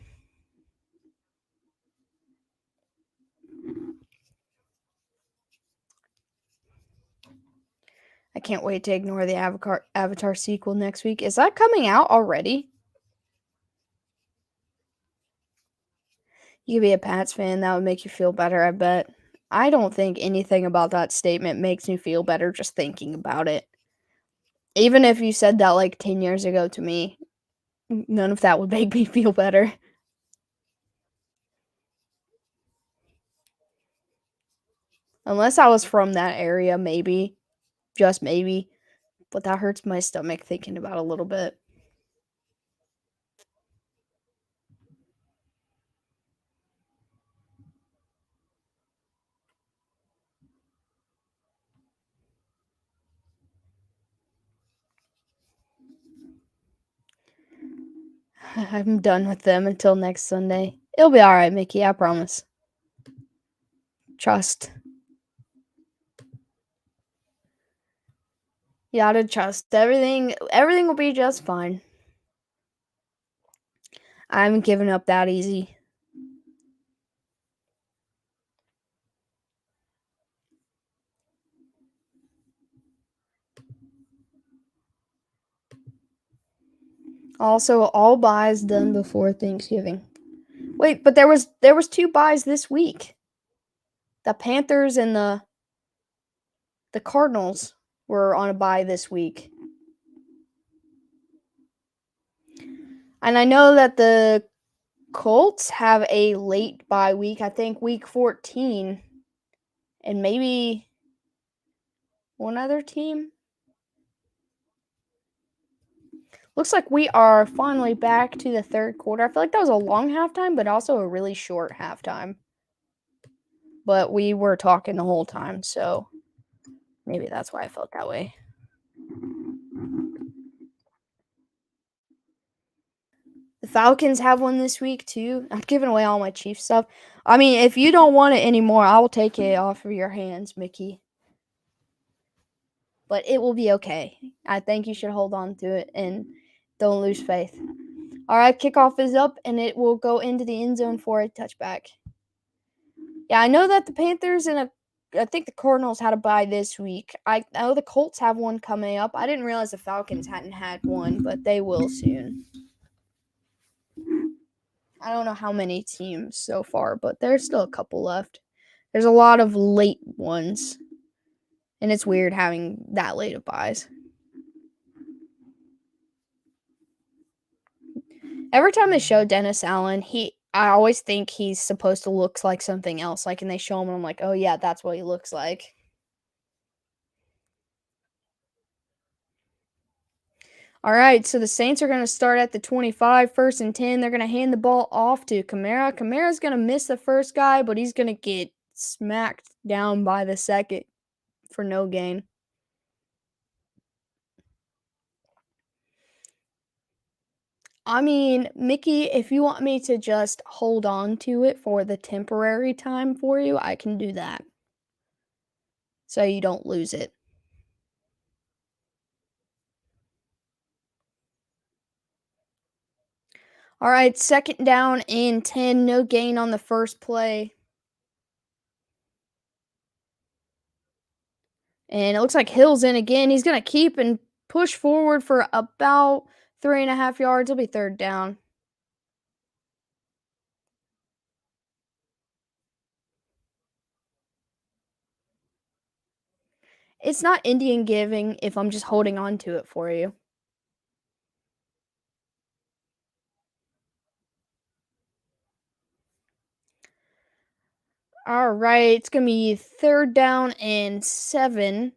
I can't wait to ignore the Avatar sequel next week. Is that coming out already? You could be a Pats fan. That would make you feel better, I bet. I don't think anything about that statement makes me feel better just thinking about it. Even if you said that like 10 years ago to me, none of that would make me feel better. Unless I was from that area, maybe. Just maybe. But that hurts my stomach thinking about it a little bit. I'm done with them until next Sunday. It'll be alright, Mickey, I promise. Trust. You gotta trust. Everything will be just fine. I haven't given up that easy. Also, all buys done before Thanksgiving. Wait, but there was 2 buys this week. The Panthers and the Cardinals were on a bye this week. And I know that the Colts have a late bye week, I think week 14. And maybe one other team. Looks like we are finally back to the third quarter. I feel like that was a long halftime, but also a really short halftime. But we were talking the whole time, so maybe that's why I felt that way. The Falcons have one this week too. I'm giving away all my Chiefs stuff. I mean, if you don't want it anymore, I will take it off of your hands, Mickey. But it will be okay. I think you should hold on to it and don't lose faith. All right, kickoff is up, and it will go into the end zone for a touchback. Yeah, I know that the Panthers and I think the Cardinals had a bye this week. I know the Colts have one coming up. I didn't realize the Falcons hadn't had one, but they will soon. I don't know how many teams so far, but there's still a couple left. There's a lot of late ones, and it's weird having that late of buys. Every time they show Dennis Allen, I always think he's supposed to look like something else. Like, and they show him, and I'm like, oh yeah, that's what he looks like. All right, so the Saints are going to start at the 25, 1st and 10. They're going to hand the ball off to Kamara. Kamara's going to miss the first guy, but he's going to get smacked down by the second for no gain. I mean, Mickey, if you want me to just hold on to it for the temporary time for you, I can do that. So you don't lose it. All right, second down and 10. No gain on the first play. And it looks like Hill's in again. He's going to keep and push forward for about 3.5 yards. It'll be third down. It's not Indian giving if I'm just holding on to it for you. All right, it's going to be third down and 7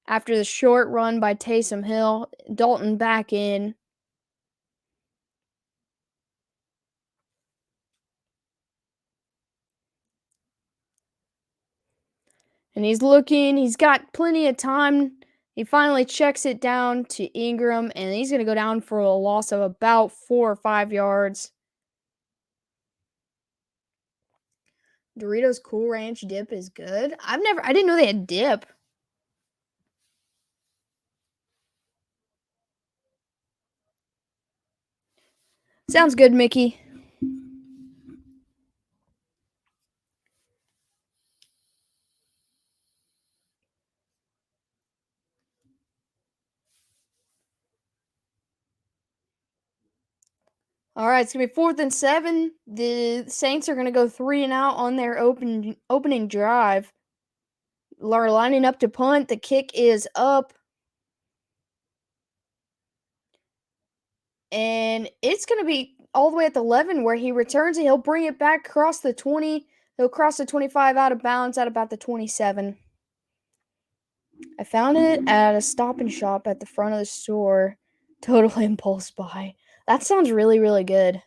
after the short run by Taysom Hill. Dalton back in. And he's looking. He's got plenty of time. He finally checks it down to Ingram, and he's going to go down for a loss of about 4 or 5 yards. Doritos Cool Ranch dip is good. I didn't know they had dip. Sounds good, Mickey. All right, it's going to be 4th and 7. The Saints are going to go 3 and out on their opening drive. Are lining up to punt. The kick is up. And it's going to be all the way at the 11 where he returns it. He'll bring it back across the 20. He'll cross the 25 out of bounds at about the 27. I found it at a Stop and Shop at the front of the store. Total impulse buy. That sounds really, really good.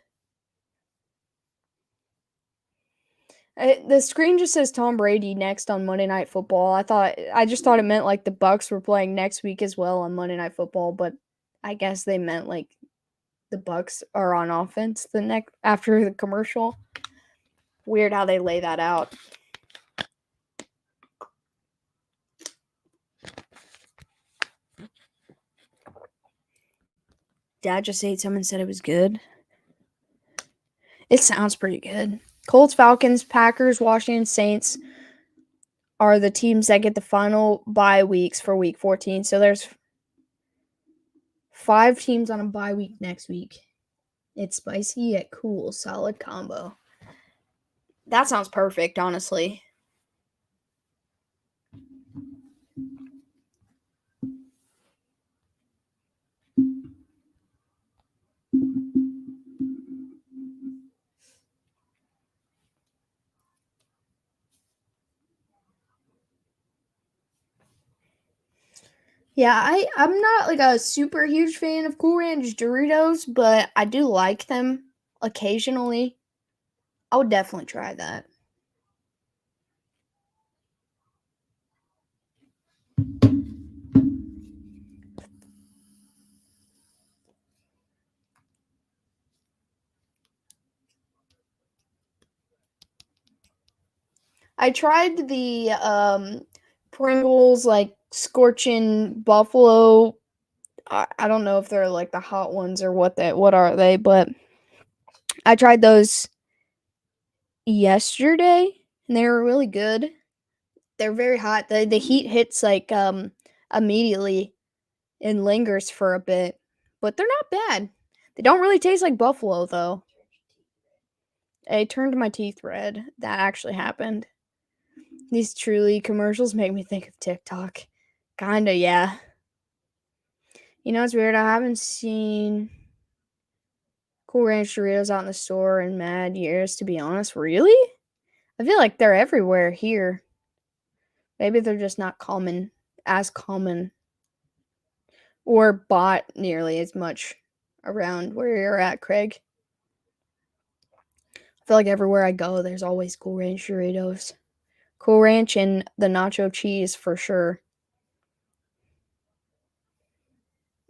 The screen just says Tom Brady next on Monday Night Football. I just thought it meant like the Bucks were playing next week as well on Monday Night Football, but I guess they meant like the Bucks are on offense the next after the commercial. Weird how they lay that out. Dad just ate some and said it was good. It sounds pretty good. Colts, Falcons, Packers, Washington Saints are the teams that get the final bye weeks for week 14. So there's 5 teams on a bye week next week. It's spicy yet cool. Solid combo. That sounds perfect, honestly. Yeah, I'm not like a super huge fan of Cool Ranch Doritos, but I do like them occasionally. I would definitely try that. I tried the Pringles like scorching buffalo. I don't know if they're like the hot ones or what are they, but I tried those yesterday and they were really good. They're very hot. The heat hits like immediately and lingers for a bit, but they're not bad. They don't really taste like buffalo though. I turned my teeth red. That actually happened. These Truly commercials make me think of TikTok. Kinda, yeah. You know, it's weird. I haven't seen Cool Ranch Doritos out in the store in mad years, to be honest. Really? I feel like they're everywhere here. Maybe they're just not as common, or bought nearly as much around where you're at, Craig. I feel like everywhere I go, there's always Cool Ranch Doritos. Cool Ranch and the nacho cheese for sure.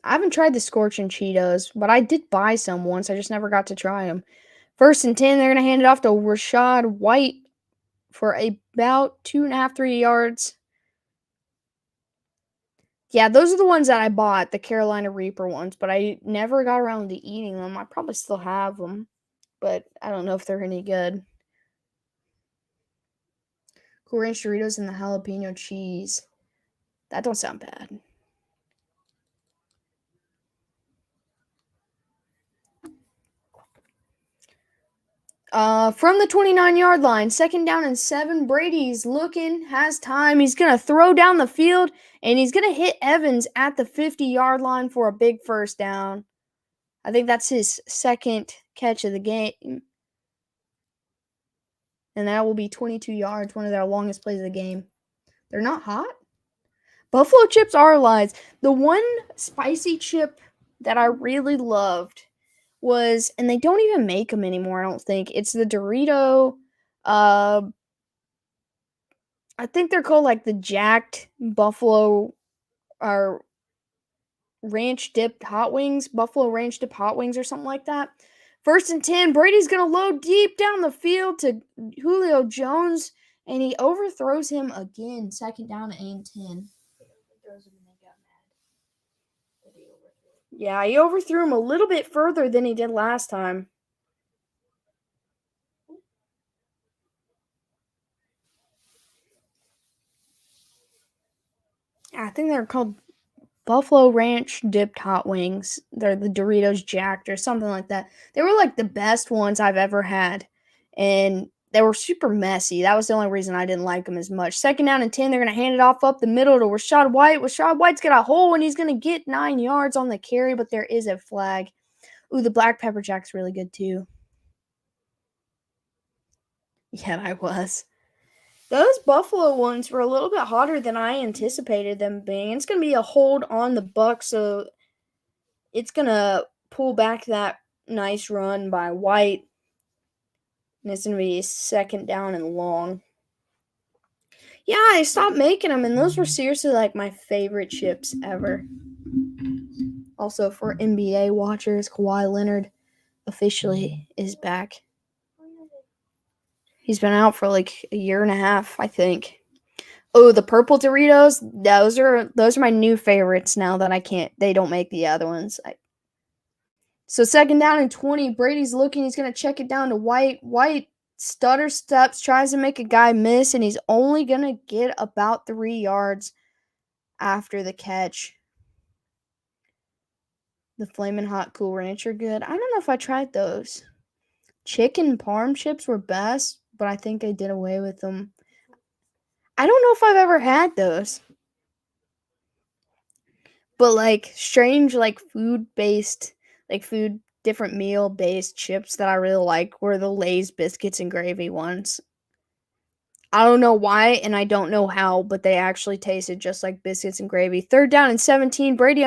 I haven't tried the Scorchin' Cheetos, but I did buy some once. I just never got to try them. 1st and 10, they're going to hand it off to Rashad White for about 2.5, 3 yards. Yeah, those are the ones that I bought, the Carolina Reaper ones, but I never got around to eating them. I probably still have them, but I don't know if they're any good. Cool Ranch Doritos and the jalapeno cheese. That don't sound bad. From the 29-yard line, 2nd down and 7. Brady's looking, has time. He's going to throw down the field, and he's going to hit Evans at the 50-yard line for a big first down. I think that's his second catch of the game. And that will be 22 yards, one of their longest plays of the game. They're not hot. Buffalo chips are lies. The one spicy chip that I really loved was, and they don't even make them anymore, I don't think. It's the Dorito, uh, I think they're called like the Jacked Buffalo or Ranch Dipped Hot Wings, Buffalo Ranch Dipped Hot Wings or something like that. 1st and 10, Brady's going to load deep down the field to Julio Jones, and he overthrows him again. 2nd down and 10. Yeah, he overthrew him a little bit further than he did last time. I think they're called Buffalo Ranch Dipped Hot Wings. They're the Doritos Jacked or something like that. They were like the best ones I've ever had. And they were super messy. That was the only reason I didn't like them as much. 2nd down and 10, they're going to hand it off up the middle to Rachaad White. Rachaad White's got a hole and he's going to get 9 yards on the carry, but there is a flag. Ooh, the black pepper jack's really good too. Yeah, I was. Those Buffalo ones were a little bit hotter than I anticipated them being. It's going to be a hold on the Bucks, so it's going to pull back that nice run by White. And it's going to be 2nd down and long. Yeah, I stopped making them, and those were seriously like my favorite chips ever. Also, for NBA watchers, Kawhi Leonard officially is back. He's been out for like a year and a half, I think. Oh, the purple Doritos, those are my new favorites now that they don't make the other ones. So 2nd down and 20, Brady's looking, he's going to check it down to White. White stutter steps, tries to make a guy miss, and he's only going to get about 3 yards after the catch. The Flamin' Hot Cool Ranch are good. I don't know if I tried those. Chicken parm chips were best, but I think I did away with them. I don't know if I've ever had those. But like strange like food different meal based chips that I really like were the Lay's biscuits and gravy ones. I don't know why and I don't know how, but they actually tasted just like biscuits and gravy. 3rd down and 17, Brady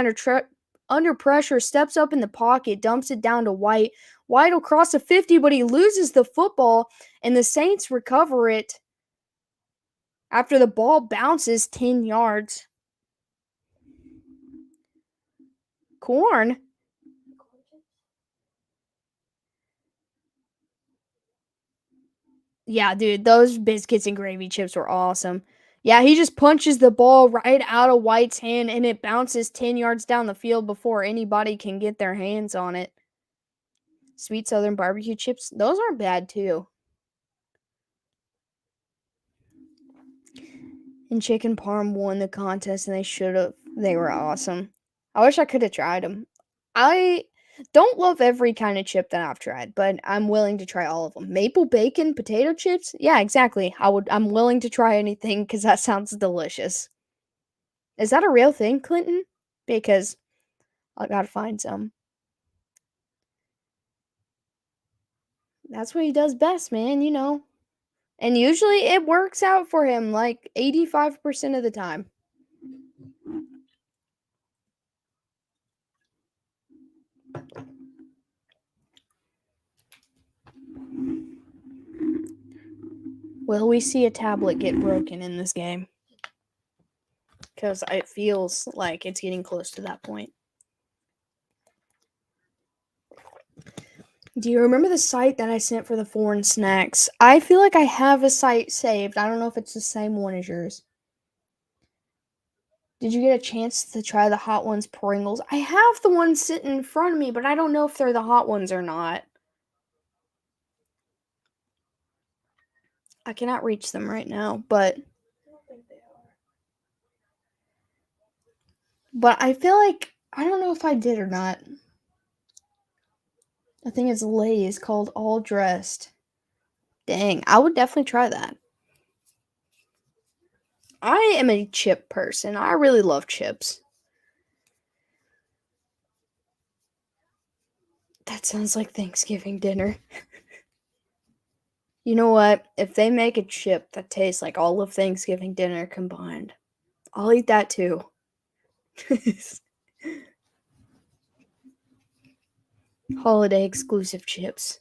under pressure steps up in the pocket, dumps it down to White. White will cross the 50, but he loses the football and the Saints recover it after the ball bounces 10 yards. Corn. Yeah, dude, those biscuits and gravy chips were awesome. Yeah, he just punches the ball right out of White's hand and it bounces 10 yards down the field before anybody can get their hands on it. Sweet Southern barbecue chips, those aren't bad too. And Chicken Parm won the contest and they should have. They were awesome. I wish I could have tried them. I don't love every kind of chip that I've tried, but I'm willing to try all of them. Maple bacon potato chips? Yeah, exactly. I'm willing to try anything cuz that sounds delicious. Is that a real thing, Clinton? Because I got to find some. That's what he does best, man, you know. And usually it works out for him like 85% of the time. Will we see a tablet get broken in this game? Because it feels like it's getting close to that point. Do you remember the site that I sent for the foreign snacks? I feel like I have a site saved. I don't know if it's the same one as yours. Did you get a chance to try the Hot Ones Pringles? I have the ones sitting in front of me, but I don't know if they're the hot ones or not. I cannot reach them right now, but I feel like I don't know if I did or not. I think it's Lay's called All Dressed. Dang, I would definitely try that. I am a chip person. I really love chips. That sounds like Thanksgiving dinner. You know what? If they make a chip that tastes like all of Thanksgiving dinner combined, I'll eat that too. Holiday exclusive chips.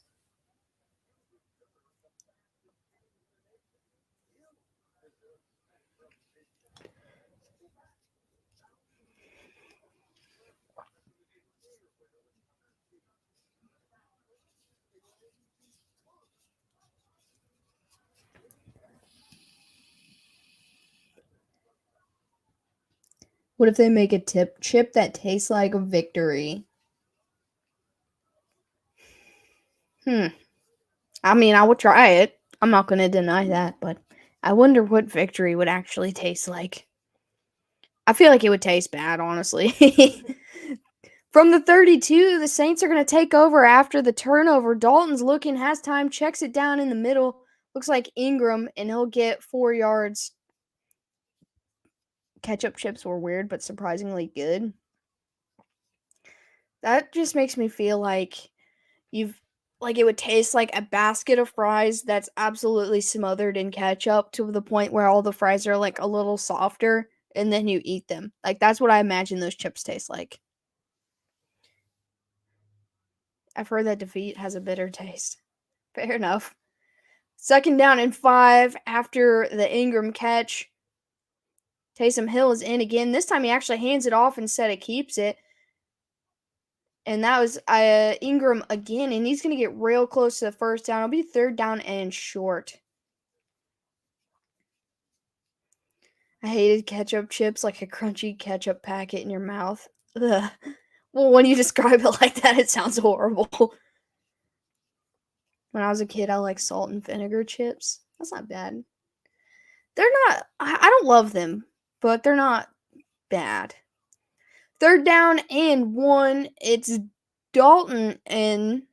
What if they make a chip that tastes like a victory? Hmm. I mean, I would try it. I'm not going to deny that, but I wonder what victory would actually taste like. I feel like it would taste bad, honestly. From the 32, the Saints are going to take over after the turnover. Dalton's looking, has time, checks it down in the middle. Looks like Ingram, and he'll get 4 yards. Ketchup chips were weird, but surprisingly good. That just makes me feel like you've like it would taste like a basket of fries that's absolutely smothered in ketchup to the point where all the fries are like a little softer and then you eat them. Like that's what I imagine those chips taste like. I've heard that defeat has a bitter taste. Fair enough. Second down and 5 after the Ingram catch. Taysom Hill is in again. This time he actually hands it off instead of keeps it. And that was Ingram again, and he's going to get real close to the first down. It'll be third down and short. I hated ketchup chips, like a crunchy ketchup packet in your mouth. Ugh. Well, when you describe it like that, it sounds horrible. When I was a kid, I liked salt and vinegar chips. That's not bad. They're not, I don't love them, but they're not bad. Third down and 1. It's Dalton, and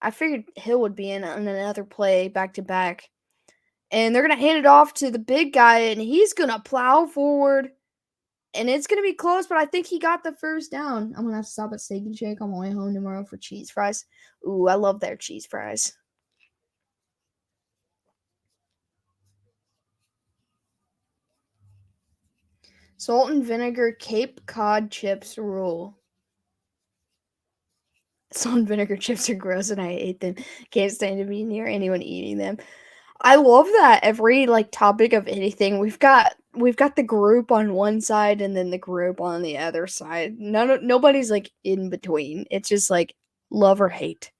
I figured Hill would be in on another play back to back. And they're going to hand it off to the big guy, and he's going to plow forward. And it's going to be close, but I think he got the first down. I'm going to have to stop at Steak and Shake on my way home tomorrow for cheese fries. Ooh, I love their cheese fries. Salt and vinegar Cape Cod chips rule. Salt and vinegar chips are gross, and I hate them. Can't stand to be near anyone eating them. I love that every like topic of anything we've got the group on one side and then the group on the other side. Nobody's like in between. It's just like love or hate.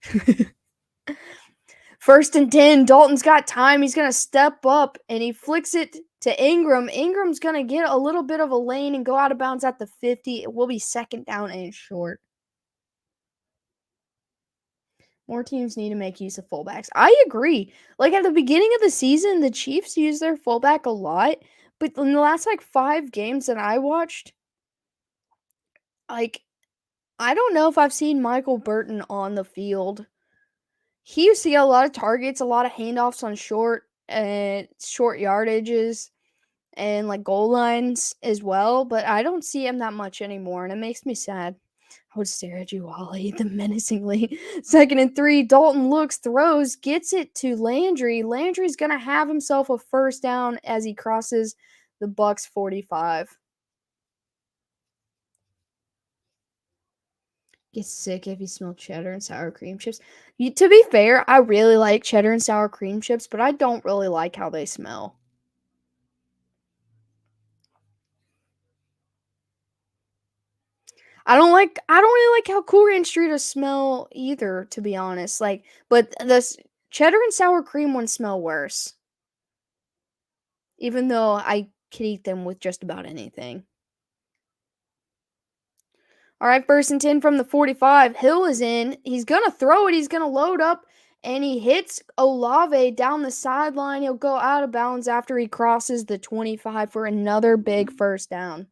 First and 10, Dalton's got time. He's going to step up and he flicks it to Ingram. Ingram's going to get a little bit of a lane and go out of bounds at the 50. It will be second down and short. More teams need to make use of fullbacks. I agree. Like at the beginning of the season, the Chiefs used their fullback a lot, but in the last like 5 games that I watched, like I don't know if I've seen Michael Burton on the field. He used to get a lot of targets, a lot of handoffs on short yardages and like goal lines as well, but I don't see him that much anymore, and it makes me sad. I would stare at you while I eat them menacingly. Second and 3, Dalton looks, throws, gets it to Landry. Landry's gonna have himself a first down as he crosses the Bucks 45. Get sick if you smell cheddar and sour cream chips. To be fair, I really like cheddar and sour cream chips, but I don't really like how they smell. I don't really like how Cool Ranch Doritos smell either, to be honest. Like, but the cheddar and sour cream ones smell worse. Even though I could eat them with just about anything. All right, 1st and 10 from the 45. Hill is in. He's going to throw it. He's going to load up, and he hits Olave down the sideline. He'll go out of bounds after he crosses the 25 for another big first down.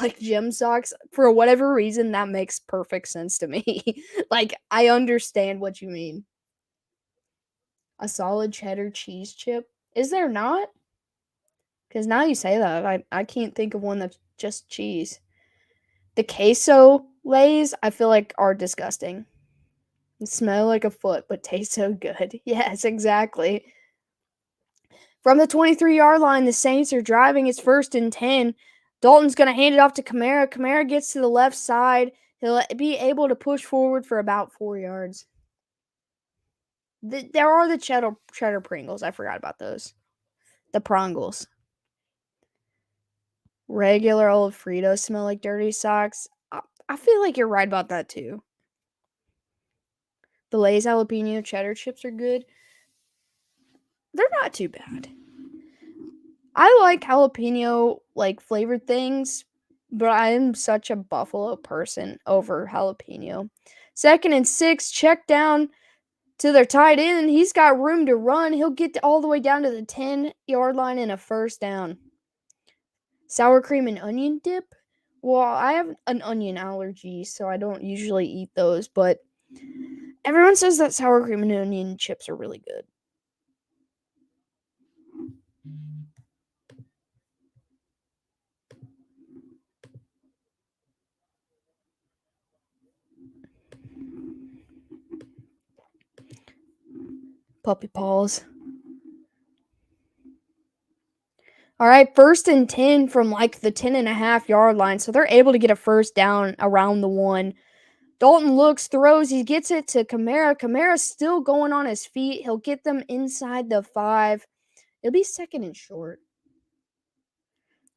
Like gym socks, for whatever reason, that makes perfect sense to me. Like, I understand what you mean. A solid cheddar cheese chip? Is there not? Because now you say that, I can't think of one that's just cheese. The queso lays, I feel like, are disgusting. They smell like a foot, but taste so good. Yes, exactly. From the 23-yard line, the Saints are driving. It's 1st and 10. Dalton's going to hand it off to Kamara. Kamara gets to the left side. He'll be able to push forward for about 4 yards. There are the cheddar Pringles. I forgot about those. The Prongles. Regular old Fritos smell like dirty socks. I feel like you're right about that too. The Lay's jalapeno cheddar chips are good. They're not too bad. I like jalapeno like flavored things, but I am such a buffalo person over jalapeno. 2nd and 6, check down to their tight end. He's got room to run. He'll get all the way down to the 10-yard line in a first down. Sour cream and onion dip? Well, I have an onion allergy, so I don't usually eat those, but everyone says that sour cream and onion chips are really good. Puppy paws. All right, 1st and 10 from like the 10.5-yard line. So they're able to get a first down around the 1. Dalton looks, throws, he gets it to Kamara. Kamara's still going on his feet. He'll get them inside the 5. It'll be 2nd and short.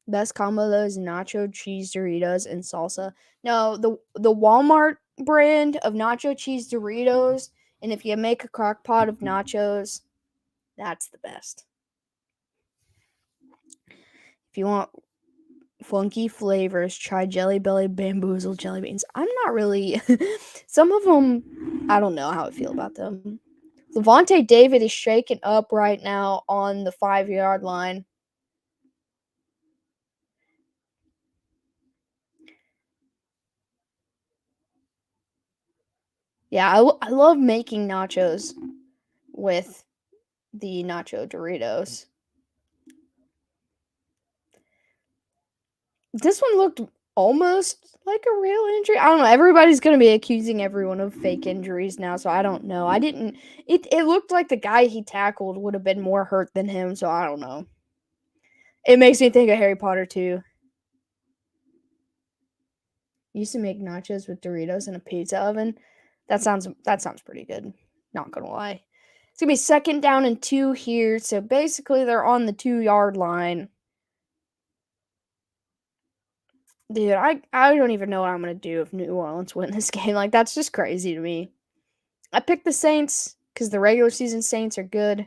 Best combo though is nacho cheese Doritos and salsa. No, the Walmart brand of nacho cheese Doritos, and if you make a crock pot of nachos, that's the best. If you want funky flavors, try Jelly Belly Bamboozle jelly beans. I'm not really some of them, I don't know how I feel about them. Levante David is shaken up right now on the 5-yard line. Yeah, I love making nachos with the nacho Doritos. This one looked almost like a real injury. I don't know. Everybody's going to be accusing everyone of fake injuries now, so I don't know. I didn't it looked like the guy he tackled would have been more hurt than him, so I don't know. It makes me think of Harry Potter too. Used to make nachos with Doritos in a pizza oven. That sounds pretty good. Not going to lie. It's going to be 2nd down and 2 here, so basically they're on the 2-yard line. Dude, I don't even know what I'm going to do if New Orleans win this game. Like, that's just crazy to me. I picked the Saints because the regular season Saints are good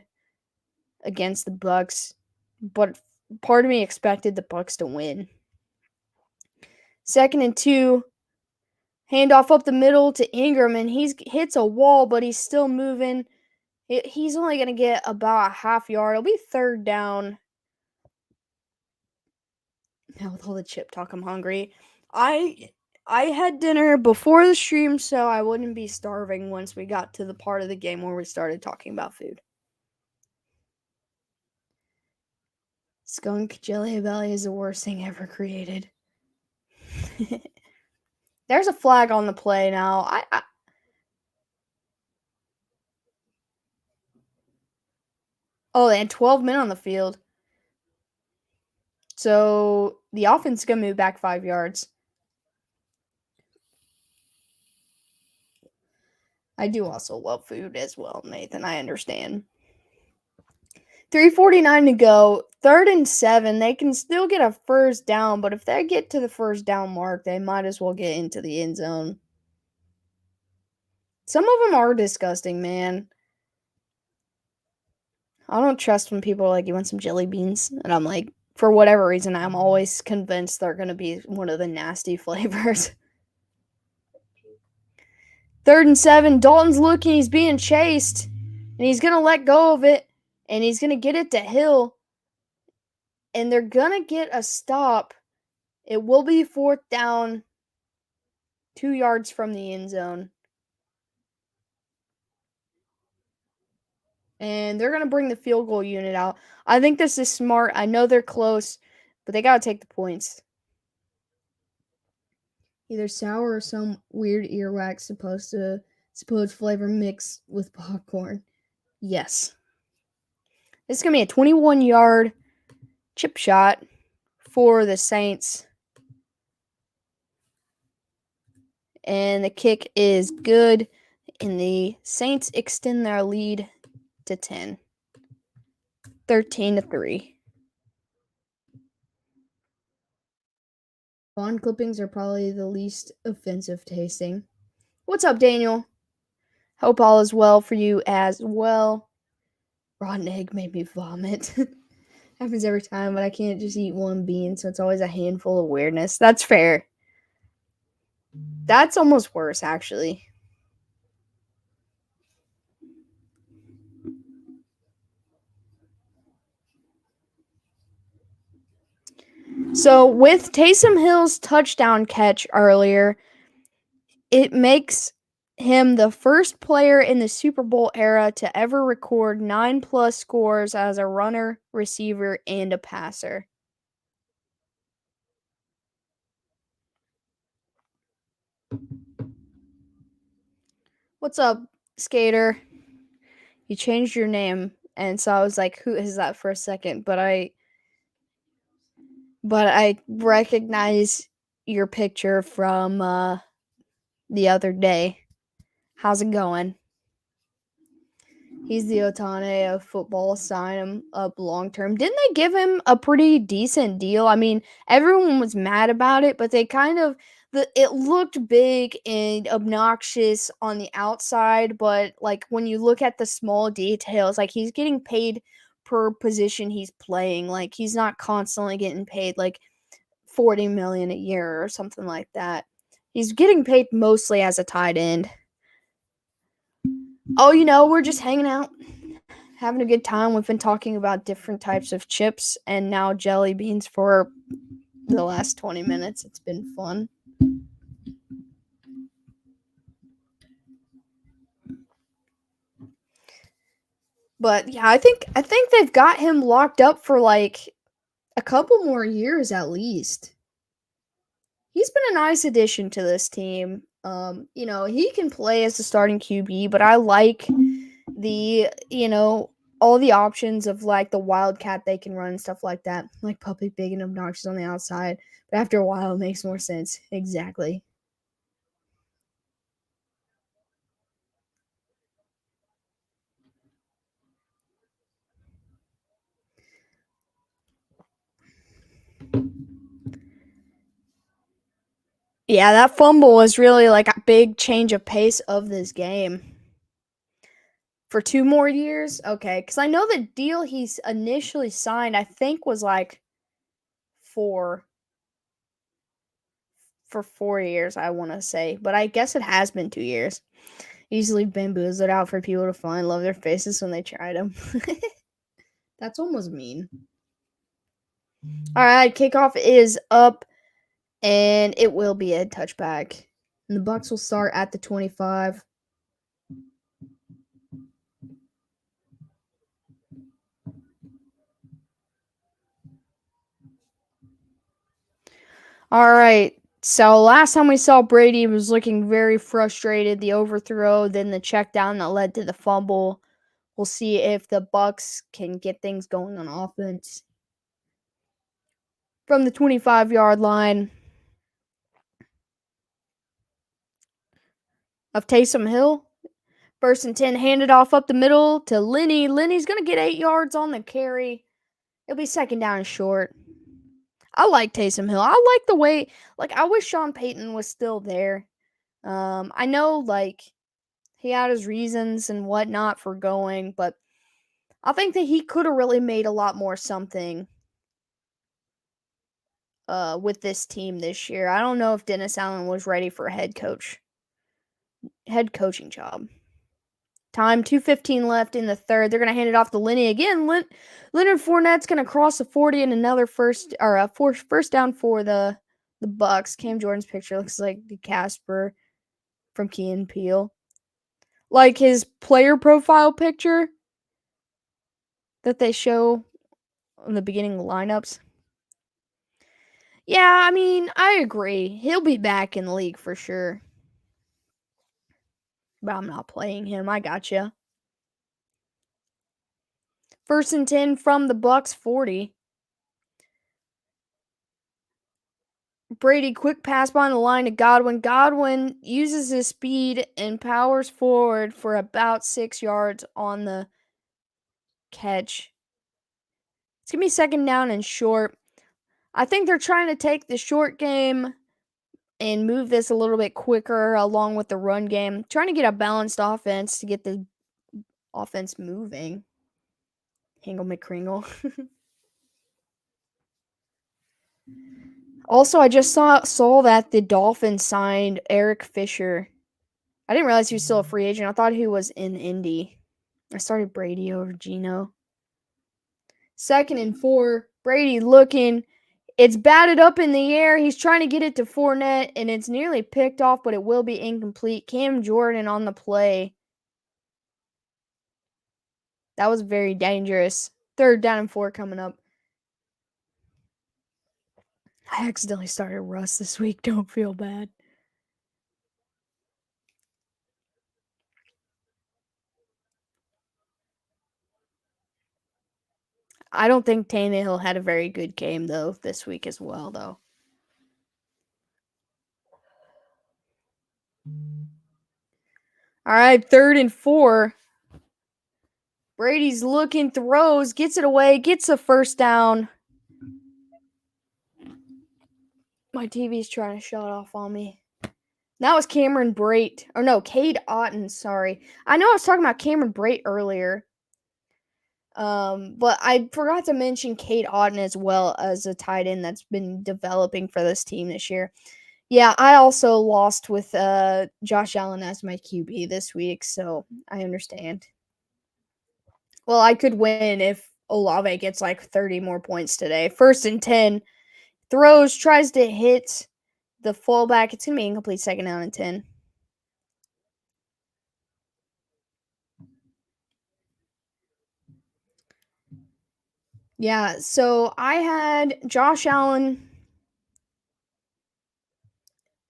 against the Bucks, but part of me expected the Bucks to win. 2nd and 2, handoff up the middle to Ingram, and he hits a wall, but he's still moving. He's only going to get about a half yard. It'll be 3rd down. Now with all the chip talk, I'm hungry. I had dinner before the stream, so I wouldn't be starving once we got to the part of the game where we started talking about food. Skunk Jelly Belly is the worst thing ever created. There's a flag on the play now. Oh, they had 12 men on the field. So the offense is going to move back 5 yards. I do also love food as well, Nathan. I understand. 3:49 to go. 3rd and 7. They can still get a first down, but if they get to the first down mark, they might as well get into the end zone. Some of them are disgusting, man. I don't trust when people are like, "You want some jelly beans?" And I'm like, for whatever reason, I'm always convinced they're going to be one of the nasty flavors. 3rd and 7. Dalton's looking. He's being chased. And he's going to let go of it. And he's going to get it to Hill. And they're going to get a stop. It will be 4th down, 2 yards from the end zone. And they're going to bring the field goal unit out. I think this is smart. I know they're close, but they got to take the points. Either sour or some weird earwax supposed flavor mixed with popcorn. Yes. This is going to be a 21-yard chip shot for the Saints. And the kick is good. And the Saints extend their lead to 10. 13-3. Bond clippings are probably the least offensive tasting. What's up, Daniel? Hope all is well for you as well. Rotten egg made me vomit. Happens every time, but I can't just eat one bean, so it's always a handful of weirdness. That's fair. That's almost worse, actually. So, with Taysom Hill's touchdown catch earlier, it makes him the first player in the Super Bowl era to ever record 9+ scores as a runner, receiver, and a passer. What's up, Skater? You changed your name, and so I was like, who is that for a second? But I recognize your picture from the other day. How's it going? He's the Otane of football. Sign him up long term. Didn't they give him a pretty decent deal? I mean, everyone was mad about it, but they kind of it looked big and obnoxious on the outside, but like when you look at the small details, like he's getting paid per position he's playing. Like he's not constantly getting paid like 40 million a year or something like that. He's getting paid mostly as a tight end. Oh, we're just hanging out, having a good time. We've been talking about different types of chips and now jelly beans for the last 20 minutes. It's been fun. But yeah, I think they've got him locked up for like a couple more years at least. He's been a nice addition to this team. He can play as a starting QB, but I like the, all the options of like the wildcat they can run and stuff like that. Like Puppy big and obnoxious on the outside. But after a while it makes more sense. Exactly. Yeah, that fumble was really like a big change of pace of this game. For 2 more years? Okay, because I know the deal he's initially signed, I think, was like 4 for 4 years, I want to say. But I guess it has been 2 years. Easily bamboozled out for people to find, love their faces when they tried them. That's almost mean. All right, kickoff is up, and it will be a touchback. And the Bucks will start at the 25. All right. So last time we saw Brady was looking very frustrated. The overthrow, then the check down that led to the fumble. We'll see if the Bucks can get things going on offense. From the 25-yard line of Taysom Hill. 1st and 10, handed off up the middle to Lenny. Lenny's going to get 8 yards on the carry. It'll be 2nd down and short. I like Taysom Hill. I like the way, like, I wish Sean Payton was still there. I know, like, he had his reasons and whatnot for going, but I think that he could have really made a lot more something with this team this year. I don't know if Dennis Allen was ready for a head coach. head coaching job. Time 2:15 left in the third. They're gonna hand it off to Lenny again. Leonard Fournette's gonna cross the 40 and another first down for the Bucks. Cam Jordan's picture looks like the Casper from Key and Peele, like his player profile picture that they show in the beginning lineups. Yeah, I mean, I agree. He'll be back in the league for sure. But I'm not playing him. I gotcha. 1st and 10 from the Bucks 40. Brady quick pass behind the line to Godwin. Godwin uses his speed and powers forward for about 6 yards on the catch. It's going to be 2nd down and short. I think they're trying to take the short game and move this a little bit quicker along with the run game. Trying to get a balanced offense to get the offense moving. Hingle McCringle. Also, I just saw that the Dolphins signed Eric Fisher. I didn't realize he was still a free agent. I thought he was in Indy. I started Brady over Geno. 2nd and 4. Brady looking. It's batted up in the air. He's trying to get it to Fournette, and it's nearly picked off, but it will be incomplete. Cam Jordan on the play. That was very dangerous. 3rd down and 4 coming up. I accidentally started Russ this week. Don't feel bad. I don't think Tannehill had a very good game, though, this week as well, though. All right, 3rd and 4. Brady's looking, throws, gets it away, gets a 1st down. My TV's trying to shut off on me. That was Cameron Brate. Or no, Cade Otton, sorry. I know I was talking about Cameron Brate earlier. But I forgot to mention Cade Otton as well as a tight end that's been developing for this team this year. Yeah, I also lost with Josh Allen as my QB this week, so I understand. Well, I could win if Olave gets like 30 more points today. 1st and 10. Throws, tries to hit the fullback. It's going to be incomplete. 2nd down and 10. Yeah, so I had Josh Allen,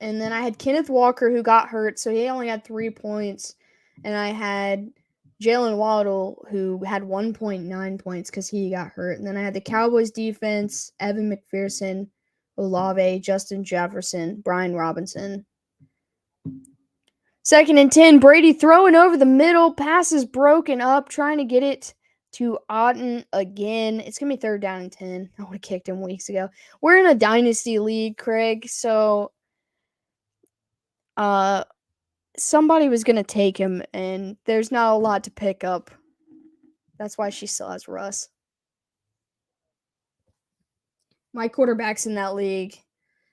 and then I had Kenneth Walker, who got hurt, so he only had 3 points. And I had Jalen Waddle, who had 1.9 points because he got hurt. And then I had the Cowboys defense, Evan McPherson, Olave, Justin Jefferson, Brian Robinson. 2nd and 10, Brady throwing over the middle, pass is broken up, trying to get it to Otton again. It's going to be 3rd down and 10. I would have kicked him weeks ago. We're in a dynasty league, Craig, so somebody was going to take him, and there's not a lot to pick up. That's why she still has Russ. My quarterbacks in that league,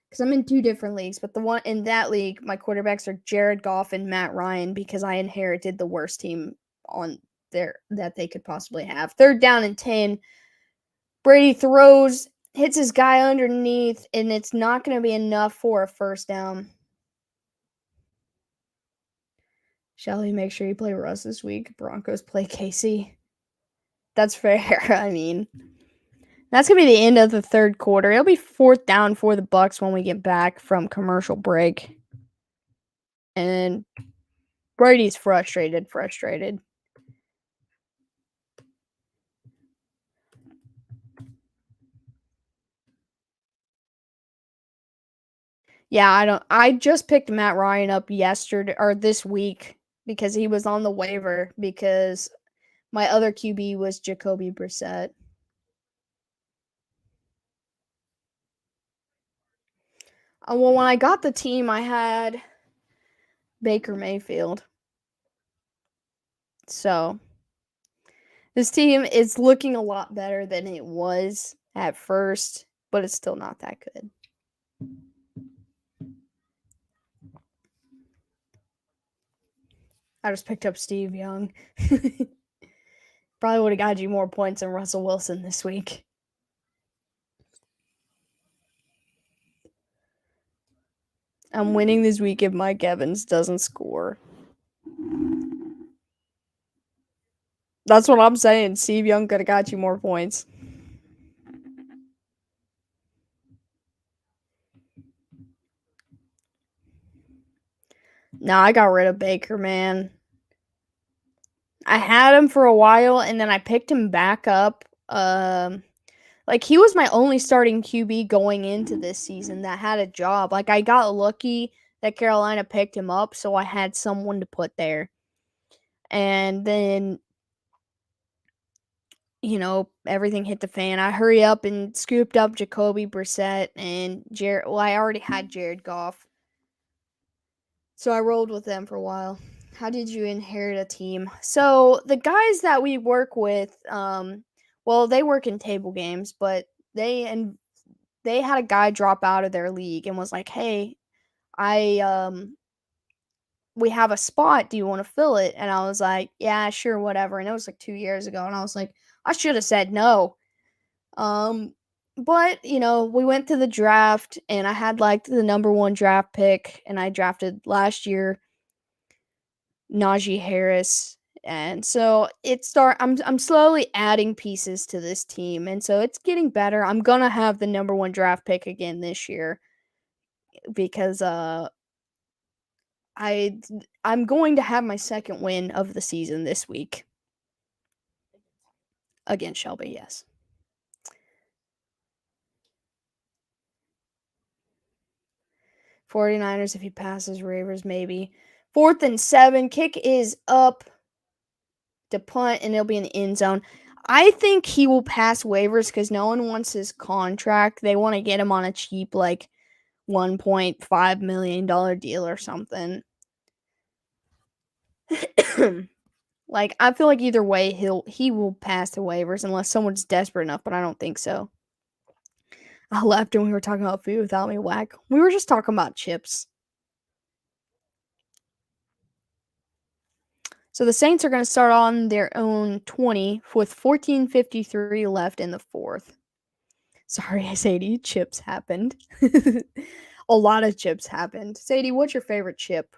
because I'm in 2 different leagues, but the one in that league, my quarterbacks are Jared Goff and Matt Ryan because I inherited the worst team on there that they could possibly have. 3rd down and 10. Brady throws, hits his guy underneath, and it's not going to be enough for a 1st down. Shall we make sure you play Russ this week? Broncos play KC. That's fair. I mean, that's going to be the end of the 3rd quarter. It'll be 4th down for the Bucks when we get back from commercial break. And Brady's frustrated. Yeah, I just picked Matt Ryan up yesterday or this week because he was on the waiver because my other QB was Jacoby Brissett. Well, when I got the team, I had Baker Mayfield. So this team is looking a lot better than it was at first, but it's still not that good. I just picked up Steve Young. Probably would have got you more points than Russell Wilson this week. I'm winning this week if Mike Evans doesn't score. That's what I'm saying. Steve Young could have got you more points. Nah, I got rid of Baker, man. I had him for a while, and then I picked him back up. Like, he was my only starting QB going into this season that had a job. Like, I got lucky that Carolina picked him up, so I had someone to put there. And then, everything hit the fan. I hurry up and scooped up Jacoby Brissett and Jared. Well, I already had Jared Goff. So I rolled with them for a while. How did you inherit a team? So the guys that we work with, well, they work in table games, but they had a guy drop out of their league and was like, "Hey, we have a spot. Do you want to fill it?" And I was like, "Yeah, sure, whatever." And it was like 2 years ago, and I was like, I should have said no. But we went to the draft, and I had like the number 1 draft pick, and I drafted last year Najee Harris. And so I'm slowly adding pieces to this team, and so it's getting better. I'm gonna have the number 1 draft pick again this year because I'm going to have my second win of the season this week against Shelby. Yes. 49ers if he passes, Ravers maybe. 4th and 7, kick is up to punt, and it'll be in the end zone. I think he will pass waivers because no one wants his contract. They want to get him on a cheap, like, $1.5 million deal or something. Like, I feel like either way he will pass the waivers unless someone's desperate enough, but I don't think so. I left and we were talking about food without me. Whack. We were just talking about chips. So the Saints are going to start on their own 20 with 14:53 left in the 4th. Sorry, Sadie, chips happened. A lot of chips happened. Sadie, what's your favorite chip?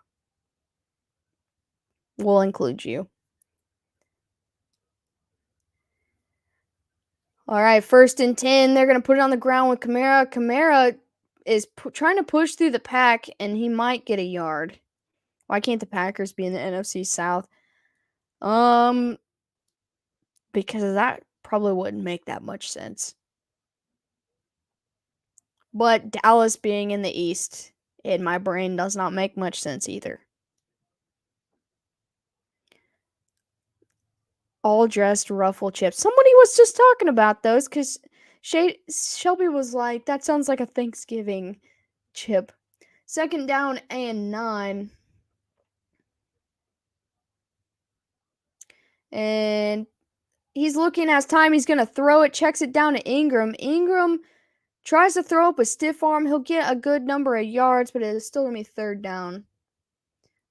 We'll include you. All right, 1st and 10. They're going to put it on the ground with Kamara. Kamara is trying to push through the pack, and he might get a yard. Why can't the Packers be in the NFC South? Because that probably wouldn't make that much sense. But Dallas being in the East, in my brain, does not make much sense either. All dressed ruffle chips. Somebody was just talking about those because Shelby was like, that sounds like a Thanksgiving chip. 2nd down and 9. And he's looking as time. He's going to throw it, checks it down to Ingram. Ingram tries to throw up a stiff arm. He'll get a good number of yards, but it is still going to be 3rd down.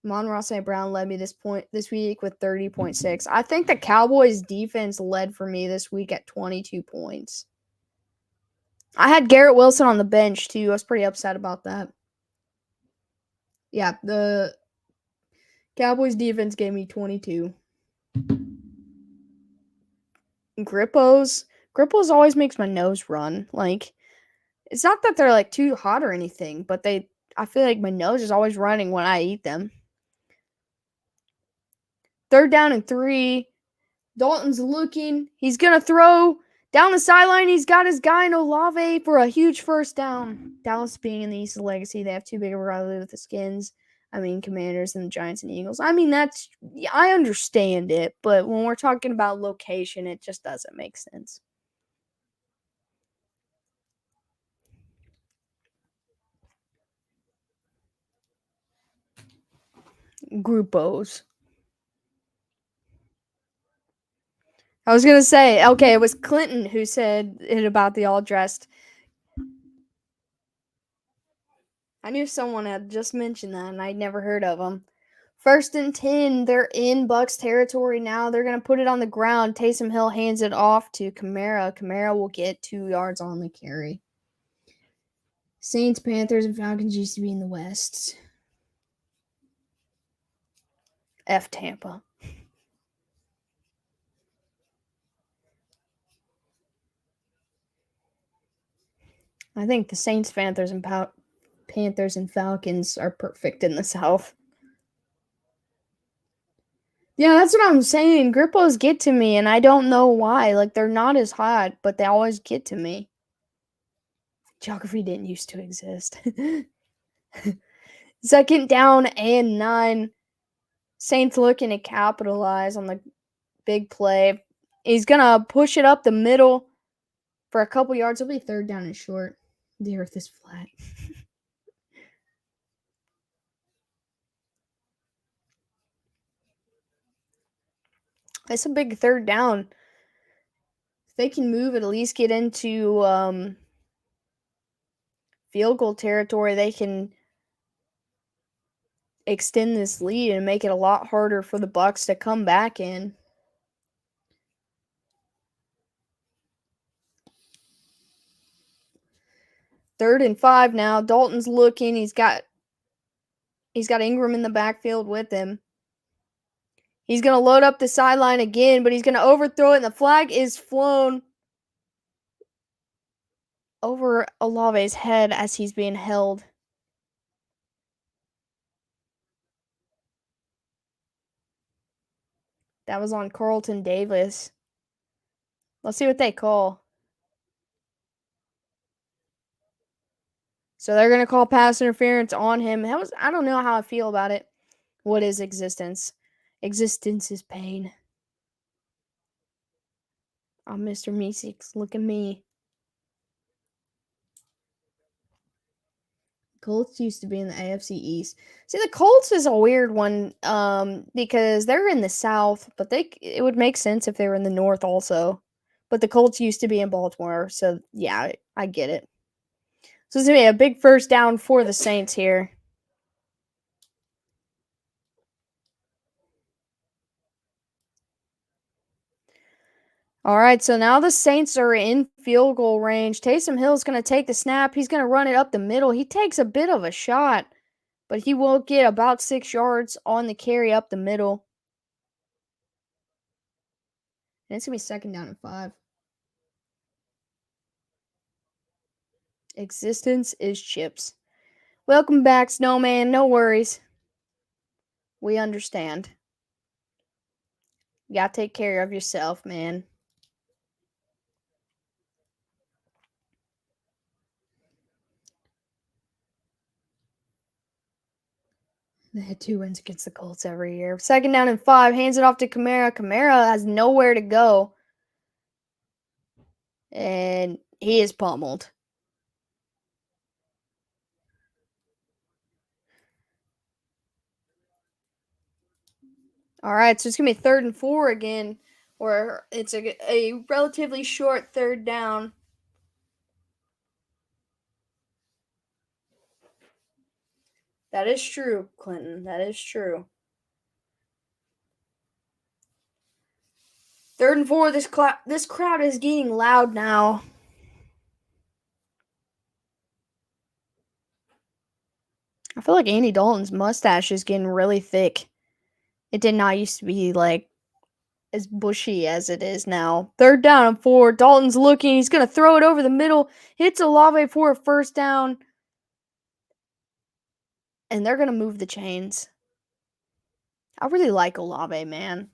Amon-Ra St. Brown led me this week with 30.6. I think the Cowboys defense led for me this week at 22 points. I had Garrett Wilson on the bench too. I was pretty upset about that. Yeah, the Cowboys defense gave me 22. Grippos always makes my nose run. Like, it's not that they're like too hot or anything, but I feel like my nose is always running when I eat them. 3rd down and 3. Dalton's looking. He's going to throw down the sideline. He's got his guy in Olave for a huge 1st down. Dallas being in the East of Legacy, they have too big of a rivalry with the Commanders and the Giants and Eagles. I understand it, but when we're talking about location, it just doesn't make sense. Grupos. I was going to say, okay, it was Clinton who said it about the all dressed. I knew someone had just mentioned that, and I'd never heard of them. First and 10. They're in Bucs territory now. They're going to put it on the ground. Taysom Hill hands it off to Kamara. Kamara will get 2 yards on the carry. Saints, Panthers, and Falcons used to be in the West. F Tampa. I think the Saints, Panthers, and Falcons are perfect in the South. Yeah, that's what I'm saying. Grippos get to me, and I don't know why. Like, they're not as hot, but they always get to me. Geography didn't used to exist. Second down and 9. Saints looking to capitalize on the big play. He's going to push it up the middle for a couple yards. It'll be third down and short. The earth is flat. It's a big third down. If they can move, at least get into field goal territory, they can extend this lead and make it a lot harder for the Bucs to come back in. Third and 5 now. Dalton's looking. He's got Ingram in the backfield with him. He's going to load up the sideline again, but he's going to overthrow it, and the flag is flown over Olave's head as he's being held. That was on Carlton Davis. Let's see what they call. So they're going to call pass interference on him. I don't know how I feel about it. What is existence? Existence is pain. Oh, Mr. Meeseeks, look at me. Colts used to be in the AFC East. See, the Colts is a weird one because they're in the South, but it would make sense if they were in the North also. But the Colts used to be in Baltimore, so yeah, I get it. So it's going to be a big first down for the Saints here. All right, so now the Saints are in field goal range. Taysom Hill's going to take the snap. He's going to run it up the middle. He takes a bit of a shot, but he will get about 6 yards on the carry up the middle. And it's going to be second down and 5. Existence is chips. Welcome back, Snowman. No worries. We understand. You gotta take care of yourself, man. They had 2 wins against the Colts every year. Second down and 5. Hands it off to Kamara. Kamara has nowhere to go. And he is pummeled. All right, so it's going to be third and 4 again, where it's a relatively short third down. That is true, Clinton. That is true. Third and 4, this crowd is getting loud now. I feel like Andy Dalton's mustache is getting really thick. It did not used to be like as bushy as it is now. Third down and 4. Dalton's looking. He's going to throw it over the middle. Hits Olave for a first down. And they're going to move the chains. I really like Olave, man.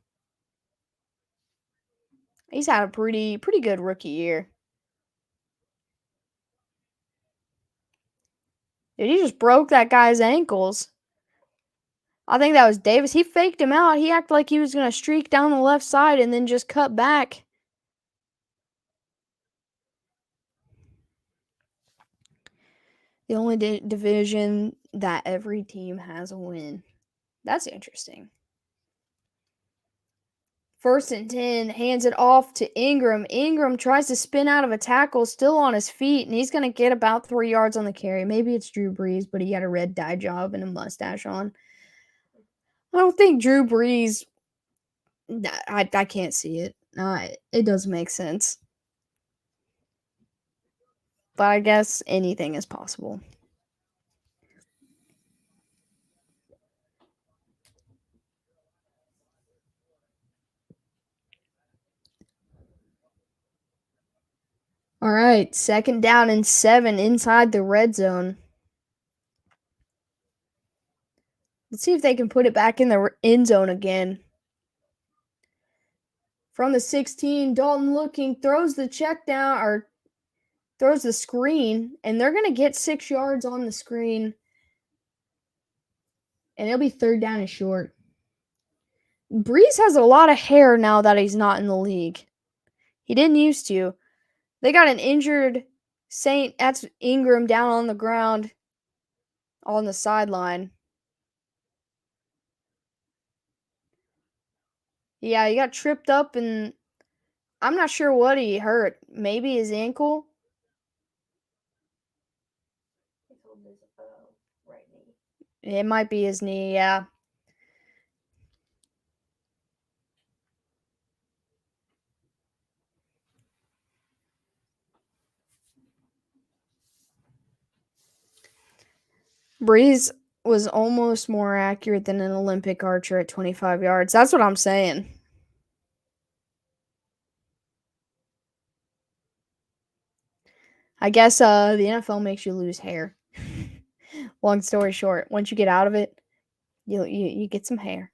He's had a pretty good rookie year. Dude, he just broke that guy's ankles. I think that was Davis. He faked him out. He acted like he was going to streak down the left side and then just cut back. The only division that every team has a win. That's interesting. First and 10, hands it off to Ingram. Ingram tries to spin out of a tackle, still on his feet, and he's going to get about 3 yards on the carry. Maybe it's Drew Brees, but he had a red dye job and a mustache on. I don't think Drew Brees. I can't see it. It doesn't make sense. But I guess anything is possible. All right, 2nd down and 7 inside the red zone. Let's see if they can put it back in the end zone again. From the 16, Dalton looking, throws the check down, or throws the screen, and they're going to get 6 yards on the screen. And it'll be 3rd down and short. Brees has a lot of hair now that he's not in the league. He didn't used to. They got an injured that's Ingram down on the ground on the sideline. Yeah, he got tripped up, and I'm not sure what he hurt. Maybe his ankle? It might be his knee, yeah. Brees was almost more accurate than an Olympic archer at 25 yards. That's what I'm saying. I guess the NFL makes you lose hair. Long story short, once you get out of it, you get some hair.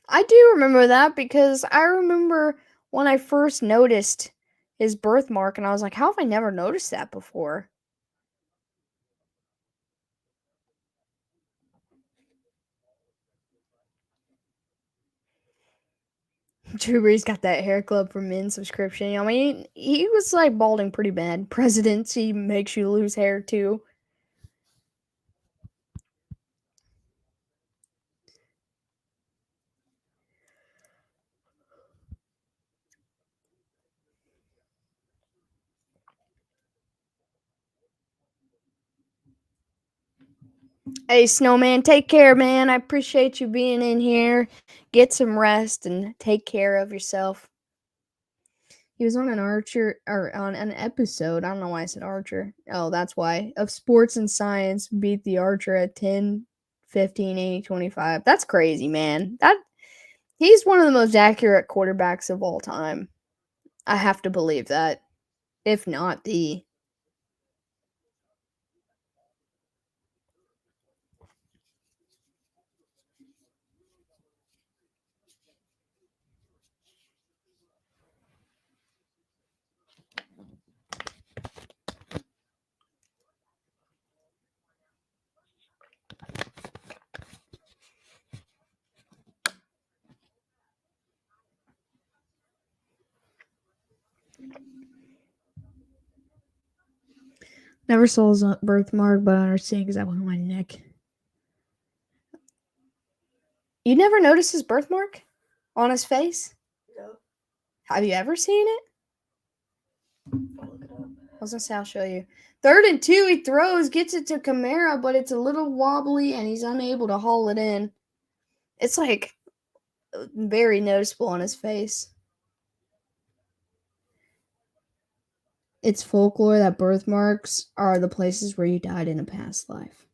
I do remember that because I remember when I first noticed his birthmark, and I was like, how have I never noticed that before? Drew Brees got that hair club for men subscription. I mean, he was like balding pretty bad. Presidency makes you lose hair too. Hey, Snowman, take care, man. I appreciate you being in here. Get some rest and take care of yourself. He was on an Archer or on an episode. I don't know why I said Archer. Oh, that's why. Of Sports and Science beat the Archer at 10, 15, 80, 25. That's crazy, man. He's one of the most accurate quarterbacks of all time. I have to believe that. If not the. Never saw his birthmark, but I understand because I went on my neck. You never noticed his birthmark on his face? No. Have you ever seen it? I'll look it up. I was gonna say I'll show you. 3rd and 2, he throws, gets it to Kamara, but it's a little wobbly and he's unable to haul it in. It's like very noticeable on his face. It's folklore that birthmarks are the places where you died in a past life.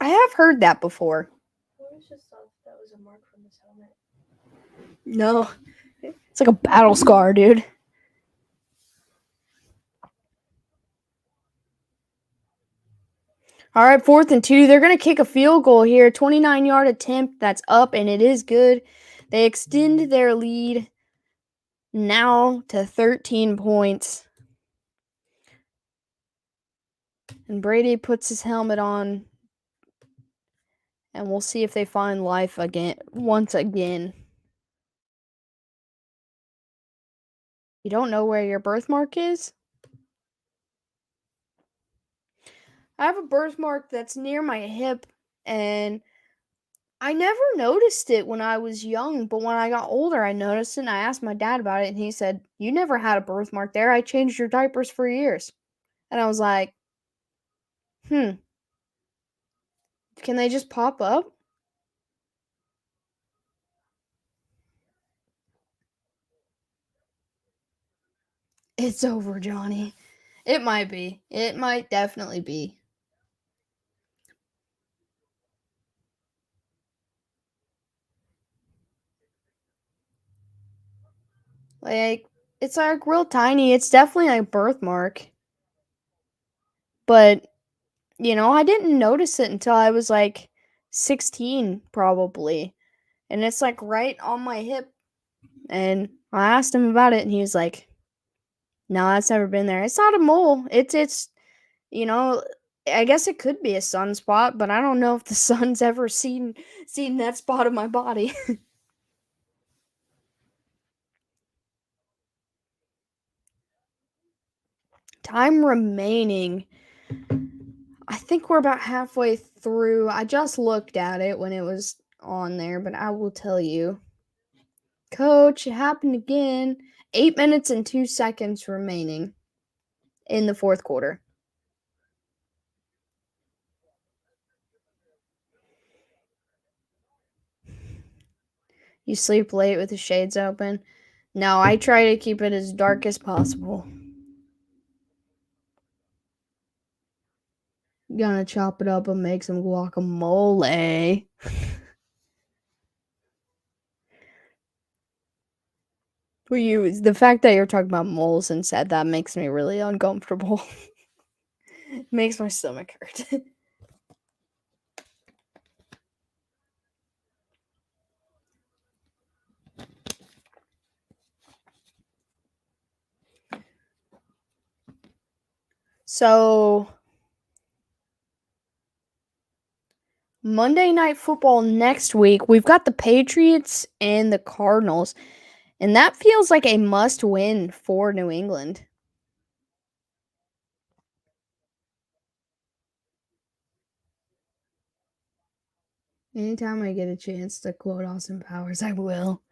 I have heard that before. I always just thought that was a mark from his helmet. No. It's like a battle scar, dude. All right, 4th and 2. They're going to kick a field goal here. 29-yard attempt. That's up, and it is good. They extend their lead now to 13 points. And Brady puts his helmet on. And we'll see if they find life again once again. You don't know where your birthmark is? I have a birthmark that's near my hip, and I never noticed it when I was young, but when I got older, I noticed it and I asked my dad about it and he said, "You never had a birthmark there. I changed your diapers for years." And I was like, "Hmm, can they just pop up?" It's over, Johnny. It might be. It might definitely be. Like, it's like real tiny. It's definitely like a birthmark. But, I didn't notice it until I was like 16, probably. And it's like right on my hip. And I asked him about it and he was like, "No, that's never been there. It's not a mole. It's you know, I guess it could be a sunspot, but I don't know if the sun's ever seen that spot of my body." Time remaining. I think we're about halfway through. I just looked at it when it was on there, but I will tell you. Coach, it happened again. 8 minutes and 2 seconds remaining in the fourth quarter. You sleep late with the shades open? No, I try to keep it as dark as possible. Gonna chop it up and make some guacamole. The fact that you're talking about moles and said that makes me really uncomfortable. Makes my stomach hurt. So, Monday Night Football next week, we've got the Patriots and the Cardinals, and that feels like a must win for New England. Anytime I get a chance to quote Austin Powers, I will.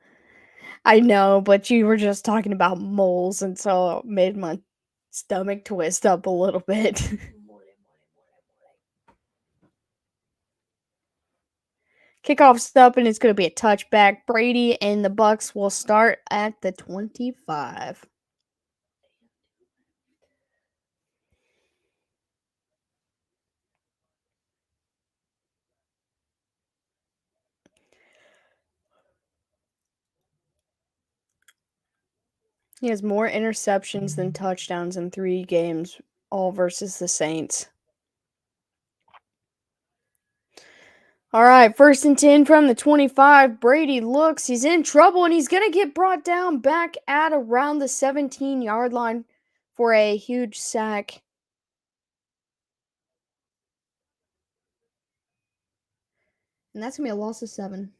I know, but you were just talking about moles, and so it made my stomach twist up a little bit. Kickoff's up, and it's going to be a touchback. Brady and the Bucks will start at the 25. He has more interceptions than touchdowns in 3 games, all versus the Saints. All right, 1st and 10 from the 25. Brady looks, he's in trouble, and he's going to get brought down back at around the 17-yard line for a huge sack. And that's going to be a loss of 7.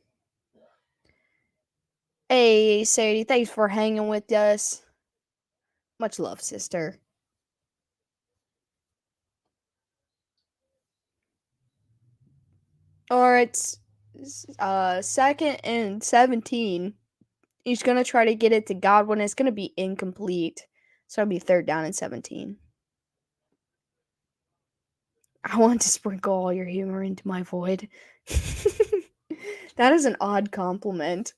Hey, Sadie, thanks for hanging with us. Much love, sister. All right, 2nd and 17. He's going to try to get it to Godwin. It's going to be incomplete. So it'll be 3rd down and 17. I want to sprinkle all your humor into my void. That is an odd compliment.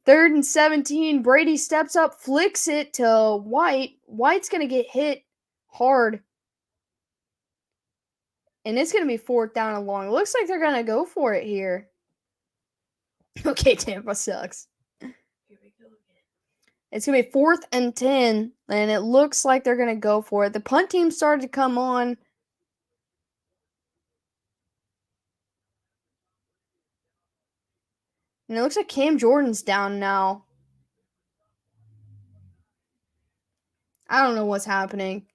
3rd and 17. Brady steps up, flicks it to White. White's going to get hit hard. And it's going to be 4th down and long. Looks like they're going to go for it here. Okay, Tampa sucks. Here we go again. It's going to be 4th and 10. And it looks like they're going to go for it. The punt team started to come on. And it looks like Cam Jordan's down now. I don't know what's happening.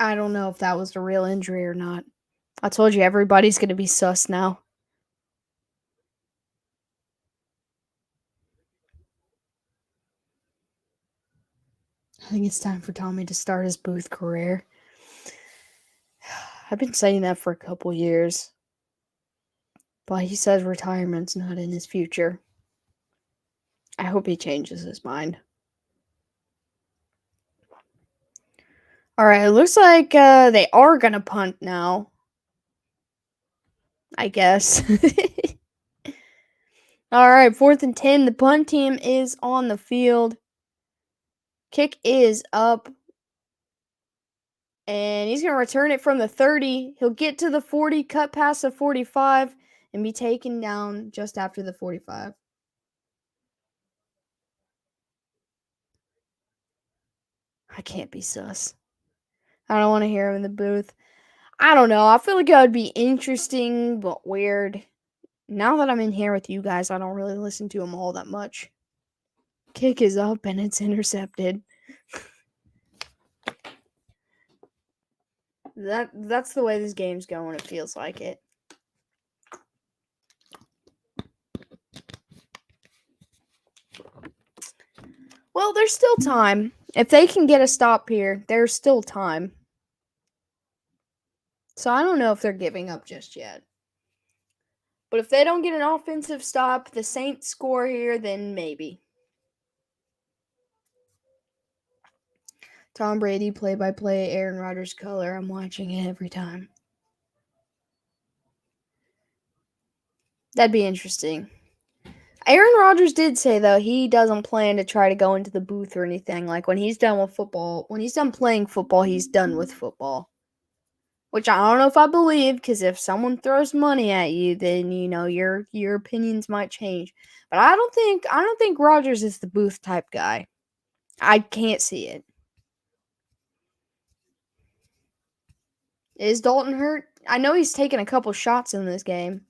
I don't know if that was a real injury or not. I told you everybody's going to be sus now. I think it's time for Tommy to start his booth career. I've been saying that for a couple years. But he says retirement's not in his future. I hope he changes his mind. Alright, it looks like they are going to punt now. I guess. Alright, 4th and 10. The punt team is on the field. Kick is up. And he's going to return it from the 30. He'll get to the 40, cut past the 45, and be taken down just after the 45. I can't be sus. I don't want to hear him in the booth. I don't know. I feel like it would be interesting, but weird. Now that I'm in here with you guys, I don't really listen to him all that much. Kick is up and it's intercepted. That's the way this game's going. It feels like it. Well, there's still time. If they can get a stop here, there's still time. So I don't know if they're giving up just yet. But if they don't get an offensive stop, the Saints score here, then maybe. Tom Brady, play-by-play, Aaron Rodgers color. I'm watching it every time. That'd be interesting. Aaron Rodgers did say, though, he doesn't plan to try to go into the booth or anything. Like, when he's done with football, when he's done playing football, he's done with football. Which I don't know if I believe, because if someone throws money at you, then, you know, your opinions might change. But I don't think Rodgers is the booth type guy. I can't see it. Is Dalton hurt? I know he's taken a couple shots in this game.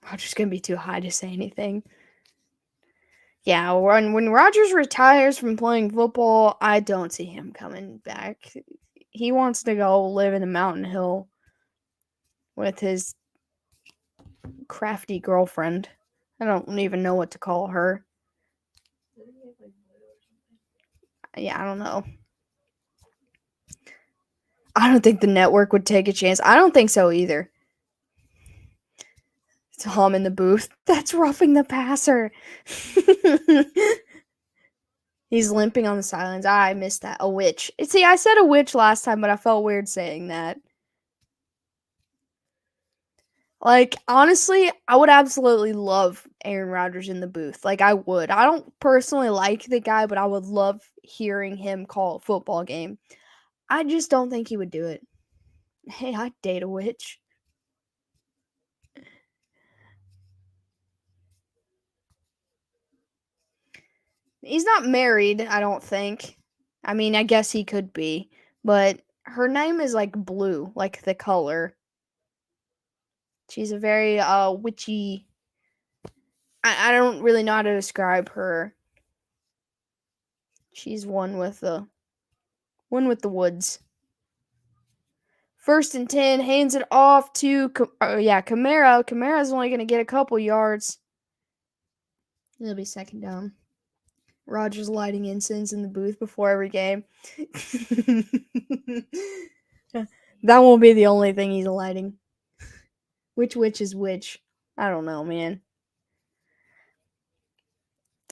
Rodgers gonna be too high to say anything. Yeah, when Rodgers retires from playing football, I don't see him coming back. He wants to go live in a mountain hill with his crafty girlfriend. I don't even know what to call her. Yeah, I don't know. I don't think the network would take a chance. I don't think so either. Tom in the booth. That's roughing the passer. He's limping on the sidelines. I missed that. A witch. See, I said a witch last time, but I felt weird saying that. Like, honestly, I would absolutely love Aaron Rodgers in the booth. Like, I would. I don't personally like the guy, but I would love hearing him call a football game. I just don't think he would do it. Hey, I'd date a witch. He's not married, I don't think. I mean, I guess he could be. But her name is, like, blue, like the color. She's a very, witchy... I don't really know how to describe her. She's one with the woods. 1st and 10, hands it off to, Kamara. Kamara's only going to get a couple yards. It'll be 2nd down. Rodgers lighting incense in the booth before every game. That won't be the only thing he's lighting. Which witch is which? I don't know, man.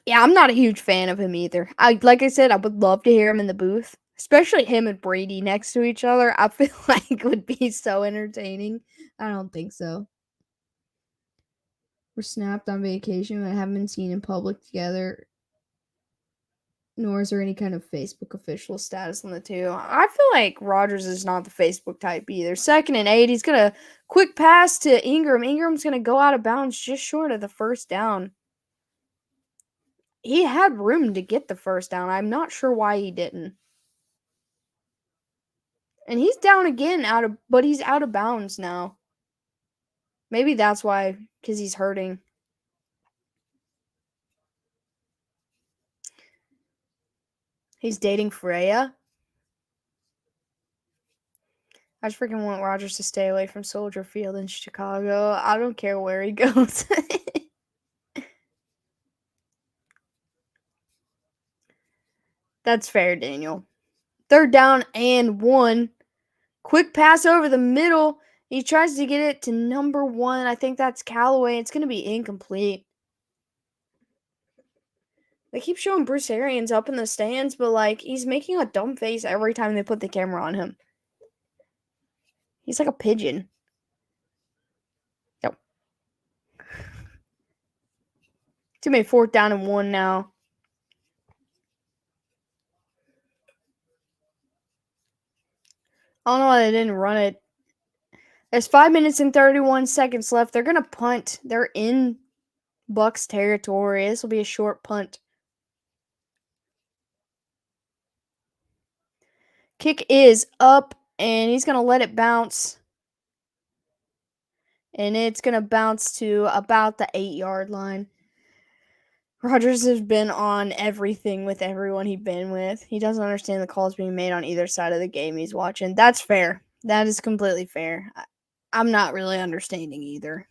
Yeah, I'm not a huge fan of him either. Like I said, I would love to hear him in the booth. Especially him and Brady next to each other. I feel like it would be so entertaining. I don't think so. We're snapped on vacation, but haven't been seen in public together. Nor is there any kind of Facebook official status on the two. I feel like Rodgers is not the Facebook type either. 2nd and 8. He's going to quick pass to Ingram. Ingram's going to go out of bounds just short of the 1st down. He had room to get the 1st down. I'm not sure why he didn't. And he's down again but he's out of bounds now. Maybe that's why, because he's hurting. He's dating Freya. I just freaking want Rodgers to stay away from Soldier Field in Chicago. I don't care where he goes. That's fair, Daniel. 3rd down and 1. Quick pass over the middle. He tries to get it to number 1. I think that's Callaway. It's going to be incomplete. They keep showing Bruce Arians up in the stands, but, like, he's making a dumb face every time they put the camera on him. He's like a pigeon. Yep. Too many 4th down and 1 now. I don't know why they didn't run it. There's 5 minutes and 31 seconds left. They're going to punt. They're in Bucs territory. This will be a short punt. Kick is up, and he's going to let it bounce. And it's going to bounce to about the 8-yard line. Rodgers has been on everything with everyone he's been with. He doesn't understand the calls being made on either side of the game he's watching. That's fair. That is completely fair. I'm not really understanding either.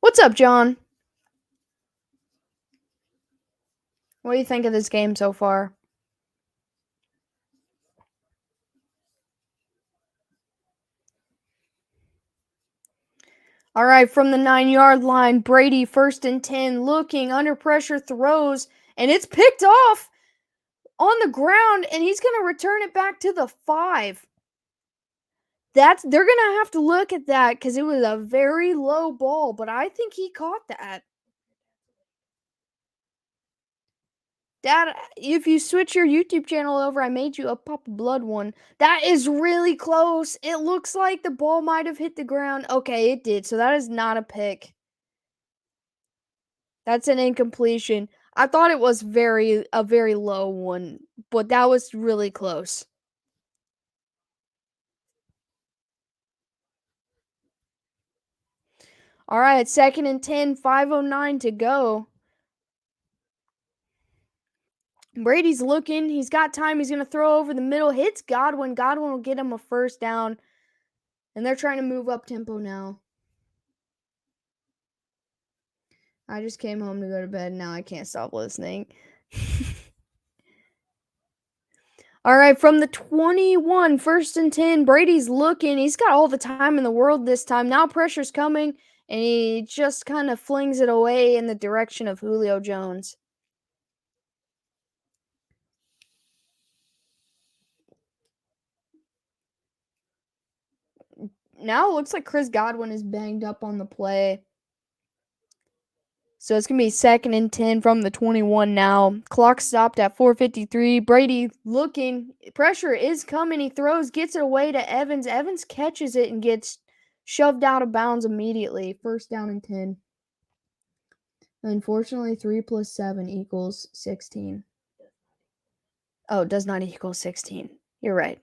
What's up, John? What do you think of this game so far? All right, from the 9-yard line, Brady 1st and 10, looking under pressure, throws, and it's picked off on the ground, and he's going to return it back to the 5. They're going to have to look at that because it was a very low ball, but I think he caught that. Dad, if you switch your YouTube channel over, I made you a Papa Blood one. That is really close. It looks like the ball might have hit the ground. Okay, it did. So that is not a pick. That's an incompletion. I thought it was a very low one, but that was really close. All right, 2nd and 10, 5:09 to go. Brady's looking. He's got time. He's going to throw over the middle. Hits Godwin. Godwin will get him a 1st down. And they're trying to move up tempo now. I just came home to go to bed. Now I can't stop listening. All right, from the 21, 1st and 10, Brady's looking. He's got all the time in the world this time. Now pressure's coming, and he just kind of flings it away in the direction of Julio Jones. Now it looks like Chris Godwin is banged up on the play. So it's going to be 2nd and 10 from the 21 now. Clock stopped at 4:53. Brady looking. Pressure is coming. He throws, gets it away to Evans. Evans catches it and gets shoved out of bounds immediately. 1st down and 10. Unfortunately, 3 plus 7 equals 16. Oh, does not equal 16. You're right.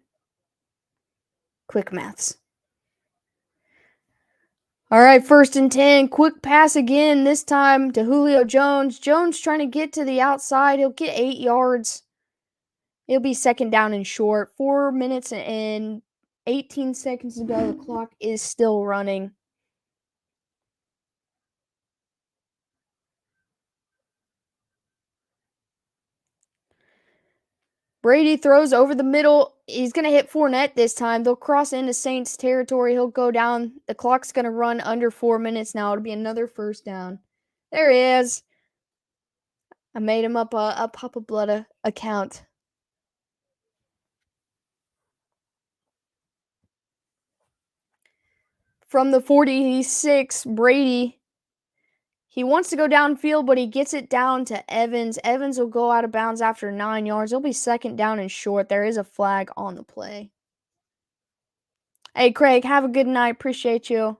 Quick maths. All right, 1st and 10. Quick pass again, this time to Julio Jones. Jones trying to get to the outside. He'll get 8 yards. It'll be 2nd down and short. 4 minutes and 18 seconds to go. The clock is still running. Brady throws over the middle. He's going to hit Fournette this time. They'll cross into Saints territory. He'll go down. The clock's going to run under 4 minutes now. It'll be another 1st down. There he is. I made him up a Papa Blood account. From the 46, Brady. He wants to go downfield, but he gets it down to Evans. Evans will go out of bounds after 9 yards. It'll be 2nd down and short. There is a flag on the play. Hey, Craig, have a good night. Appreciate you.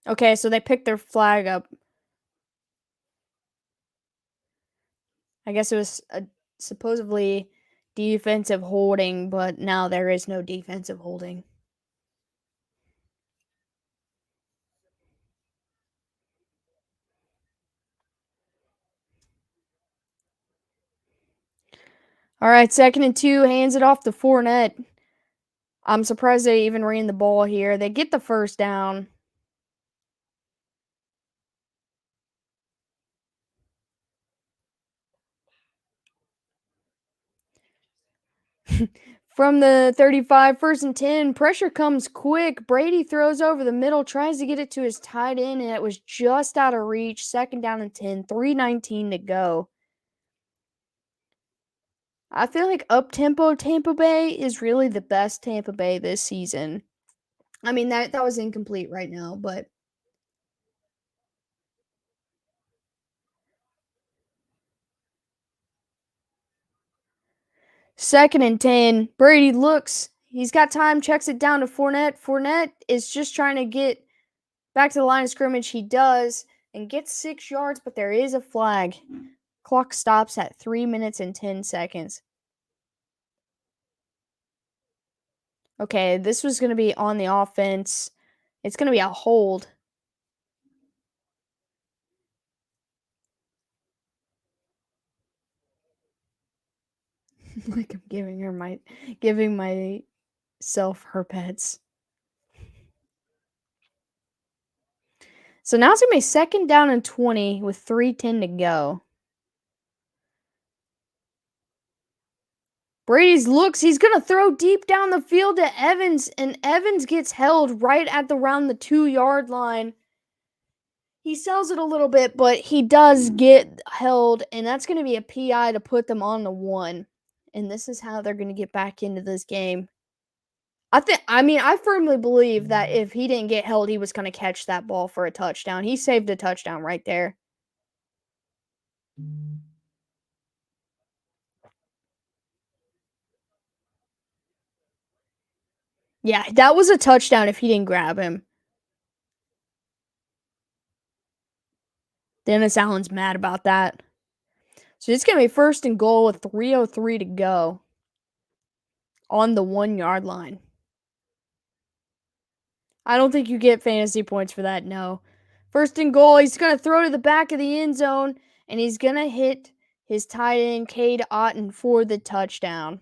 Okay, so they picked their flag up. I guess it was supposedly defensive holding, but now there is no defensive holding. All right, 2nd and 2, hands it off to Fournette. I'm surprised they even ran the ball here. They get the first down. From the 35, 1st and 10, pressure comes quick. Brady throws over the middle, tries to get it to his tight end, and it was just out of reach. 2nd down and 10, 3:19 to go. I feel like up-tempo Tampa Bay is really the best Tampa Bay this season. I mean, that was incomplete right now, but 2nd and 10, Brady looks. He's got time, checks it down to Fournette. Fournette is just trying to get back to the line of scrimmage. He does and gets 6 yards, but there is a flag. Clock stops at 3 minutes and 10 seconds. Okay, this was going to be on the offense. It's going to be a hold. Like I'm giving myself her pets. So now it's going to be 2nd down and 20 with 3:10 to go. Brady's looks. He's going to throw deep down the field to Evans, and Evans gets held right at around the 2-yard line. He sells it a little bit, but he does get held, and that's going to be a PI to put them on the 1. And this is how they're going to get back into this game. I firmly believe that if he didn't get held, he was going to catch that ball for a touchdown. He saved a touchdown right there. Yeah, that was a touchdown if he didn't grab him. Dennis Allen's mad about that. So it's going to be 1st and goal with 3:03 to go on the 1-yard line. I don't think you get fantasy points for that, no. 1st and goal, he's going to throw to the back of the end zone, and he's going to hit his tight end, Cade Otton, for the touchdown.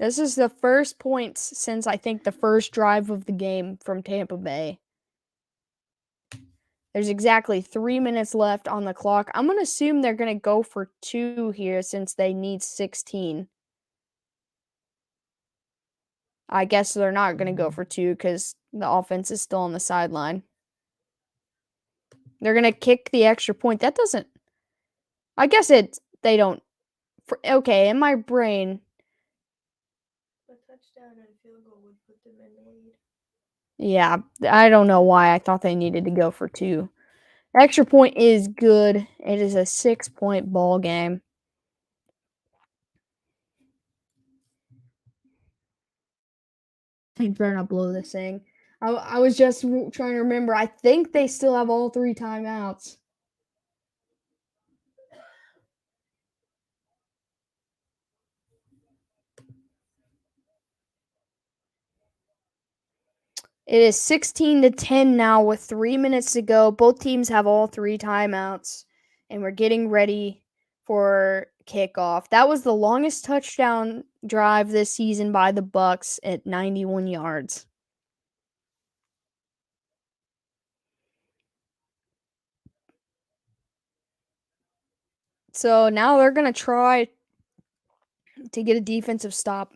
This is the first points since, I think, the first drive of the game from Tampa Bay. There's exactly 3 minutes left on the clock. I'm going to assume they're going to go for 2 here since they need 16. I guess they're not going to go for 2 because the offense is still on the sideline. They're going to kick the extra point. That doesn't... I guess they don't... Okay, in my brain... A touchdown and field goal would put them in the lead. Yeah, I don't know why I thought they needed to go for 2. Extra point is good. It is a 6-point ball game. I better not blow this thing. I was just trying to remember. I think they still have all 3 timeouts. It is 16-10 now with 3 minutes to go. Both teams have all 3 timeouts, and we're getting ready for kickoff. That was the longest touchdown drive this season by the Bucs at 91 yards. So now they're going to try to get a defensive stop.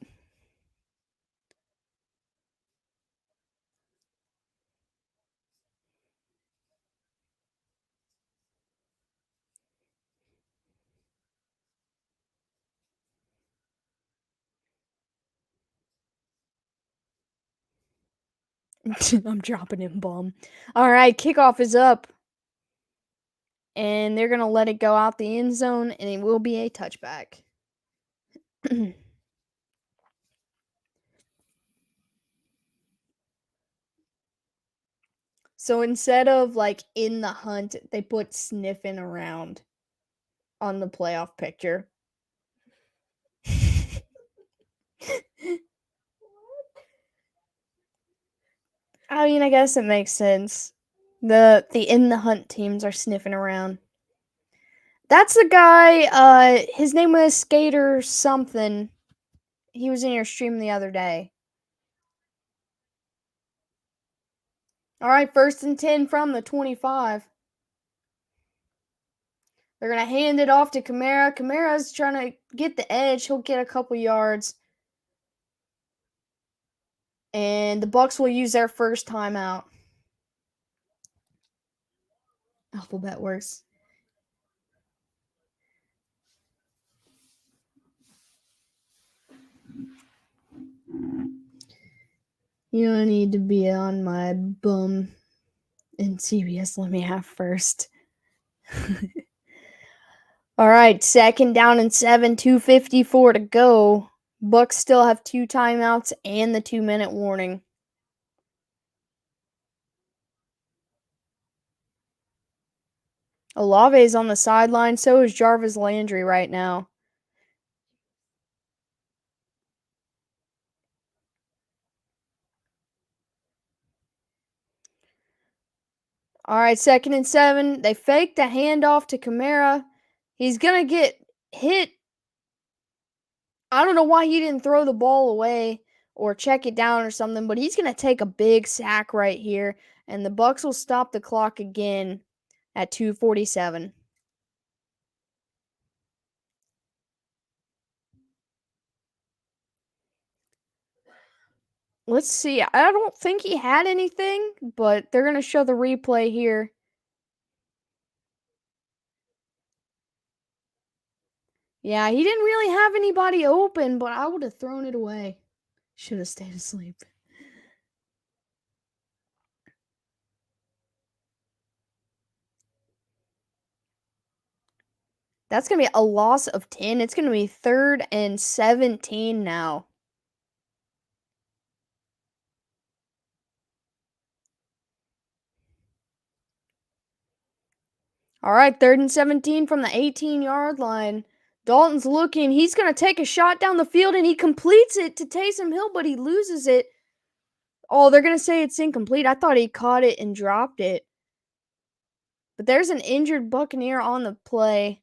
I'm dropping him bomb. All right, kickoff is up. And they're going to let it go out the end zone, and it will be a touchback. So instead of like in the hunt, they put sniffing around on the playoff picture. I mean, I guess it makes sense. The in the hunt teams are sniffing around. That's the guy, his name was Skater something. He was in your stream the other day. All right, 1st and 10 from the 25. They're going to hand it off to Kamara. Kamara's trying to get the edge. He'll get a couple yards. And the Bucs will use their first timeout. Alphabet works. You don't need to be on my bum in CBS. Let me have first. All right, 2nd down and 7, 2:54 to go. Bucs still have 2 timeouts and the 2-minute warning. Olave's on the sideline, so is Jarvis Landry right now. All right, 2nd and 7. They fake the handoff to Kamara. He's going to get hit. I don't know why he didn't throw the ball away or check it down or something, but he's going to take a big sack right here, and the Bucs will stop the clock again at 2:47. Let's see. I don't think he had anything, but they're going to show the replay here. Yeah, he didn't really have anybody open, but I would have thrown it away. Should have stayed asleep. That's going to be a loss of 10. It's going to be 3rd and 17 now. All right, 3rd and 17 from the 18-yard line. Dalton's looking. He's going to take a shot down the field, and he completes it to Taysom Hill, but he loses it. Oh, they're going to say it's incomplete. I thought he caught it and dropped it. But there's an injured Buccaneer on the play.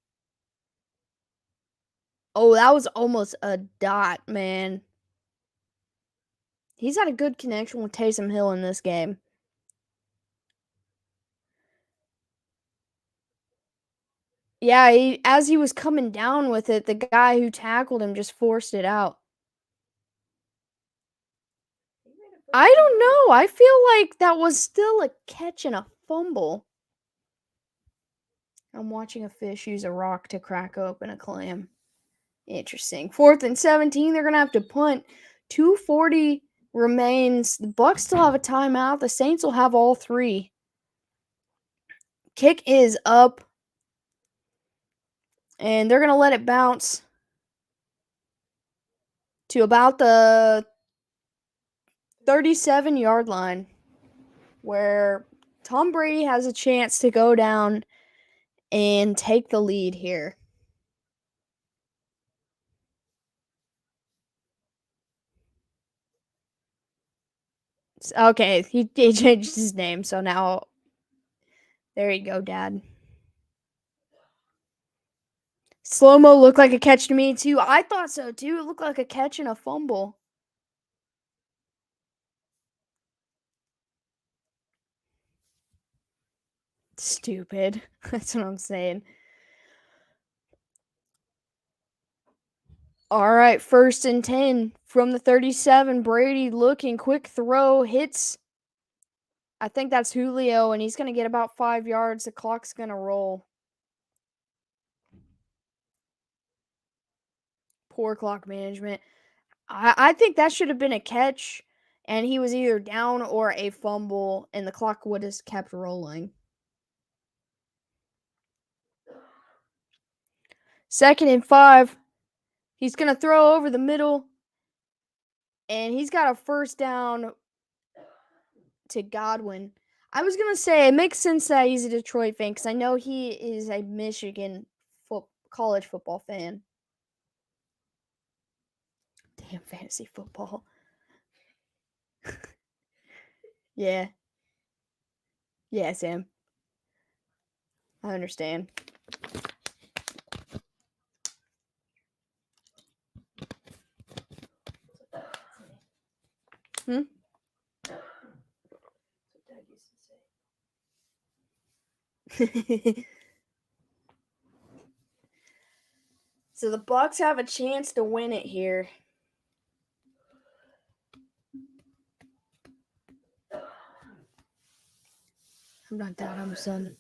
Oh, that was almost a dot, man. He's had a good connection with Taysom Hill in this game. Yeah, as he was coming down with it, the guy who tackled him just forced it out. I don't know. I feel like that was still a catch and a fumble. I'm watching a fish use a rock to crack open a clam. Interesting. 4th and 17, they're going to have to punt. 2:40 remains. The Bucs still have a timeout. The Saints will have all 3. Kick is up. And they're going to let it bounce to about the 37-yard line, where Tom Brady has a chance to go down and take the lead here. Okay, he changed his name, so now there you go, Dad. Slow-mo looked like a catch to me, too. I thought so, too. It looked like a catch and a fumble. Stupid. That's what I'm saying. All right, 1st and 10 from the 37. Brady looking, quick throw, hits. I think that's Julio, and he's going to get about 5 yards. The clock's going to roll. Poor clock management. I think that should have been a catch, and he was either down or a fumble, and the clock would have kept rolling. 2nd and 5. He's going to throw over the middle, and he's got a 1st down to Godwin. I was going to say, it makes sense that he's a Detroit fan, because I know he is a Michigan college football fan. Damn fantasy football. Yeah. Yeah, Sam. I understand. Hmm? That's what Dad used to say. So the Bucs have a chance to win it here. I'm not that, I'm son.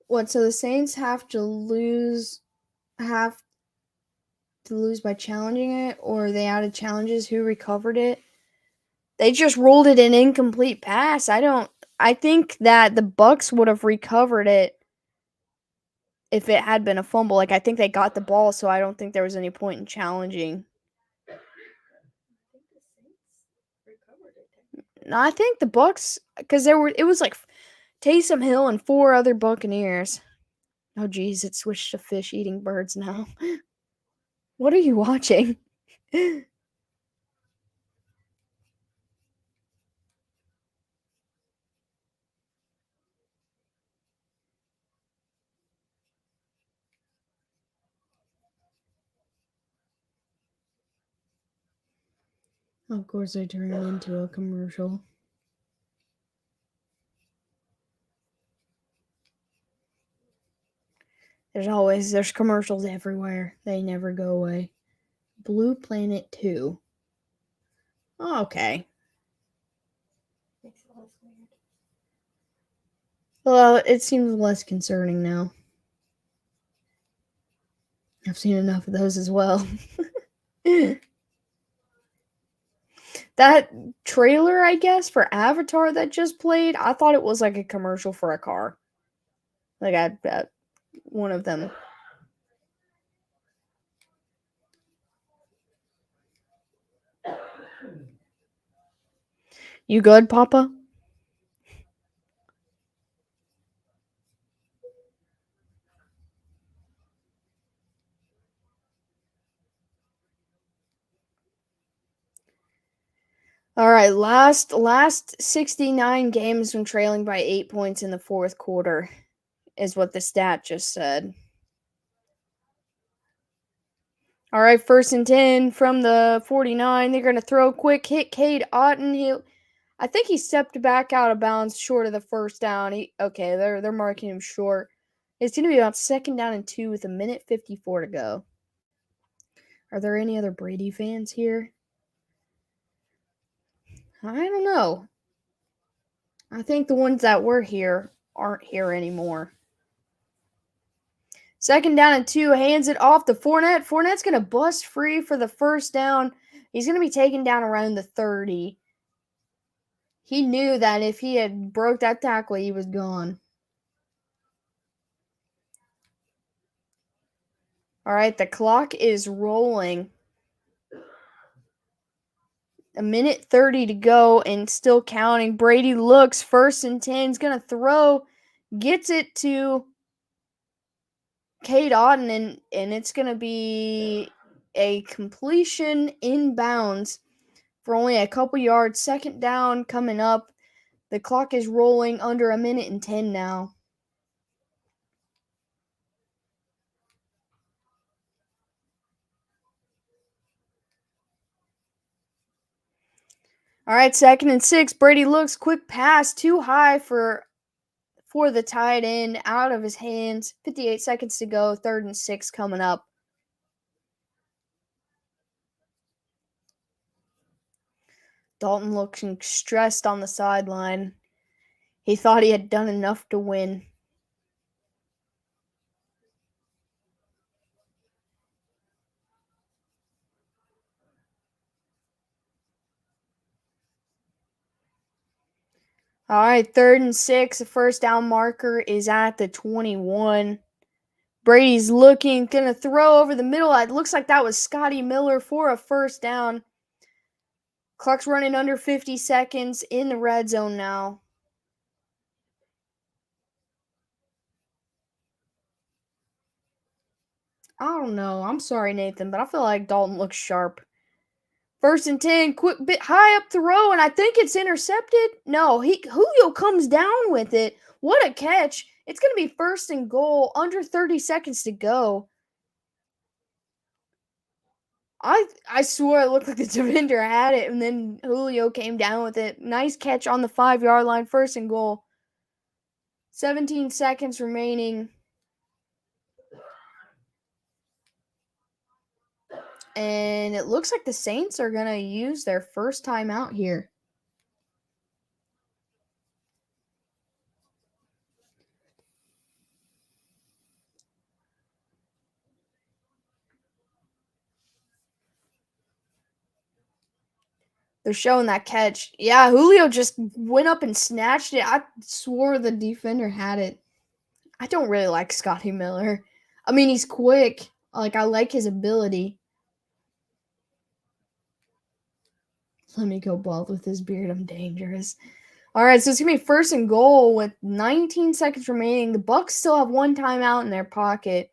What, so the Saints have to lose by challenging it, or they added challenges? Who recovered it? They just rolled it an incomplete pass. I think that the Bucs would have recovered it if it had been a fumble. Like, I think they got the ball, so I don't think there was any point in challenging. I think the Saints recovered it. No, I think the Bucs, because it was like Taysom Hill and 4 other Buccaneers. Oh geez, it switched to fish eating birds now. What are you watching? Of course, I turn it into a commercial. There's commercials everywhere. They never go away. Blue Planet 2. Oh, okay. Makes it less weird. Well, it seems less concerning now. I've seen enough of those as well. That trailer, I guess, for Avatar that just played, I thought it was like a commercial for a car. Like, I bet one of them. You good, Papa? All right, last 69 games when trailing by 8 points in the fourth quarter is what the stat just said. All right, 1st and 10 from the 49. They're going to throw quick hit Cade Otton. I think he stepped back out of bounds short of the first down. They're marking him short. It's going to be about 2nd down and 2 with 1:54 to go. Are there any other Brady fans here? I don't know. I think the ones that were here aren't here anymore. 2nd down and 2, hands it off to Fournette. Fournette's going to bust free for the first down. He's going to be taken down around the 30. He knew that if he had broke that tackle, he was gone. All right, the clock is rolling. 1:30 to go and still counting. Brady looks, 1st and 10. He's going to throw, gets it to Cade Otton, and it's going to be a completion inbounds for only a couple yards. 2nd down coming up. The clock is rolling under 1:10 now. All right, 2nd and 6. Brady looks, quick pass, too high for the tight end, out of his hands. 58 seconds to go. 3rd and 6 coming up. Dalton looking stressed on the sideline. He thought he had done enough to win. All right, 3rd and 6. The first down marker is at the 21. Brady's looking, going to throw over the middle. It looks like that was Scotty Miller for a first down. Clock's running under 50 seconds in the red zone now. I don't know. I'm sorry, Nathan, but I feel like Dalton looks sharp. 1st and 10, quick bit high up throw, and I think it's intercepted. No, Julio comes down with it. What a catch. It's going to be 1st and goal, under 30 seconds to go. I swore it looked like the defender had it, and then Julio came down with it. Nice catch on the 5-yard line, 1st and goal. 17 seconds remaining. And it looks like the Saints are going to use their first timeout here. They're showing that catch. Yeah, Julio just went up and snatched it. I swore the defender had it. I don't really like Scotty Miller. I mean, he's quick. Like, I like his ability. Let me go bald with his beard. I'm dangerous. All right, so it's going to be 1st and goal with 19 seconds remaining. The Bucs still have one timeout in their pocket.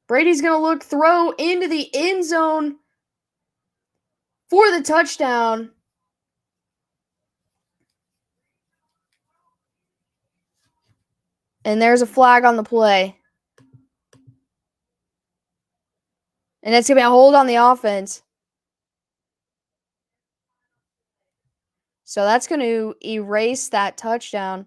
Brady's going to look, throw into the end zone for the touchdown. And there's a flag on the play. And it's going to be a hold on the offense. So that's going to erase that touchdown.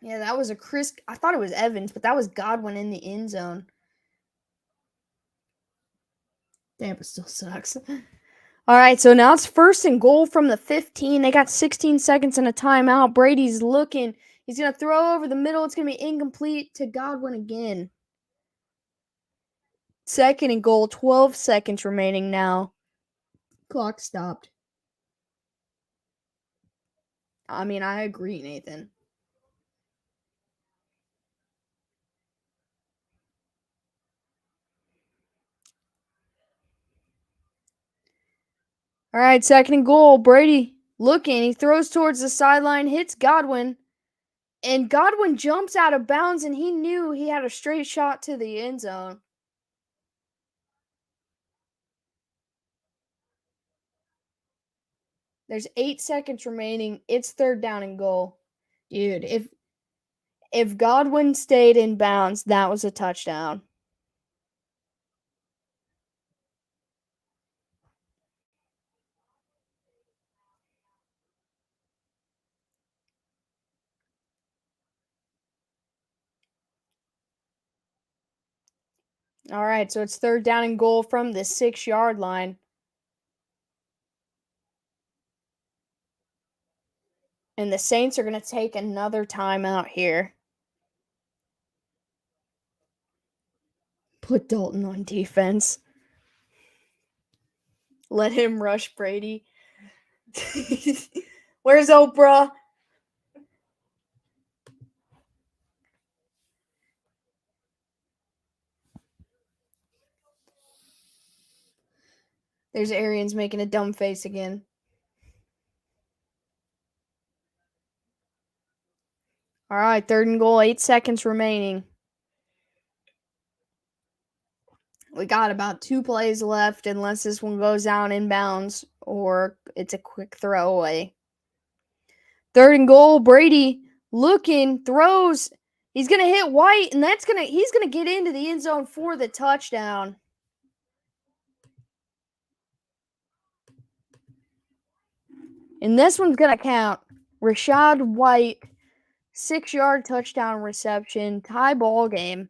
Yeah, that was a crisp. I thought it was Evans, but that was Godwin in the end zone. Tampa still sucks. All right, so now it's 1st and goal from the 15. They got 16 seconds and a timeout. Brady's looking. He's going to throw over the middle. It's going to be incomplete to Godwin again. 2nd and goal, 12 seconds remaining now. Clock stopped. I mean, I agree, Nathan. All right, 2nd and goal. Brady looking. He throws towards the sideline, hits Godwin. And Godwin jumps out of bounds, and he knew he had a straight shot to the end zone. There's 8 seconds remaining. It's 3rd down and goal. Dude, if Godwin stayed in bounds, that was a touchdown. All right, so it's 3rd down and goal from the 6-yard line. And the Saints are going to take another timeout here. Put Dalton on defense. Let him rush Brady. Where's Oprah? There's Arians making a dumb face again. All right, 3rd and goal, 8 seconds remaining. We got about 2 plays left unless this one goes down inbounds or it's a quick throwaway. 3rd and goal, Brady looking, throws. He's going to hit White, and he's going to get into the end zone for the touchdown. And this one's going to count. Rashad White, 6-yard touchdown reception, tie ball game.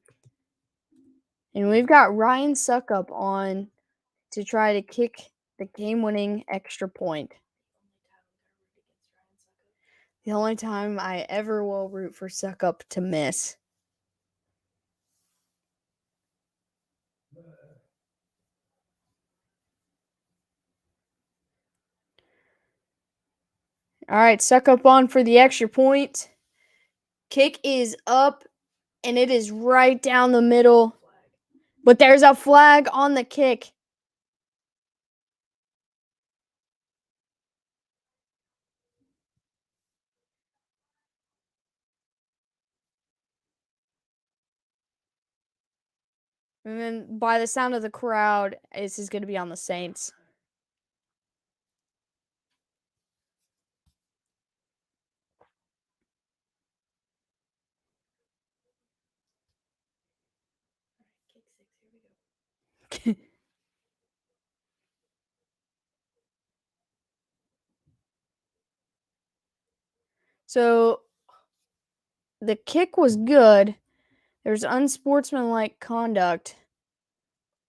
And we've got Ryan Suckup on to try to kick the game-winning extra point. The only time I ever will root for Suckup to miss. All right, Suckup on for the extra point. Kick is up, and it is right down the middle. But there's a flag on the kick. And then by the sound of the crowd, this is going to be on the Saints. So the kick was good. There's unsportsmanlike conduct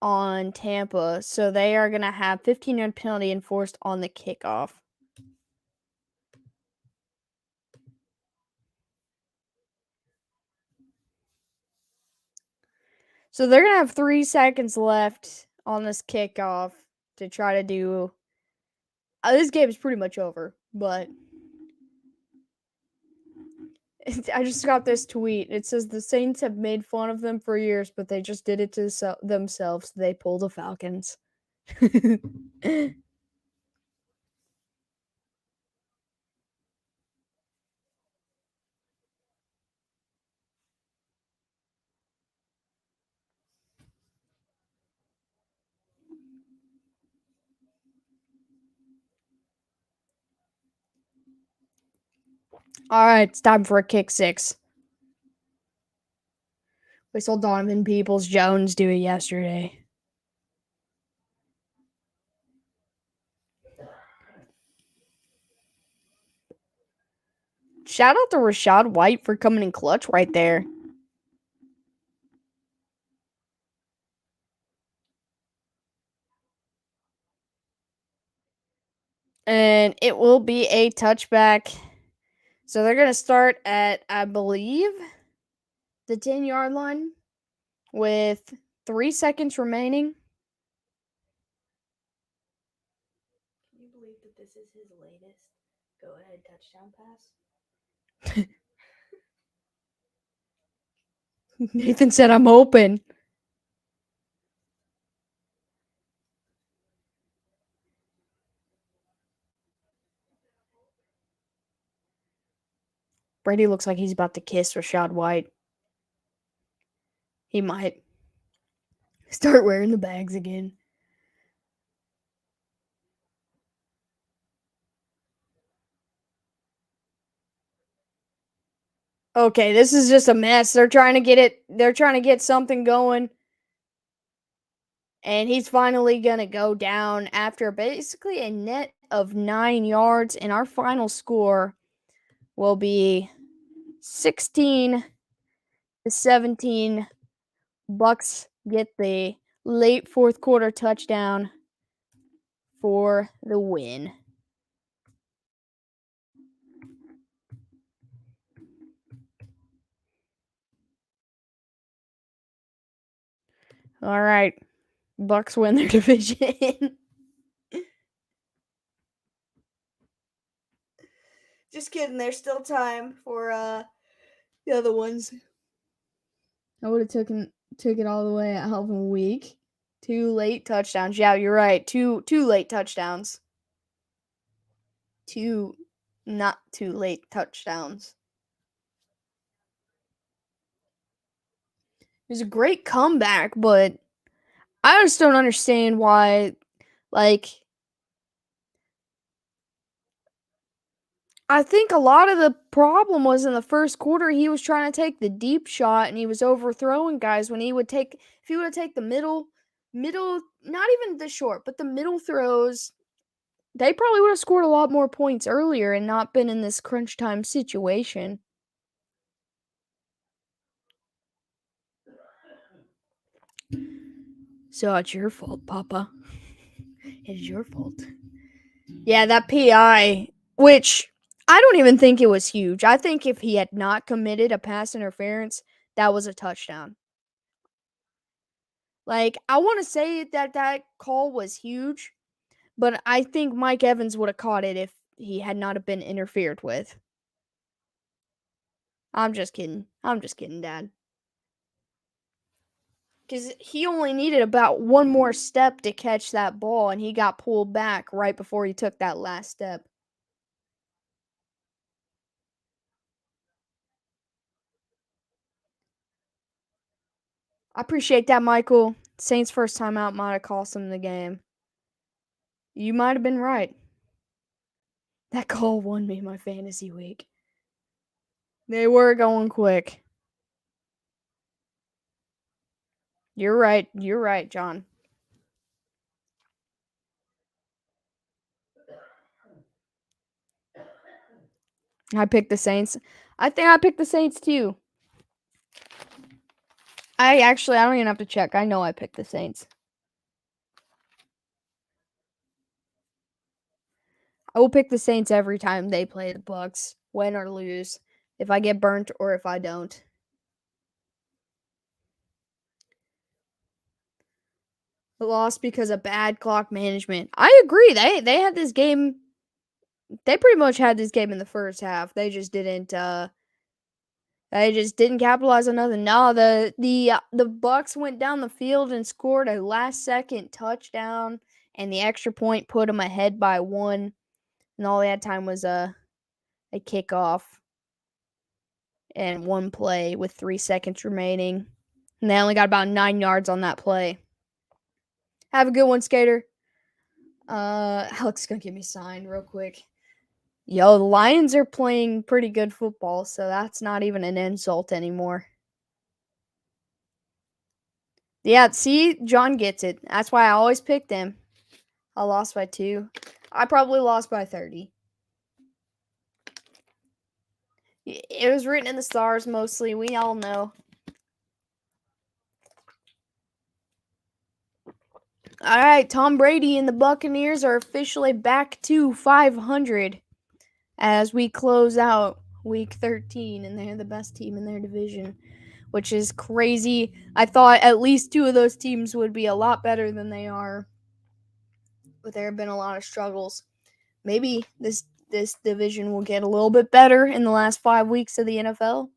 on Tampa, so they are going to have 15-yard penalty enforced on the kickoff. So they're going to have 3 seconds left on this kickoff to try to do. This game is pretty much over, but I just got this tweet. It says the Saints have made fun of them for years, but they just did it to themselves. They pulled the Falcons. All right, it's time for a kick six. We saw Donovan Peoples-Jones do it yesterday. Shout out to Rachaad White for coming in clutch right there. And it will be a touchback. So they're going to start at, I believe, the 10-yard line with 3 seconds remaining. Can you believe that this is his latest go-ahead touchdown pass? Nathan said, I'm open. Brady looks like he's about to kiss Rachaad White. He might start wearing the bags again. Okay, this is just a mess. They're trying to get something going. And he's finally going to go down after basically a net of 9 yards. And our final score will be 16-17. Bucks get the late fourth quarter touchdown for the win. All right. Bucks win their division. Just kidding. There's still time for the other ones. I would have took it all the way at half a week. 2 late touchdowns. Yeah, you're right. Two late touchdowns. 2 not too late touchdowns. It was a great comeback, but I just don't understand why, like, I think a lot of the problem was in the first quarter he was trying to take the deep shot and he was overthrowing guys when he would take if he would take the middle not even the short, but the middle throws, they probably would have scored a lot more points earlier and not been in this crunch time situation. So it's your fault, Papa. It is your fault. Yeah, that PI, which I don't even think it was huge. I think if he had not committed a pass interference, that was a touchdown. Like, I want to say that call was huge, but I think Mike Evans would have caught it if he had not have been interfered with. I'm just kidding. I'm just kidding, Dad. Because he only needed about one more step to catch that ball, and he got pulled back right before he took that last step. I appreciate that, Michael. Saints' first time out might have cost him the game. You might have been right. That call won me my fantasy week. They were going quick. You're right. You're right, John. I picked the Saints. I think I picked the Saints too. I don't even have to check. I know I picked the Saints. I will pick the Saints every time they play the Bucks, win or lose, if I get burnt or if I don't. Lost because of bad clock management. I agree. They had this game. They pretty much had this game in the first half. They just didn't. They just didn't capitalize on nothing. No, the Bucks went down the field and scored a last-second touchdown, and the extra point put them ahead by 1. And all they had time was a kickoff and 1 play with 3 seconds remaining. And they only got about 9 yards on that play. Have a good one, Skater. Alex is gonna get me signed real quick. Yo, the Lions are playing pretty good football, so that's not even an insult anymore. Yeah, see, John gets it. That's why I always picked him. I lost by 2. I probably lost by 30. It was written in the stars mostly. We all know. All right, Tom Brady and the Buccaneers are officially back to 500 as we close out week 13, and they're the best team in their division, which is crazy. I thought at least 2 of those teams would be a lot better than they are, but there have been a lot of struggles. Maybe this division will get a little bit better in the last 5 weeks of the NFL.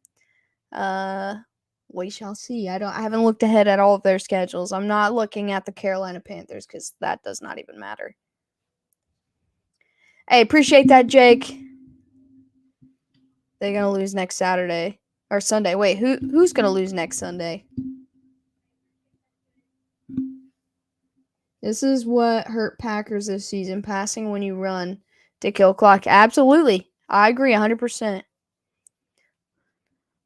We shall see. I haven't looked ahead at all of their schedules. I'm not looking at the Carolina Panthers because that does not even matter. Hey, appreciate that, Jake. They're gonna lose next Saturday or Sunday. Wait, who's gonna lose next Sunday? This is what hurt Packers this season: passing when you run to kill clock. Absolutely, I agree 100%.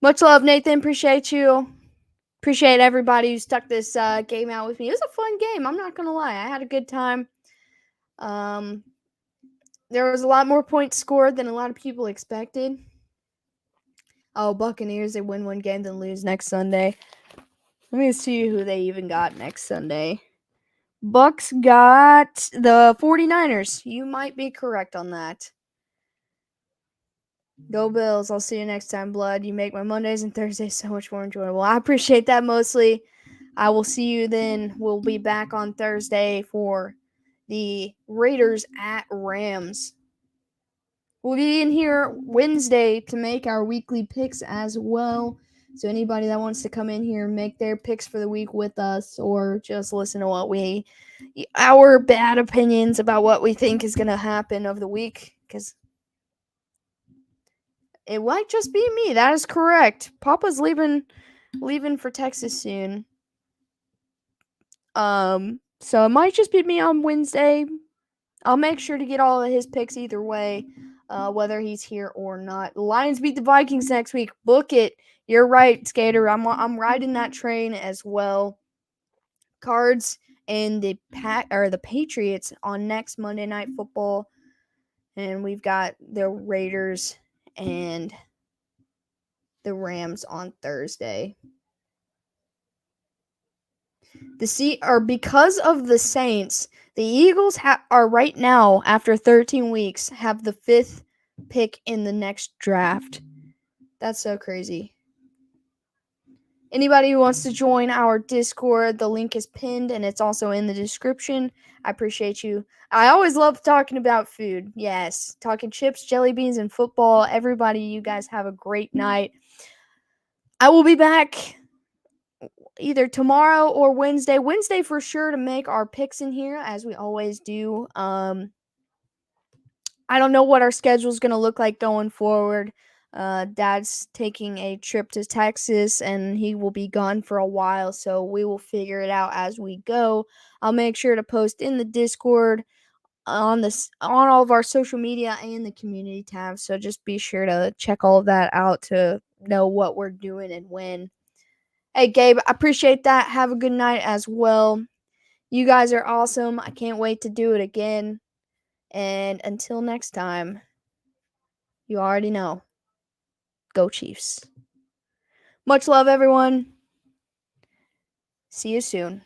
Much love, Nathan. Appreciate you. Appreciate everybody who stuck this game out with me. It was a fun game. I'm not gonna lie. I had a good time. There was a lot more points scored than a lot of people expected. Oh, Buccaneers, they win one game, then lose next Sunday. Let me see who they even got next Sunday. Bucks got the 49ers. You might be correct on that. Go Bills. I'll see you next time, Blood. You make my Mondays and Thursdays so much more enjoyable. I appreciate that mostly. I will see you then. We'll be back on Thursday for the Raiders at Rams. We'll be in here Wednesday to make our weekly picks as well. So anybody that wants to come in here and make their picks for the week with us, or just listen to our bad opinions about what we think is going to happen of the week, because it might just be me. That is correct. Papa's leaving for Texas soon. So it might just be me on Wednesday. I'll make sure to get all of his picks either way, whether he's here or not. The Lions beat the Vikings next week. Book it. You're right, Skater. I'm riding that train as well. Cards and the Patriots on next Monday Night Football, and we've got the Raiders and the Rams on Thursday. Because of the Saints, the Eagles are right now, after 13 weeks, have the 5th pick in the next draft. That's so crazy. Anybody who wants to join our Discord, the link is pinned and it's also in the description. I appreciate you. I always love talking about food. Yes, talking chips, jelly beans, and football. Everybody, you guys have a great night. I will be back either tomorrow or Wednesday. Wednesday for sure to make our picks in here, as we always do. I don't know what our schedule is going to look like going forward. Dad's taking a trip to Texas, and he will be gone for a while, so we will figure it out as we go. I'll make sure to post in the Discord, on all of our social media and the community tab, so just be sure to check all of that out to know what we're doing and when. Hey, Gabe, I appreciate that. Have a good night as well. You guys are awesome. I can't wait to do it again. And until next time. You already know. Go Chiefs. Much love, everyone. See you soon.